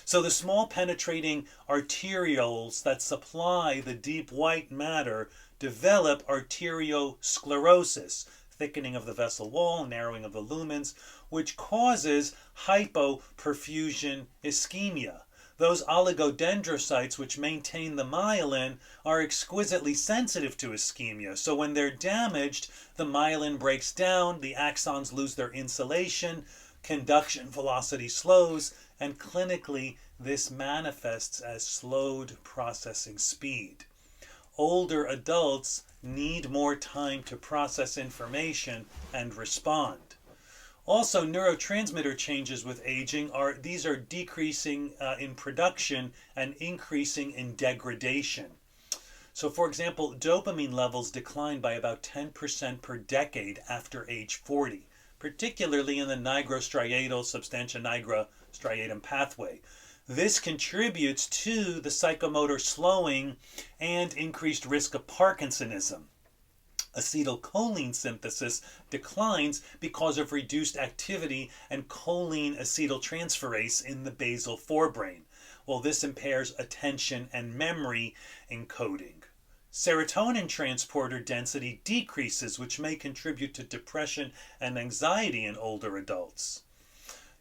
So the small penetrating arterioles that supply the deep white matter develop arteriosclerosis, thickening of the vessel wall, narrowing of the lumens, which causes hypoperfusion ischemia. Those oligodendrocytes which maintain the myelin are exquisitely sensitive to ischemia. So when they're damaged, the myelin breaks down, the axons lose their insulation, conduction velocity slows, and clinically this manifests as slowed processing speed. Older adults need more time to process information and respond. Also, neurotransmitter changes with aging are decreasing in production and increasing in degradation. So for example, dopamine levels decline by about 10% per decade after age 40, particularly in the nigrostriatal substantia nigra striatum pathway. This contributes to the psychomotor slowing and increased risk of Parkinsonism. Acetylcholine synthesis declines because of reduced activity and choline acetyltransferase in the basal forebrain. Well, this impairs attention and memory encoding. Serotonin transporter density decreases, which may contribute to depression and anxiety in older adults.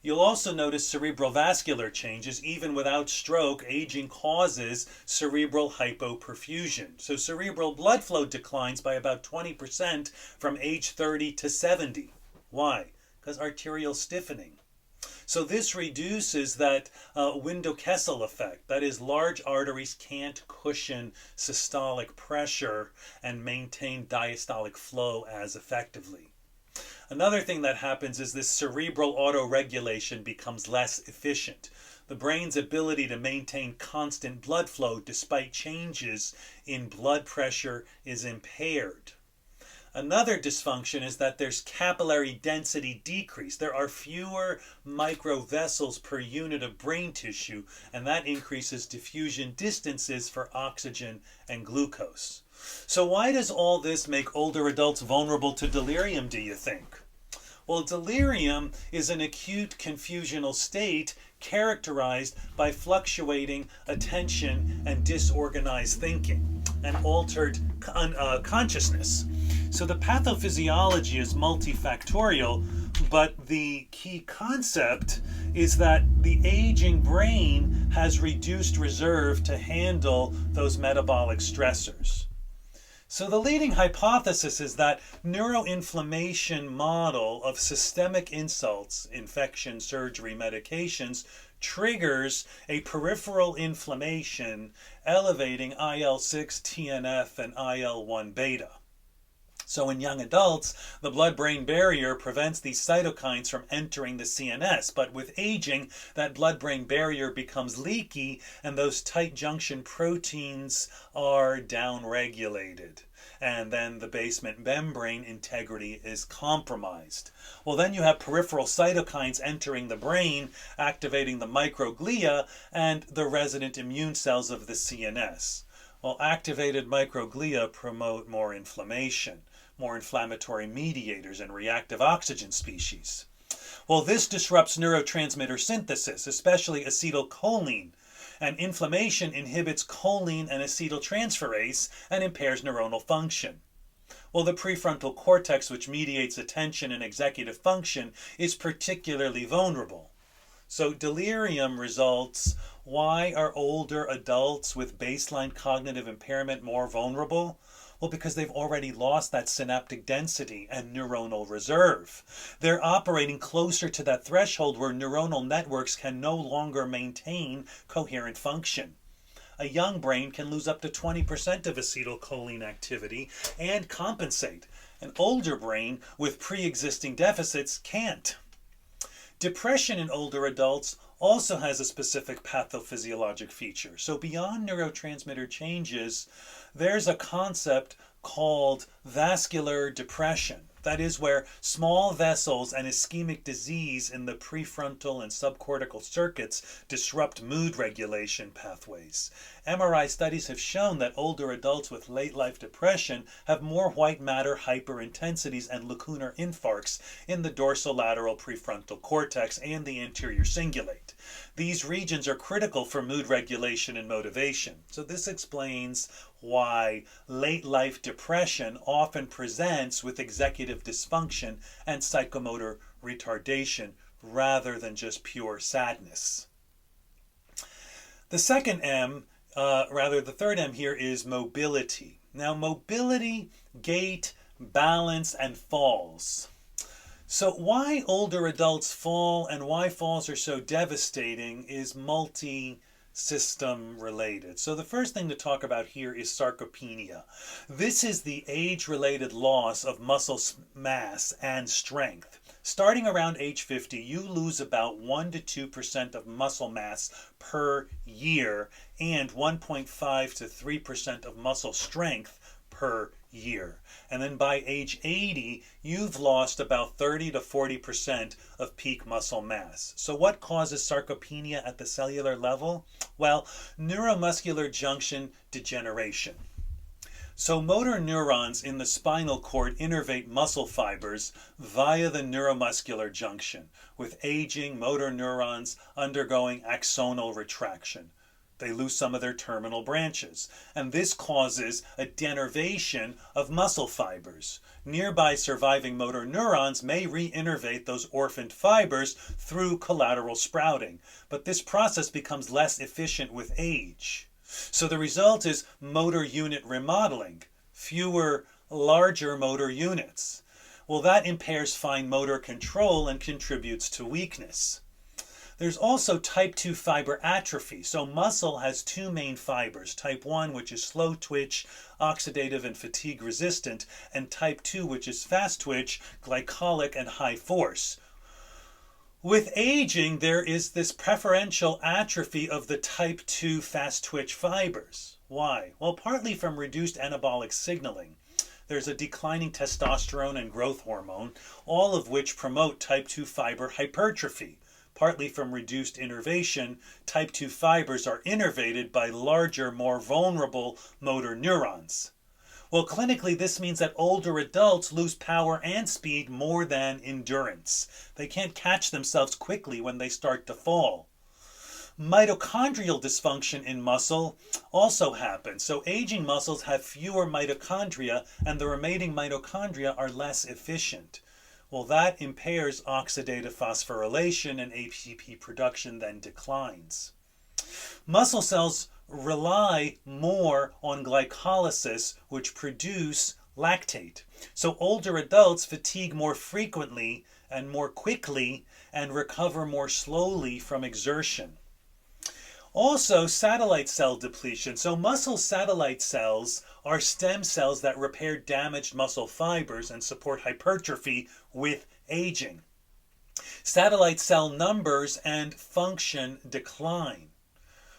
You'll also notice cerebral vascular changes. Even without stroke, aging causes cerebral hypoperfusion. So cerebral blood flow declines by about 20% from age 30 to 70. Why? Because arterial stiffening. So this reduces that Window-Kessel effect. That is, large arteries can't cushion systolic pressure and maintain diastolic flow as effectively. Another thing that happens is this cerebral autoregulation becomes less efficient. The brain's ability to maintain constant blood flow despite changes in blood pressure is impaired. Another dysfunction is that there's capillary density decrease. There are fewer microvessels per unit of brain tissue, and that increases diffusion distances for oxygen and glucose. So why does all this make older adults vulnerable to delirium, do you think? Well, delirium is an acute confusional state characterized by fluctuating attention and disorganized thinking and altered consciousness. So the pathophysiology is multifactorial, but the key concept is that the aging brain has reduced reserve to handle those metabolic stressors. So the leading hypothesis is that neuroinflammation model of systemic insults, infection, surgery, medications, triggers a peripheral inflammation elevating IL-6, TNF, and IL-1 beta. So in young adults, the blood-brain barrier prevents these cytokines from entering the CNS. But with aging, that blood-brain barrier becomes leaky and those tight junction proteins are downregulated. And then the basement membrane integrity is compromised. Well, then you have peripheral cytokines entering the brain, activating the microglia and the resident immune cells of the CNS. Well, activated microglia promote more inflammation, more inflammatory mediators and reactive oxygen species. Well, this disrupts neurotransmitter synthesis, especially acetylcholine, and inflammation inhibits choline and acetyltransferase and impairs neuronal function. Well, the prefrontal cortex, which mediates attention and executive function, is particularly vulnerable. So delirium results. Why are older adults with baseline cognitive impairment more vulnerable? Well, because they've already lost that synaptic density and neuronal reserve. They're operating closer to that threshold where neuronal networks can no longer maintain coherent function. A young brain can lose up to 20% of acetylcholine activity and compensate. An older brain with pre-existing deficits can't. Depression in older adults also has a specific pathophysiologic feature. So beyond neurotransmitter changes, there's a concept called vascular depression. That is where small vessels and ischemic disease in the prefrontal and subcortical circuits disrupt mood regulation pathways. MRI studies have shown that older adults with late-life depression have more white matter hyperintensities and lacunar infarcts in the dorsolateral prefrontal cortex and the anterior cingulate. These regions are critical for mood regulation and motivation. So this explains why late-life depression often presents with executive dysfunction and psychomotor retardation rather than just pure sadness. The third M here is mobility. Now, mobility, gait, balance, and falls. So why older adults fall and why falls are so devastating is multi-system related. So the first thing to talk about here is sarcopenia. This is the age-related loss of muscle mass and strength. Starting around age 50, you lose about 1 to 2% of muscle mass per year and 1.5 to 3% of muscle strength per year. And then by age 80, you've lost about 30 to 40% of peak muscle mass. So what causes sarcopenia at the cellular level? Well, neuromuscular junction degeneration. So motor neurons in the spinal cord innervate muscle fibers via the neuromuscular junction, with aging motor neurons undergoing axonal retraction. They lose some of their terminal branches, and this causes a denervation of muscle fibers. Nearby surviving motor neurons may reinnervate those orphaned fibers through collateral sprouting, but this process becomes less efficient with age. So the result is motor unit remodeling, fewer larger motor units. Well, that impairs fine motor control and contributes to weakness. There's also type 2 fiber atrophy. So muscle has two main fibers, type 1, which is slow twitch, oxidative and fatigue resistant, and type 2, which is fast twitch, glycolic and high force. With aging, there is this preferential atrophy of the type 2 fast twitch fibers. Why? Well, partly from reduced anabolic signaling. There's a declining testosterone and growth hormone, all of which promote type 2 fiber hypertrophy. Partly from reduced innervation, type 2 fibers are innervated by larger, more vulnerable motor neurons. Well, clinically, this means that older adults lose power and speed more than endurance. They can't catch themselves quickly when they start to fall. Mitochondrial dysfunction in muscle also happens. So aging muscles have fewer mitochondria, and the remaining mitochondria are less efficient. Well, that impairs oxidative phosphorylation, and ATP production then declines. Muscle cells rely more on glycolysis, which produce lactate. So older adults fatigue more frequently and more quickly and recover more slowly from exertion. Also, satellite cell depletion. So muscle satellite cells are stem cells that repair damaged muscle fibers and support hypertrophy with aging. Satellite cell numbers and function decline.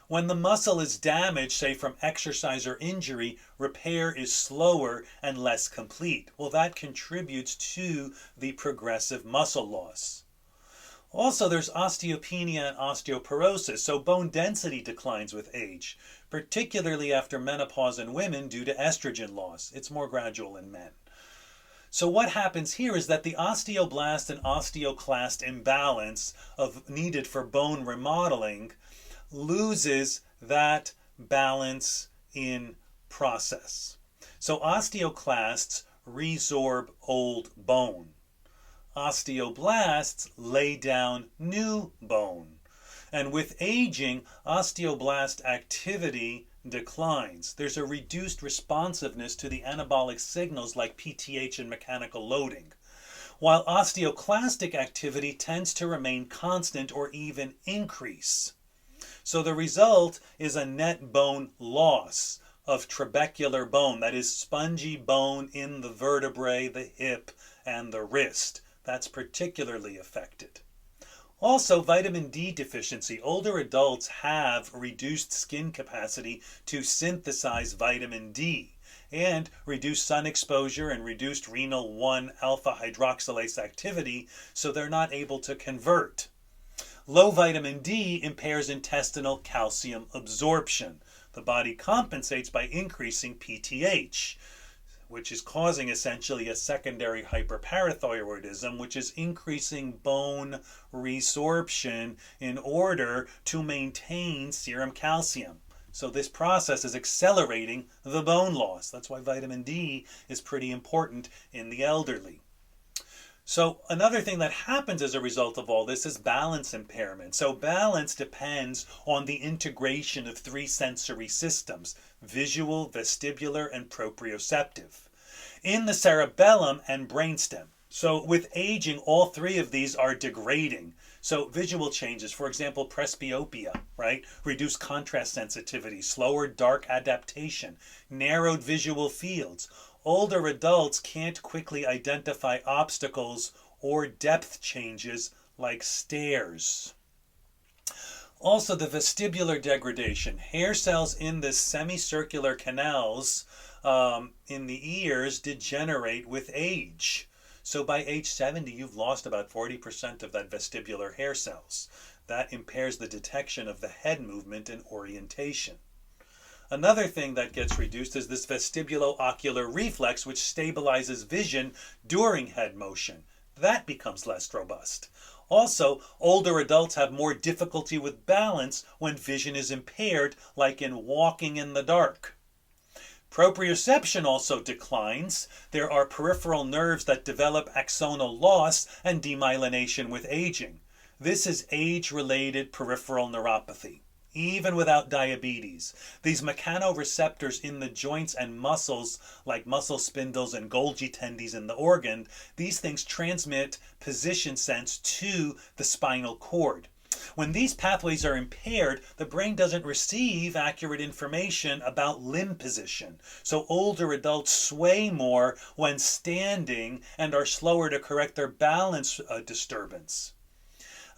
When the muscle is damaged, say from exercise or injury, repair is slower and less complete. Well, that contributes to the progressive muscle loss. Also, there's osteopenia and osteoporosis, so bone density declines with age, particularly after menopause in women due to estrogen loss. It's more gradual in men. So what happens here is that the osteoblast and osteoclast imbalance needed for bone remodeling loses that balance in process. So osteoclasts resorb old bone. Osteoblasts lay down new bone. And with aging, osteoblast activity declines. There's a reduced responsiveness to the anabolic signals like PTH and mechanical loading, while osteoclastic activity tends to remain constant or even increase. So the result is a net bone loss of trabecular bone, that is spongy bone in the vertebrae, the hip, and the wrist. That's particularly affected. Also, vitamin D deficiency. Older adults have reduced skin capacity to synthesize vitamin D, and reduced sun exposure and reduced renal 1-alpha hydroxylase activity, so they're not able to convert. Low vitamin D impairs intestinal calcium absorption. The body compensates by increasing PTH, which is causing essentially a secondary hyperparathyroidism, which is increasing bone resorption in order to maintain serum calcium. So this process is accelerating the bone loss. That's why vitamin D is pretty important in the elderly. So another thing that happens as a result of all this is balance impairment. So balance depends on the integration of three sensory systems: visual, vestibular, and proprioceptive, in the cerebellum and brainstem. So with aging, all three of these are degrading. So visual changes, for example, presbyopia, right? Reduced contrast sensitivity, slower dark adaptation, narrowed visual fields. Older adults can't quickly identify obstacles or depth changes like stairs. Also, the vestibular degradation. Hair cells in the semicircular canals in the ears degenerate with age. So by age 70, you've lost about 40% of that vestibular hair cells. That impairs the detection of the head movement and orientation. Another thing that gets reduced is this vestibulo-ocular reflex, which stabilizes vision during head motion. That becomes less robust. Also, older adults have more difficulty with balance when vision is impaired, like in walking in the dark. Proprioception also declines. There are peripheral nerves that develop axonal loss and demyelination with aging. This is age-related peripheral neuropathy. Even without diabetes, these mechanoreceptors in the joints and muscles, like muscle spindles and Golgi tendies in the organ, these things transmit position sense to the spinal cord. When these pathways are impaired, the brain doesn't receive accurate information about limb position. So older adults sway more when standing and are slower to correct their balance disturbance.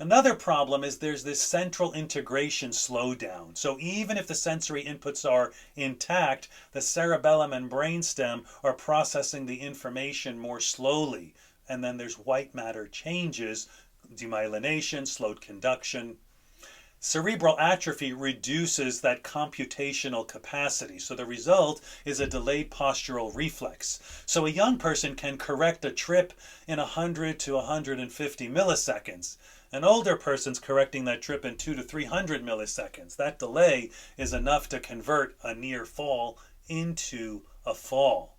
Another problem is there's this central integration slowdown. So even if the sensory inputs are intact, the cerebellum and brainstem are processing the information more slowly. And then there's white matter changes, demyelination, slowed conduction. Cerebral atrophy reduces that computational capacity. So the result is a delayed postural reflex. So a young person can correct a trip in 100 to 150 milliseconds. An older person's correcting that trip in 200 to 300 milliseconds. That delay is enough to convert a near fall into a fall.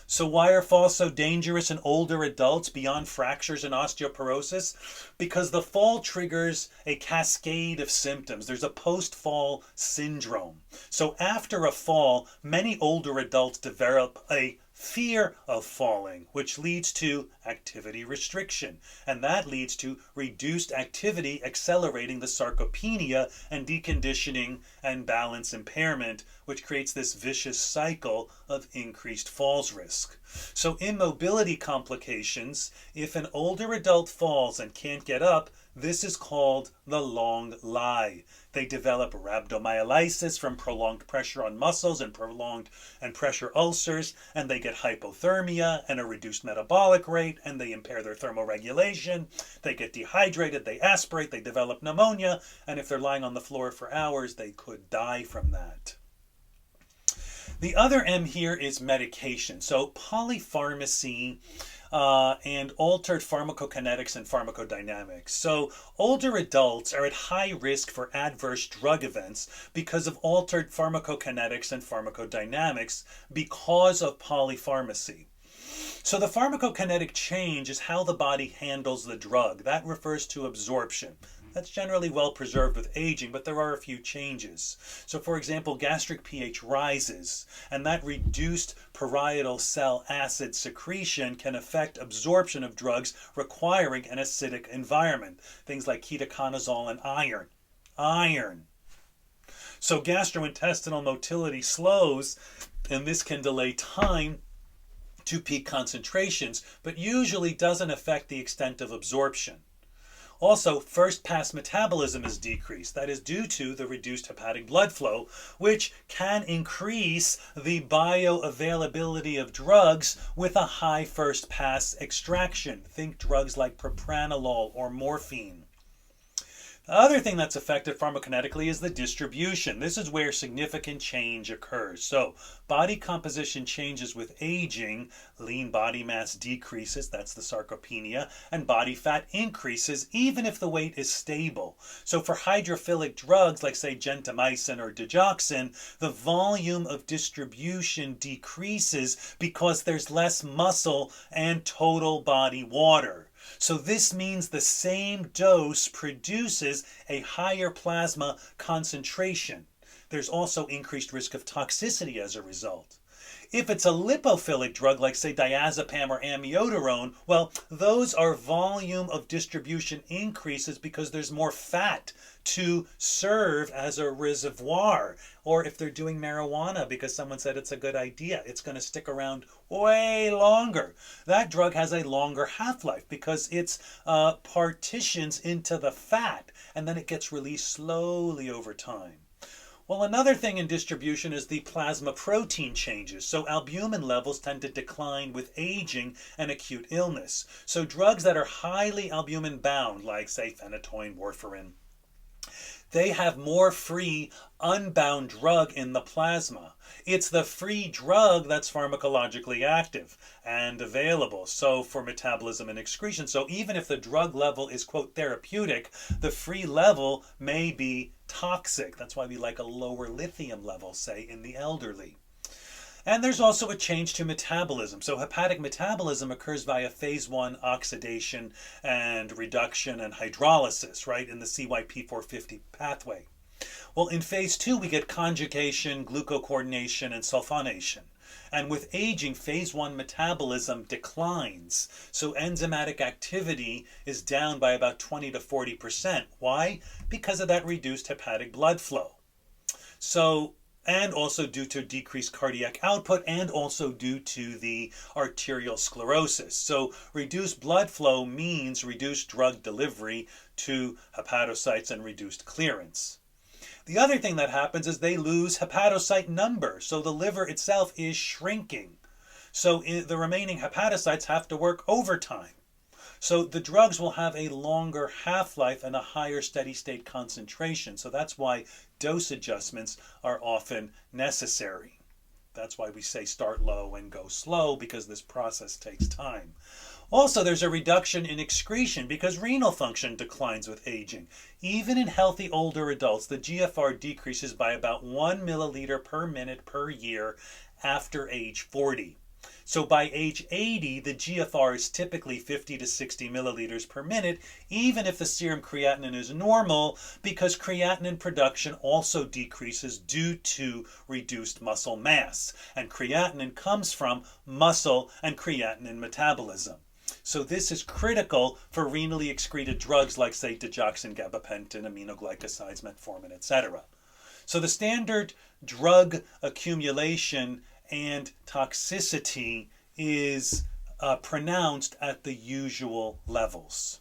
So why are falls so dangerous in older adults beyond fractures and osteoporosis? Because the fall triggers a cascade of symptoms. There's a post-fall syndrome. So after a fall, many older adults develop a fear of falling, which leads to activity restriction. And that leads to reduced activity, accelerating the sarcopenia and deconditioning and balance impairment, which creates this vicious cycle of increased falls risk. So immobility complications, if an older adult falls and can't get up, this is called the long lie. They develop rhabdomyolysis from prolonged pressure on muscles and prolonged pressure ulcers, and they get hypothermia and a reduced metabolic rate, and they impair their thermoregulation. They get dehydrated, they aspirate, they develop pneumonia, and if they're lying on the floor for hours, they could die from that. The other M here is medication. So polypharmacy and altered pharmacokinetics and pharmacodynamics. So older adults are at high risk for adverse drug events because of altered pharmacokinetics and pharmacodynamics because of polypharmacy. So the pharmacokinetic change is how the body handles the drug. That refers to absorption. That's generally well preserved with aging, but there are a few changes. So for example, gastric pH rises, and that reduced parietal cell acid secretion can affect absorption of drugs requiring an acidic environment. Things like ketoconazole and iron. So gastrointestinal motility slows, and this can delay time to peak concentrations, but usually doesn't affect the extent of absorption. Also, first-pass metabolism is decreased. That is due to the reduced hepatic blood flow, which can increase the bioavailability of drugs with a high first-pass extraction. Think drugs like propranolol or morphine. The other thing that's affected pharmacokinetically is the distribution. This is where significant change occurs. So, body composition changes with aging, lean body mass decreases, that's the sarcopenia, and body fat increases even if the weight is stable. So for hydrophilic drugs like say gentamicin or digoxin, the volume of distribution decreases because there's less muscle and total body water. So this means the same dose produces a higher plasma concentration. There's also increased risk of toxicity as a result. If it's a lipophilic drug like say diazepam or amiodarone, well, those are volume of distribution increases because there's more fat to serve as a reservoir. Or if they're doing marijuana because someone said it's a good idea, it's going to stick around way longer. That drug has a longer half-life because it's partitions into the fat and then it gets released slowly over time. Well, another thing in distribution is the plasma protein changes. So albumin levels tend to decline with aging and acute illness. So drugs that are highly albumin bound, like say phenytoin, warfarin, they have more free, unbound drug in the plasma. It's the free drug that's pharmacologically active and available, so for metabolism and excretion. So even if the drug level is, quote, therapeutic, the free level may be toxic. That's why we like a lower lithium level, say, in the elderly. And there's also a change to metabolism. So hepatic metabolism occurs via phase 1 oxidation and reduction and hydrolysis, right, in the CYP450 pathway. Well, in phase 2, we get conjugation, glucocoordination, and sulfonation. And with aging, phase 1 metabolism declines. So enzymatic activity is down by about 20 to 40%. Why? Because of that reduced hepatic blood flow. So, and also due to decreased cardiac output and also due to the arterial sclerosis. So reduced blood flow means reduced drug delivery to hepatocytes and reduced clearance. The other thing that happens is they lose hepatocyte number, so the liver itself is shrinking. So the remaining hepatocytes have to work overtime. So the drugs will have a longer half-life and a higher steady-state concentration. So that's why dose adjustments are often necessary. That's why we say start low and go slow, because this process takes time. Also, there's a reduction in excretion because renal function declines with aging. Even in healthy older adults, the GFR decreases by about 1 milliliter per minute per year after age 40. So by age 80, the GFR is typically 50 to 60 milliliters per minute, even if the serum creatinine is normal, because creatinine production also decreases due to reduced muscle mass. And creatinine comes from muscle and creatinine metabolism. So this is critical for renally excreted drugs like, say, digoxin, gabapentin, aminoglycosides, metformin, etc. So the standard drug accumulation and toxicity is pronounced at the usual levels.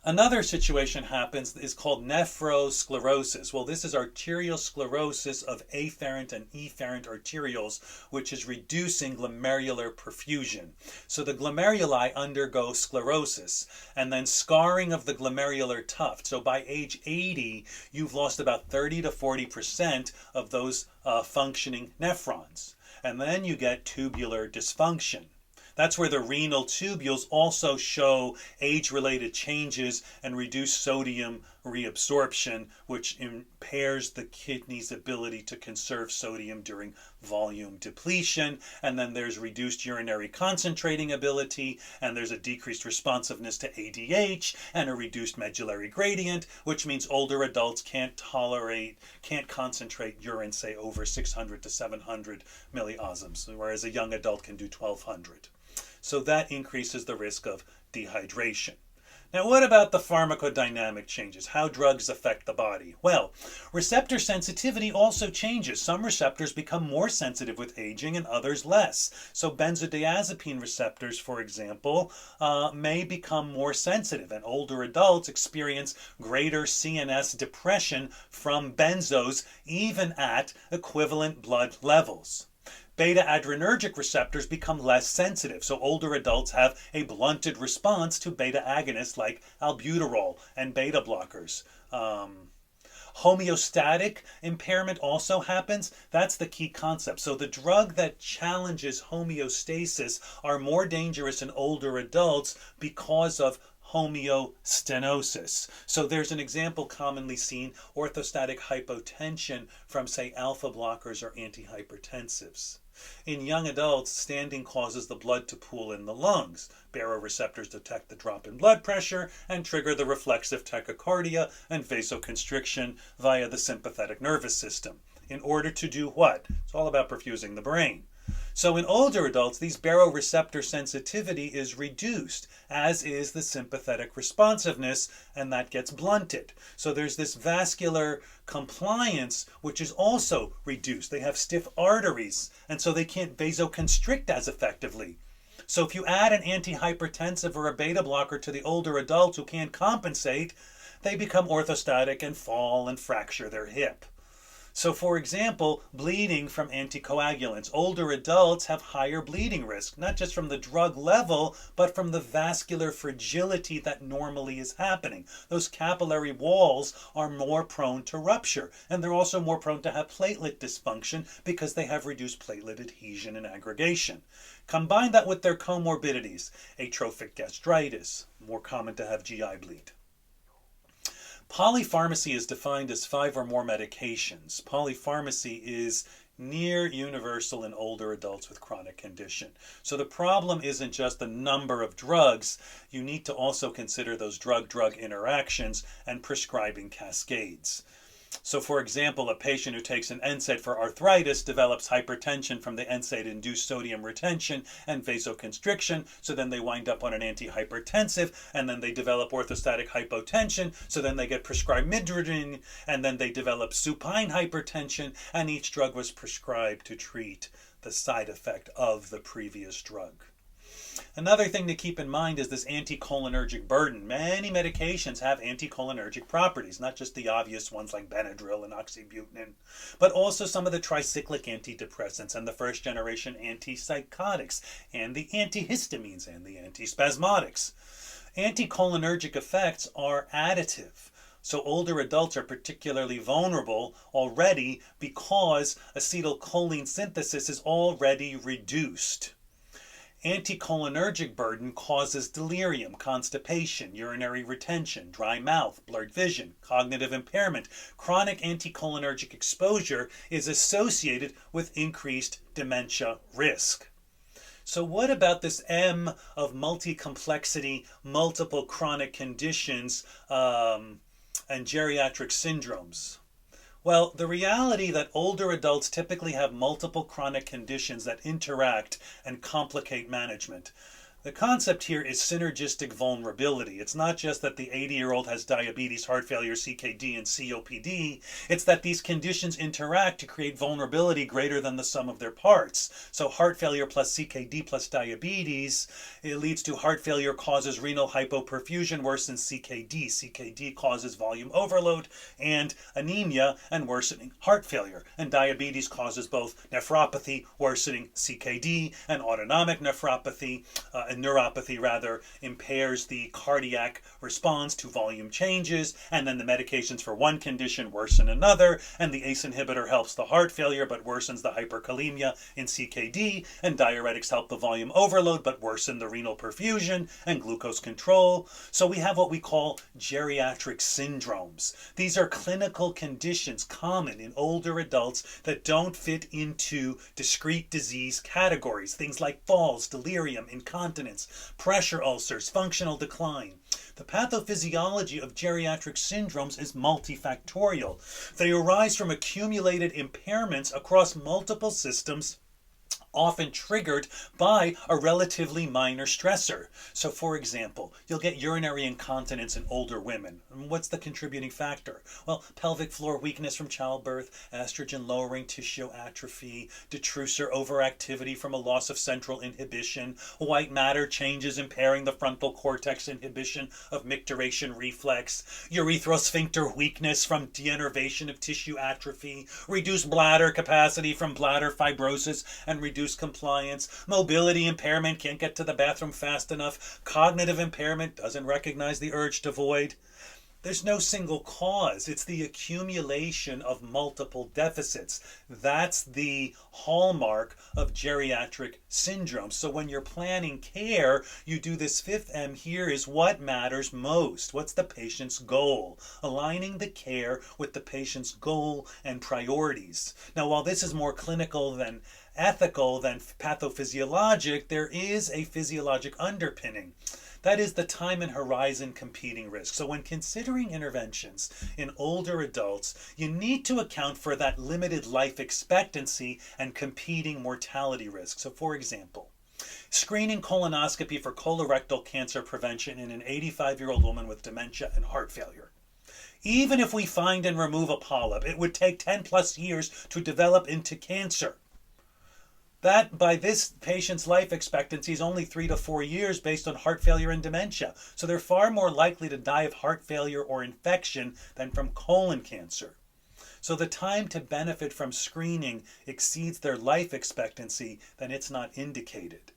Another situation happens is called nephrosclerosis. Well, this is arterial sclerosis of afferent and efferent arterioles, which is reducing glomerular perfusion. So the glomeruli undergo sclerosis and then scarring of the glomerular tuft. So by age 80, you've lost about 30 to 40% of those functioning nephrons. And then you get tubular dysfunction. That's where the renal tubules also show age-related changes and reduced sodium reabsorption, which impairs the kidney's ability to conserve sodium during volume depletion. And then there's reduced urinary concentrating ability, and there's a decreased responsiveness to ADH and a reduced medullary gradient, which means older adults can't concentrate urine, say, over 600 to 700 milliosms, whereas a young adult can do 1200. So that increases the risk of dehydration. Now, what about the pharmacodynamic changes? How drugs affect the body? Well, receptor sensitivity also changes. Some receptors become more sensitive with aging and others less. So benzodiazepine receptors, for example, may become more sensitive, and older adults experience greater CNS depression from benzos, even at equivalent blood levels. Beta adrenergic receptors become less sensitive, so older adults have a blunted response to beta agonists like albuterol and beta blockers. Homeostatic impairment also happens. That's the key concept. So the drug that challenges homeostasis are more dangerous in older adults because of homeostenosis. So there's an example commonly seen, orthostatic hypotension from, say, alpha blockers or antihypertensives. In young adults, standing causes the blood to pool in the lungs. Baroreceptors detect the drop in blood pressure and trigger the reflexive tachycardia and vasoconstriction via the sympathetic nervous system. In order to do what? It's all about perfusing the brain. So in older adults, these baroreceptor sensitivity is reduced, as is the sympathetic responsiveness, and that gets blunted. So there's this vascular compliance, which is also reduced. They have stiff arteries, and so they can't vasoconstrict as effectively. So if you add an antihypertensive or a beta blocker to the older adults who can't compensate, they become orthostatic and fall and fracture their hip. So for example, bleeding from anticoagulants. Older adults have higher bleeding risk, not just from the drug level, but from the vascular fragility that normally is happening. Those capillary walls are more prone to rupture, and they're also more prone to have platelet dysfunction because they have reduced platelet adhesion and aggregation. Combine that with their comorbidities. Atrophic gastritis, more common to have GI bleed. Polypharmacy is defined as 5 or more medications. Polypharmacy is near universal in older adults with chronic condition. So the problem isn't just the number of drugs. You need to also consider those drug-drug interactions and prescribing cascades. So for example, a patient who takes an NSAID for arthritis develops hypertension from the NSAID-induced sodium retention and vasoconstriction, so then they wind up on an antihypertensive, and then they develop orthostatic hypotension, so then they get prescribed midodrine, and then they develop supine hypertension, and each drug was prescribed to treat the side effect of the previous drug. Another thing to keep in mind is this anticholinergic burden. Many medications have anticholinergic properties, not just the obvious ones like Benadryl and oxybutynin, but also some of the tricyclic antidepressants and the first generation antipsychotics and the antihistamines and the antispasmodics. Anticholinergic effects are additive. So older adults are particularly vulnerable already because acetylcholine synthesis is already reduced. Anticholinergic burden causes delirium, constipation, urinary retention, dry mouth, blurred vision, cognitive impairment. Chronic anticholinergic exposure is associated with increased dementia risk. So what about this M of multi-complexity, multiple chronic conditions, and geriatric syndromes? Well, the reality that older adults typically have multiple chronic conditions that interact and complicate management. The concept here is synergistic vulnerability. It's not just that the 80-year-old has diabetes, heart failure, CKD, and COPD. It's that these conditions interact to create vulnerability greater than the sum of their parts. So heart failure plus CKD plus diabetes, it leads to heart failure causes renal hypoperfusion, worsens CKD. CKD causes volume overload and anemia and worsening heart failure. And diabetes causes both nephropathy, worsening CKD, and autonomic nephropathy, neuropathy rather, impairs the cardiac response to volume changes, and then the medications for one condition worsen another, and the ACE inhibitor helps the heart failure but worsens the hyperkalemia in CKD, and diuretics help the volume overload but worsen the renal perfusion and glucose control. So we have what we call geriatric syndromes. These are clinical conditions common in older adults that don't fit into discrete disease categories, things like falls, delirium, incontinence, pressure ulcers, functional decline. The pathophysiology of geriatric syndromes is multifactorial. They arise from accumulated impairments across multiple systems often triggered by a relatively minor stressor. So for example, you'll get urinary incontinence in older women. And what's the contributing factor? Well, pelvic floor weakness from childbirth, estrogen lowering tissue atrophy, detrusor overactivity from a loss of central inhibition, white matter changes impairing the frontal cortex inhibition of micturition reflex, urethral sphincter weakness from denervation of tissue atrophy, reduced bladder capacity from bladder fibrosis and reduced compliance, mobility impairment, can't get to the bathroom fast enough, cognitive impairment, doesn't recognize the urge to void. There's no single cause. It's the accumulation of multiple deficits. That's the hallmark of geriatric syndrome. So when you're planning care, you do this fifth M here is what matters most. What's the patient's goal? Aligning the care with the patient's goal and priorities. Now, while this is more clinical than ethical than pathophysiologic, there is a physiologic underpinning. That is the time and horizon competing risk. So when considering interventions in older adults, you need to account for that limited life expectancy and competing mortality risk. So for example, screening colonoscopy for colorectal cancer prevention in an 85-year-old woman with dementia and heart failure. Even if we find and remove a polyp, it would take 10 plus years to develop into cancer. That, by this patient's life expectancy, is only 3 to 4 years based on heart failure and dementia. So they're far more likely to die of heart failure or infection than from colon cancer. So the time to benefit from screening exceeds their life expectancy, then it's not indicated.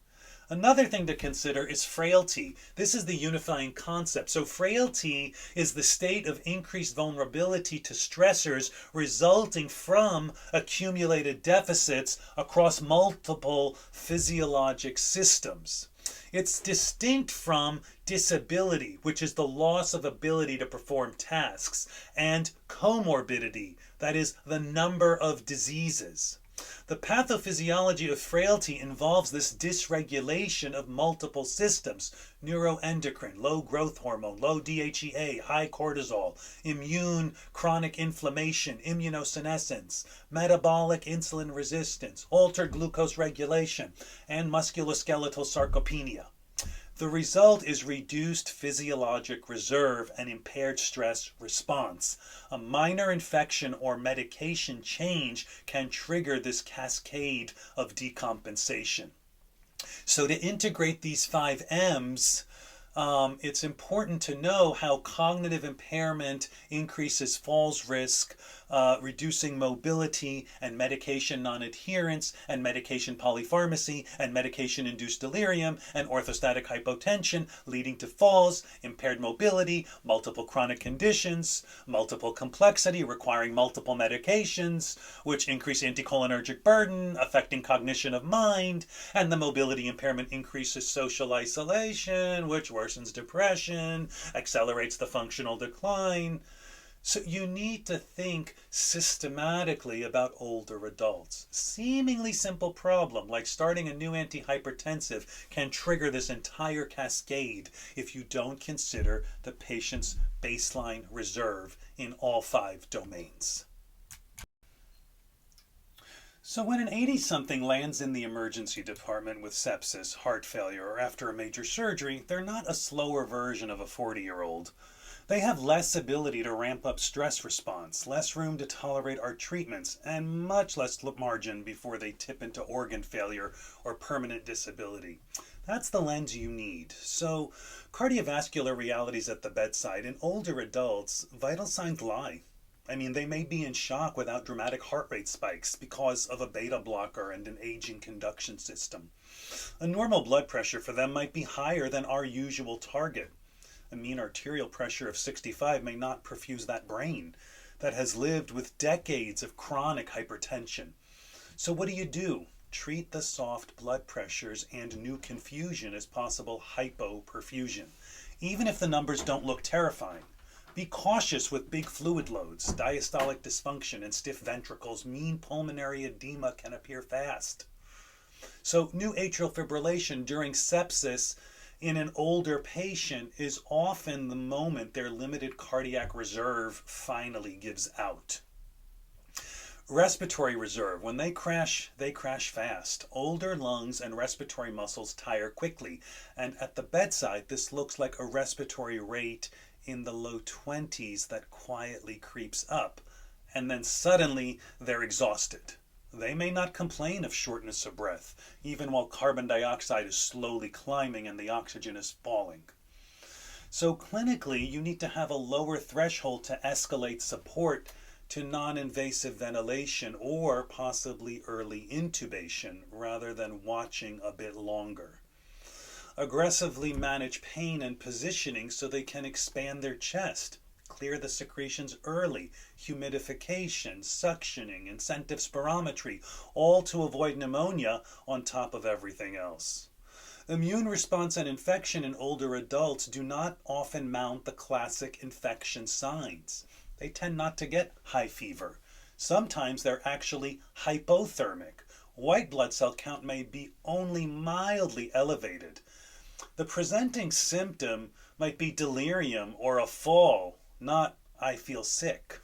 Another thing to consider is frailty. This is the unifying concept. So frailty is the state of increased vulnerability to stressors resulting from accumulated deficits across multiple physiologic systems. It's distinct from disability, which is the loss of ability to perform tasks, and comorbidity, that is the number of diseases. The pathophysiology of frailty involves this dysregulation of multiple systems: neuroendocrine, low growth hormone, low DHEA, high cortisol, immune chronic inflammation, immunosenescence, metabolic insulin resistance, altered glucose regulation, and musculoskeletal sarcopenia. The result is reduced physiologic reserve and impaired stress response. A minor infection or medication change can trigger this cascade of decompensation. So to integrate these 5 M's, it's important to know how cognitive impairment increases falls risk, reducing mobility and medication non-adherence and medication polypharmacy and medication-induced delirium and orthostatic hypotension leading to falls, impaired mobility, multiple chronic conditions, multiple complexity requiring multiple medications, which increase anticholinergic burden, affecting cognition of mind, and the mobility impairment increases social isolation, which worsens depression, accelerates the functional decline. So you need to think systematically about older adults. Seemingly simple problem like starting a new antihypertensive can trigger this entire cascade if you don't consider the patient's baseline reserve in all 5 domains. So when an 80-something lands in the emergency department with sepsis, heart failure, or after a major surgery, they're not a slower version of a 40-year-old. They have less ability to ramp up stress response, less room to tolerate our treatments, and much less margin before they tip into organ failure or permanent disability. That's the lens you need. So cardiovascular realities at the bedside. In older adults, vital signs lie. I mean, they may be in shock without dramatic heart rate spikes because of a beta blocker and an aging conduction system. A normal blood pressure for them might be higher than our usual target. A mean arterial pressure of 65 may not perfuse that brain that has lived with decades of chronic hypertension. So what do? Treat the soft blood pressures and new confusion as possible hypoperfusion, even if the numbers don't look terrifying. Be cautious with big fluid loads. Diastolic dysfunction and stiff ventricles mean pulmonary edema can appear fast. So new atrial fibrillation during sepsis in an older patient is often the moment their limited cardiac reserve finally gives out. Respiratory reserve. When they crash fast. Older lungs and respiratory muscles tire quickly. And at the bedside, this looks like a respiratory rate in the low 20s that quietly creeps up. And then suddenly they're exhausted. They may not complain of shortness of breath, even while carbon dioxide is slowly climbing and the oxygen is falling. So clinically, you need to have a lower threshold to escalate support to non-invasive ventilation or possibly early intubation rather than watching a bit longer. Aggressively manage pain and positioning so they can expand their chest. Clear the secretions early, humidification, suctioning, incentive spirometry, all to avoid pneumonia on top of everything else. Immune response and infection in older adults do not often mount the classic infection signs. They tend not to get high fever. Sometimes they're actually hypothermic. White blood cell count may be only mildly elevated. The presenting symptom might be delirium or a fall, not I feel sick.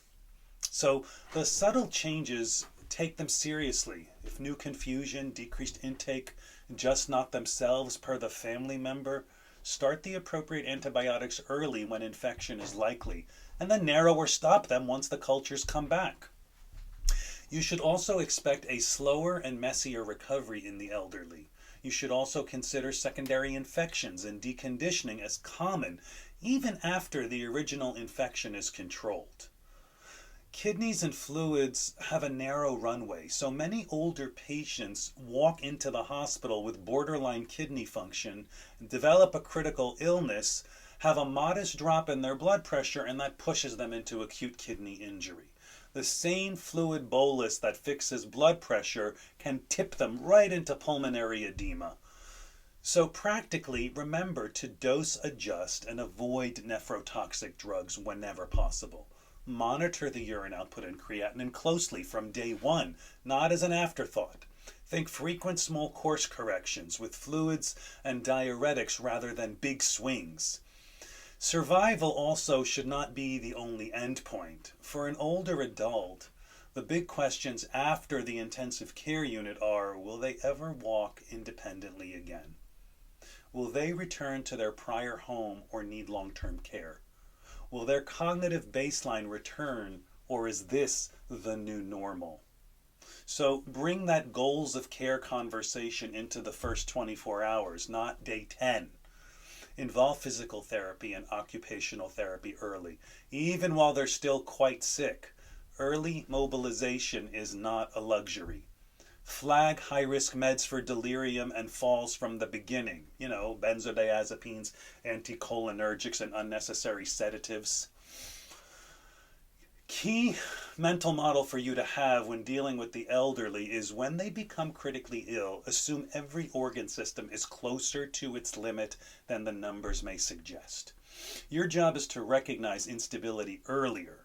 So the subtle changes, take them seriously. If new confusion, decreased intake, just not themselves per the family member, start the appropriate antibiotics early when infection is likely, and then narrow or stop them once the cultures come back. You should also expect a slower and messier recovery in the elderly. You should also consider secondary infections and deconditioning as common, even after the original infection is controlled. Kidneys and fluids have a narrow runway, so many older patients walk into the hospital with borderline kidney function, develop a critical illness, have a modest drop in their blood pressure, and that pushes them into acute kidney injury. The same fluid bolus that fixes blood pressure can tip them right into pulmonary edema. So practically, remember to dose adjust and avoid nephrotoxic drugs whenever possible. Monitor the urine output and creatinine closely from day one, not as an afterthought. Think frequent small course corrections with fluids and diuretics rather than big swings. Survival also should not be the only endpoint. For an older adult, the big questions after the intensive care unit are, will they ever walk independently again? Will they return to their prior home or need long-term care? Will their cognitive baseline return, or is this the new normal? So bring that goals of care conversation into the first 24 hours, not day 10. Involve physical therapy and occupational therapy early, even while they're still quite sick. Early mobilization is not a luxury. Flag high-risk meds for delirium and falls from the beginning. Benzodiazepines, anticholinergics, and unnecessary sedatives. Key mental model for you to have when dealing with the elderly is when they become critically ill, assume every organ system is closer to its limit than the numbers may suggest. Your job is to recognize instability earlier,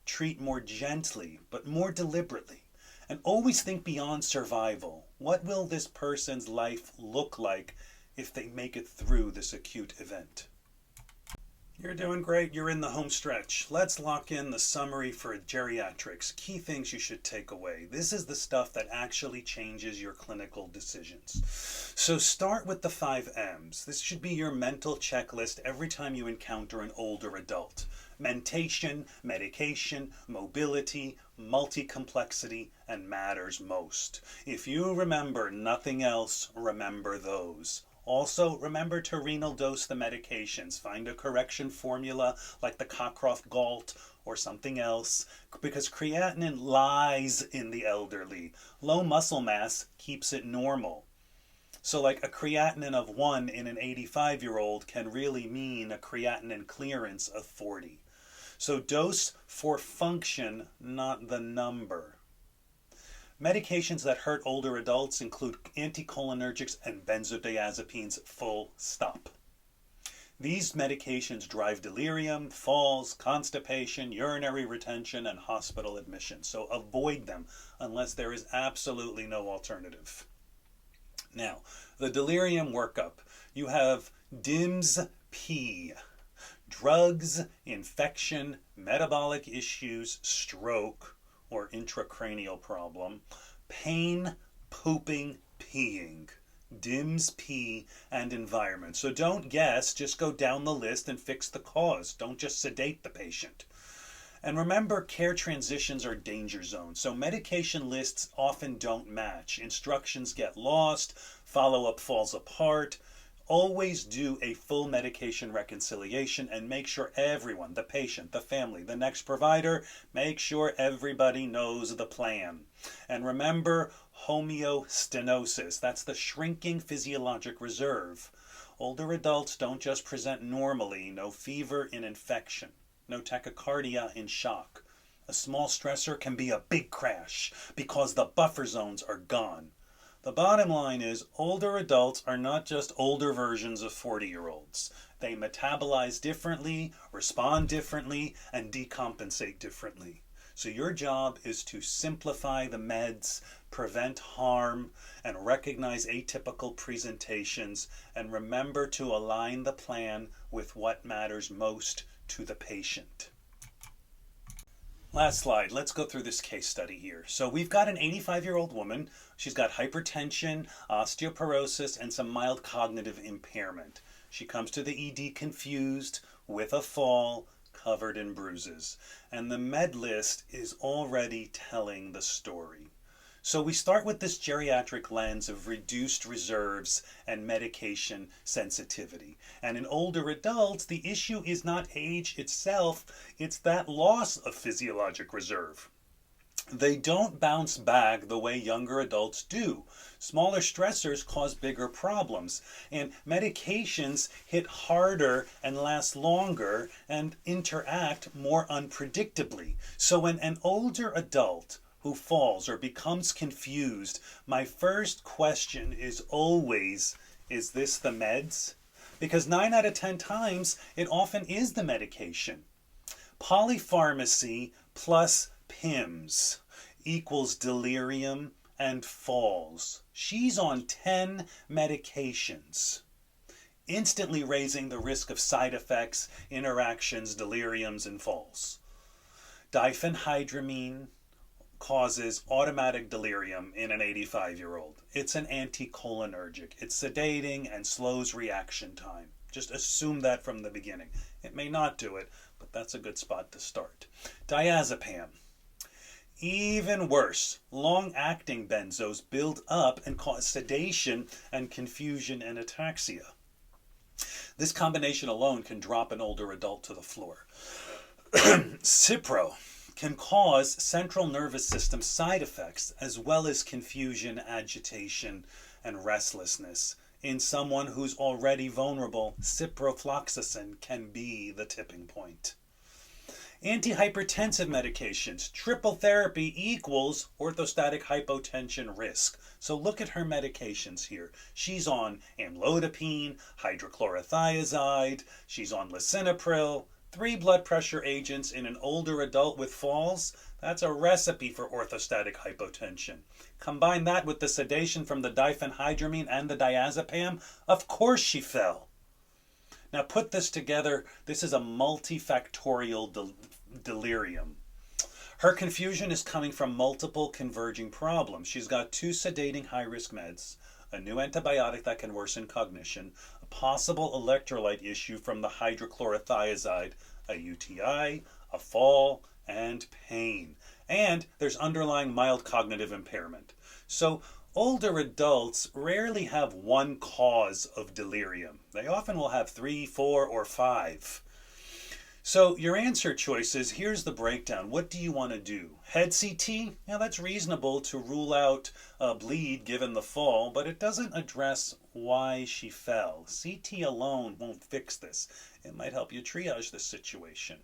treat more gently but more deliberately, and always think beyond survival. What will this person's life look like if they make it through this acute event? You're doing great. You're in the home stretch. Let's lock in the summary for geriatrics. Key things you should take away. This is the stuff that actually changes your clinical decisions. So start with the 5 M's. This should be your mental checklist every time you encounter an older adult. Mentation, medication, mobility, multi-complexity, and matters most. If you remember nothing else, remember those. Also, remember to renal dose the medications. Find a correction formula like the Cockcroft Galt or something else, because creatinine lies in the elderly. Low muscle mass keeps it normal. So like a creatinine of 1 in an 85-year-old can really mean a creatinine clearance of 40. So dose for function, not the number. Medications that hurt older adults include anticholinergics and benzodiazepines, full stop. These medications drive delirium, falls, constipation, urinary retention, and hospital admission. So avoid them unless there is absolutely no alternative. Now, the delirium workup. You have DIMS-P. Drugs, infection, metabolic issues, stroke, or intracranial problem, pain, pooping, peeing, DIMS, pee, and environment. So don't guess, just go down the list and fix the cause. Don't just sedate the patient. And remember, care transitions are danger zones, so medication lists often don't match. Instructions get lost, follow-up falls apart. Always do a full medication reconciliation and make sure everyone, the patient, the family, the next provider, make sure everybody knows the plan. And remember, homeostenosis, that's the shrinking physiologic reserve. Older adults don't just present normally, no fever in infection, no tachycardia in shock. A small stressor can be a big crash because the buffer zones are gone. The bottom line is older adults are not just older versions of 40-year-olds. They metabolize differently, respond differently, and decompensate differently. So your job is to simplify the meds, prevent harm, and recognize atypical presentations, and remember to align the plan with what matters most to the patient. Last slide. Let's go through this case study here. So we've got an 85-year-old woman. She's got hypertension, osteoporosis, and some mild cognitive impairment. She comes to the ED confused, with a fall, covered in bruises. And the med list is already telling the story. So we start with this geriatric lens of reduced reserves and medication sensitivity. And in older adults, the issue is not age itself, it's that loss of physiologic reserve. They don't bounce back the way younger adults do. Smaller stressors cause bigger problems, and medications hit harder and last longer and interact more unpredictably. So when an older adult who falls or becomes confused, my first question is always, is this the meds? Because 9 out of 10 times, it often is the medication. Polypharmacy plus PIMS equals delirium and falls. She's on 10 medications, instantly raising the risk of side effects, interactions, deliriums, and falls. Diphenhydramine causes automatic delirium in an 85-year-old. It's an anticholinergic. It's sedating and slows reaction time. Just assume that from the beginning. It may not do it, but that's a good spot to start. Diazepam. Even worse, long-acting benzos build up and cause sedation and confusion and ataxia. This combination alone can drop an older adult to the floor. Cipro can cause central nervous system side effects as well as confusion, agitation, and restlessness. In someone who's already vulnerable, ciprofloxacin can be the tipping point. Antihypertensive medications, triple therapy equals orthostatic hypotension risk. So look at her medications here. She's on amlodipine, hydrochlorothiazide, she's on lisinopril, 3 blood pressure agents in an older adult with falls. That's a recipe for orthostatic hypotension. Combine that with the sedation from the diphenhydramine and the diazepam, of course she fell. Now put this together, this is a multifactorial delirium. Her confusion is coming from multiple converging problems. She's got 2 sedating high-risk meds, a new antibiotic that can worsen cognition, a possible electrolyte issue from the hydrochlorothiazide, a UTI, a fall, and pain. And there's underlying mild cognitive impairment. So older adults rarely have one cause of delirium. They often will have 3, 4, or 5. So your answer choices, here's the breakdown. What do you want to do? Head CT? Yeah, that's reasonable to rule out a bleed given the fall, but it doesn't address why she fell. CT alone won't fix this. It might help you triage the situation.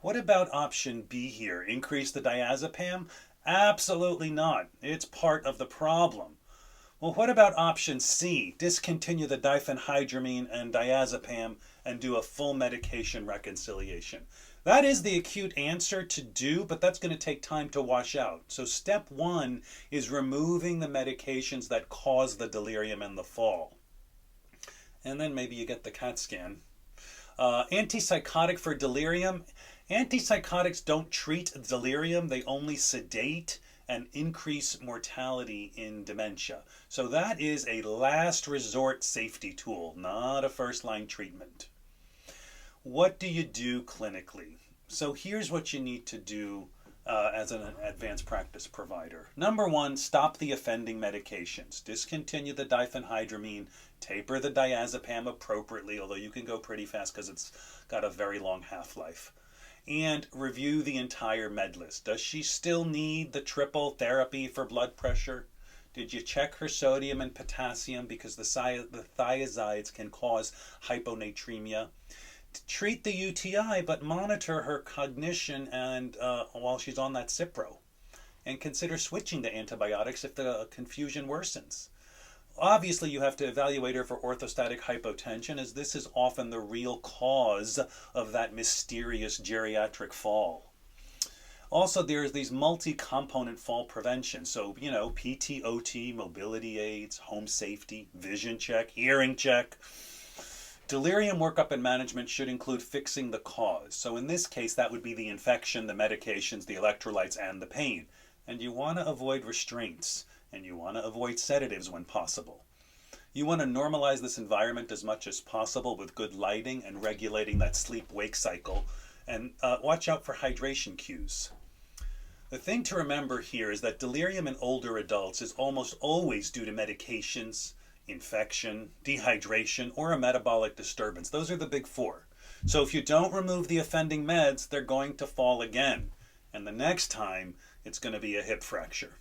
What about option B here? Increase the diazepam? Absolutely not. It's part of the problem. Well, what about option C? Discontinue the diphenhydramine and diazepam and do a full medication reconciliation. That is the acute answer to do, but that's going to take time to wash out. So step 1 is removing the medications that cause the delirium and the fall. And then maybe you get the CAT scan. Antipsychotic for delirium, Antipsychotics don't treat delirium, they only sedate and increase mortality in dementia. So that is a last resort safety tool, not a first line treatment. What do you do clinically? So here's what you need to do as an advanced practice provider. Number one, stop the offending medications. Discontinue the diphenhydramine, taper the diazepam appropriately, although you can go pretty fast because it's got a very long half-life. And review the entire med list. Does she still need the triple therapy for blood pressure? Did you check her sodium and potassium because the thiazides can cause hyponatremia? Treat the UTI, but monitor her cognition and while she's on that Cipro. And consider switching to antibiotics if the confusion worsens. Obviously, you have to evaluate her for orthostatic hypotension, as this is often the real cause of that mysterious geriatric fall. Also, there's these multi-component fall prevention. So, PT, OT, mobility aids, home safety, vision check, hearing check. Delirium workup and management should include fixing the cause. So in this case, that would be the infection, the medications, the electrolytes, and the pain. And you want to avoid restraints. And you want to avoid sedatives when possible. You want to normalize this environment as much as possible with good lighting and regulating that sleep-wake cycle. And watch out for hydration cues. The thing to remember here is that delirium in older adults is almost always due to medications, infection, dehydration, or a metabolic disturbance. Those are the big four. So if you don't remove the offending meds, they're going to fall again. And the next time, it's going to be a hip fracture.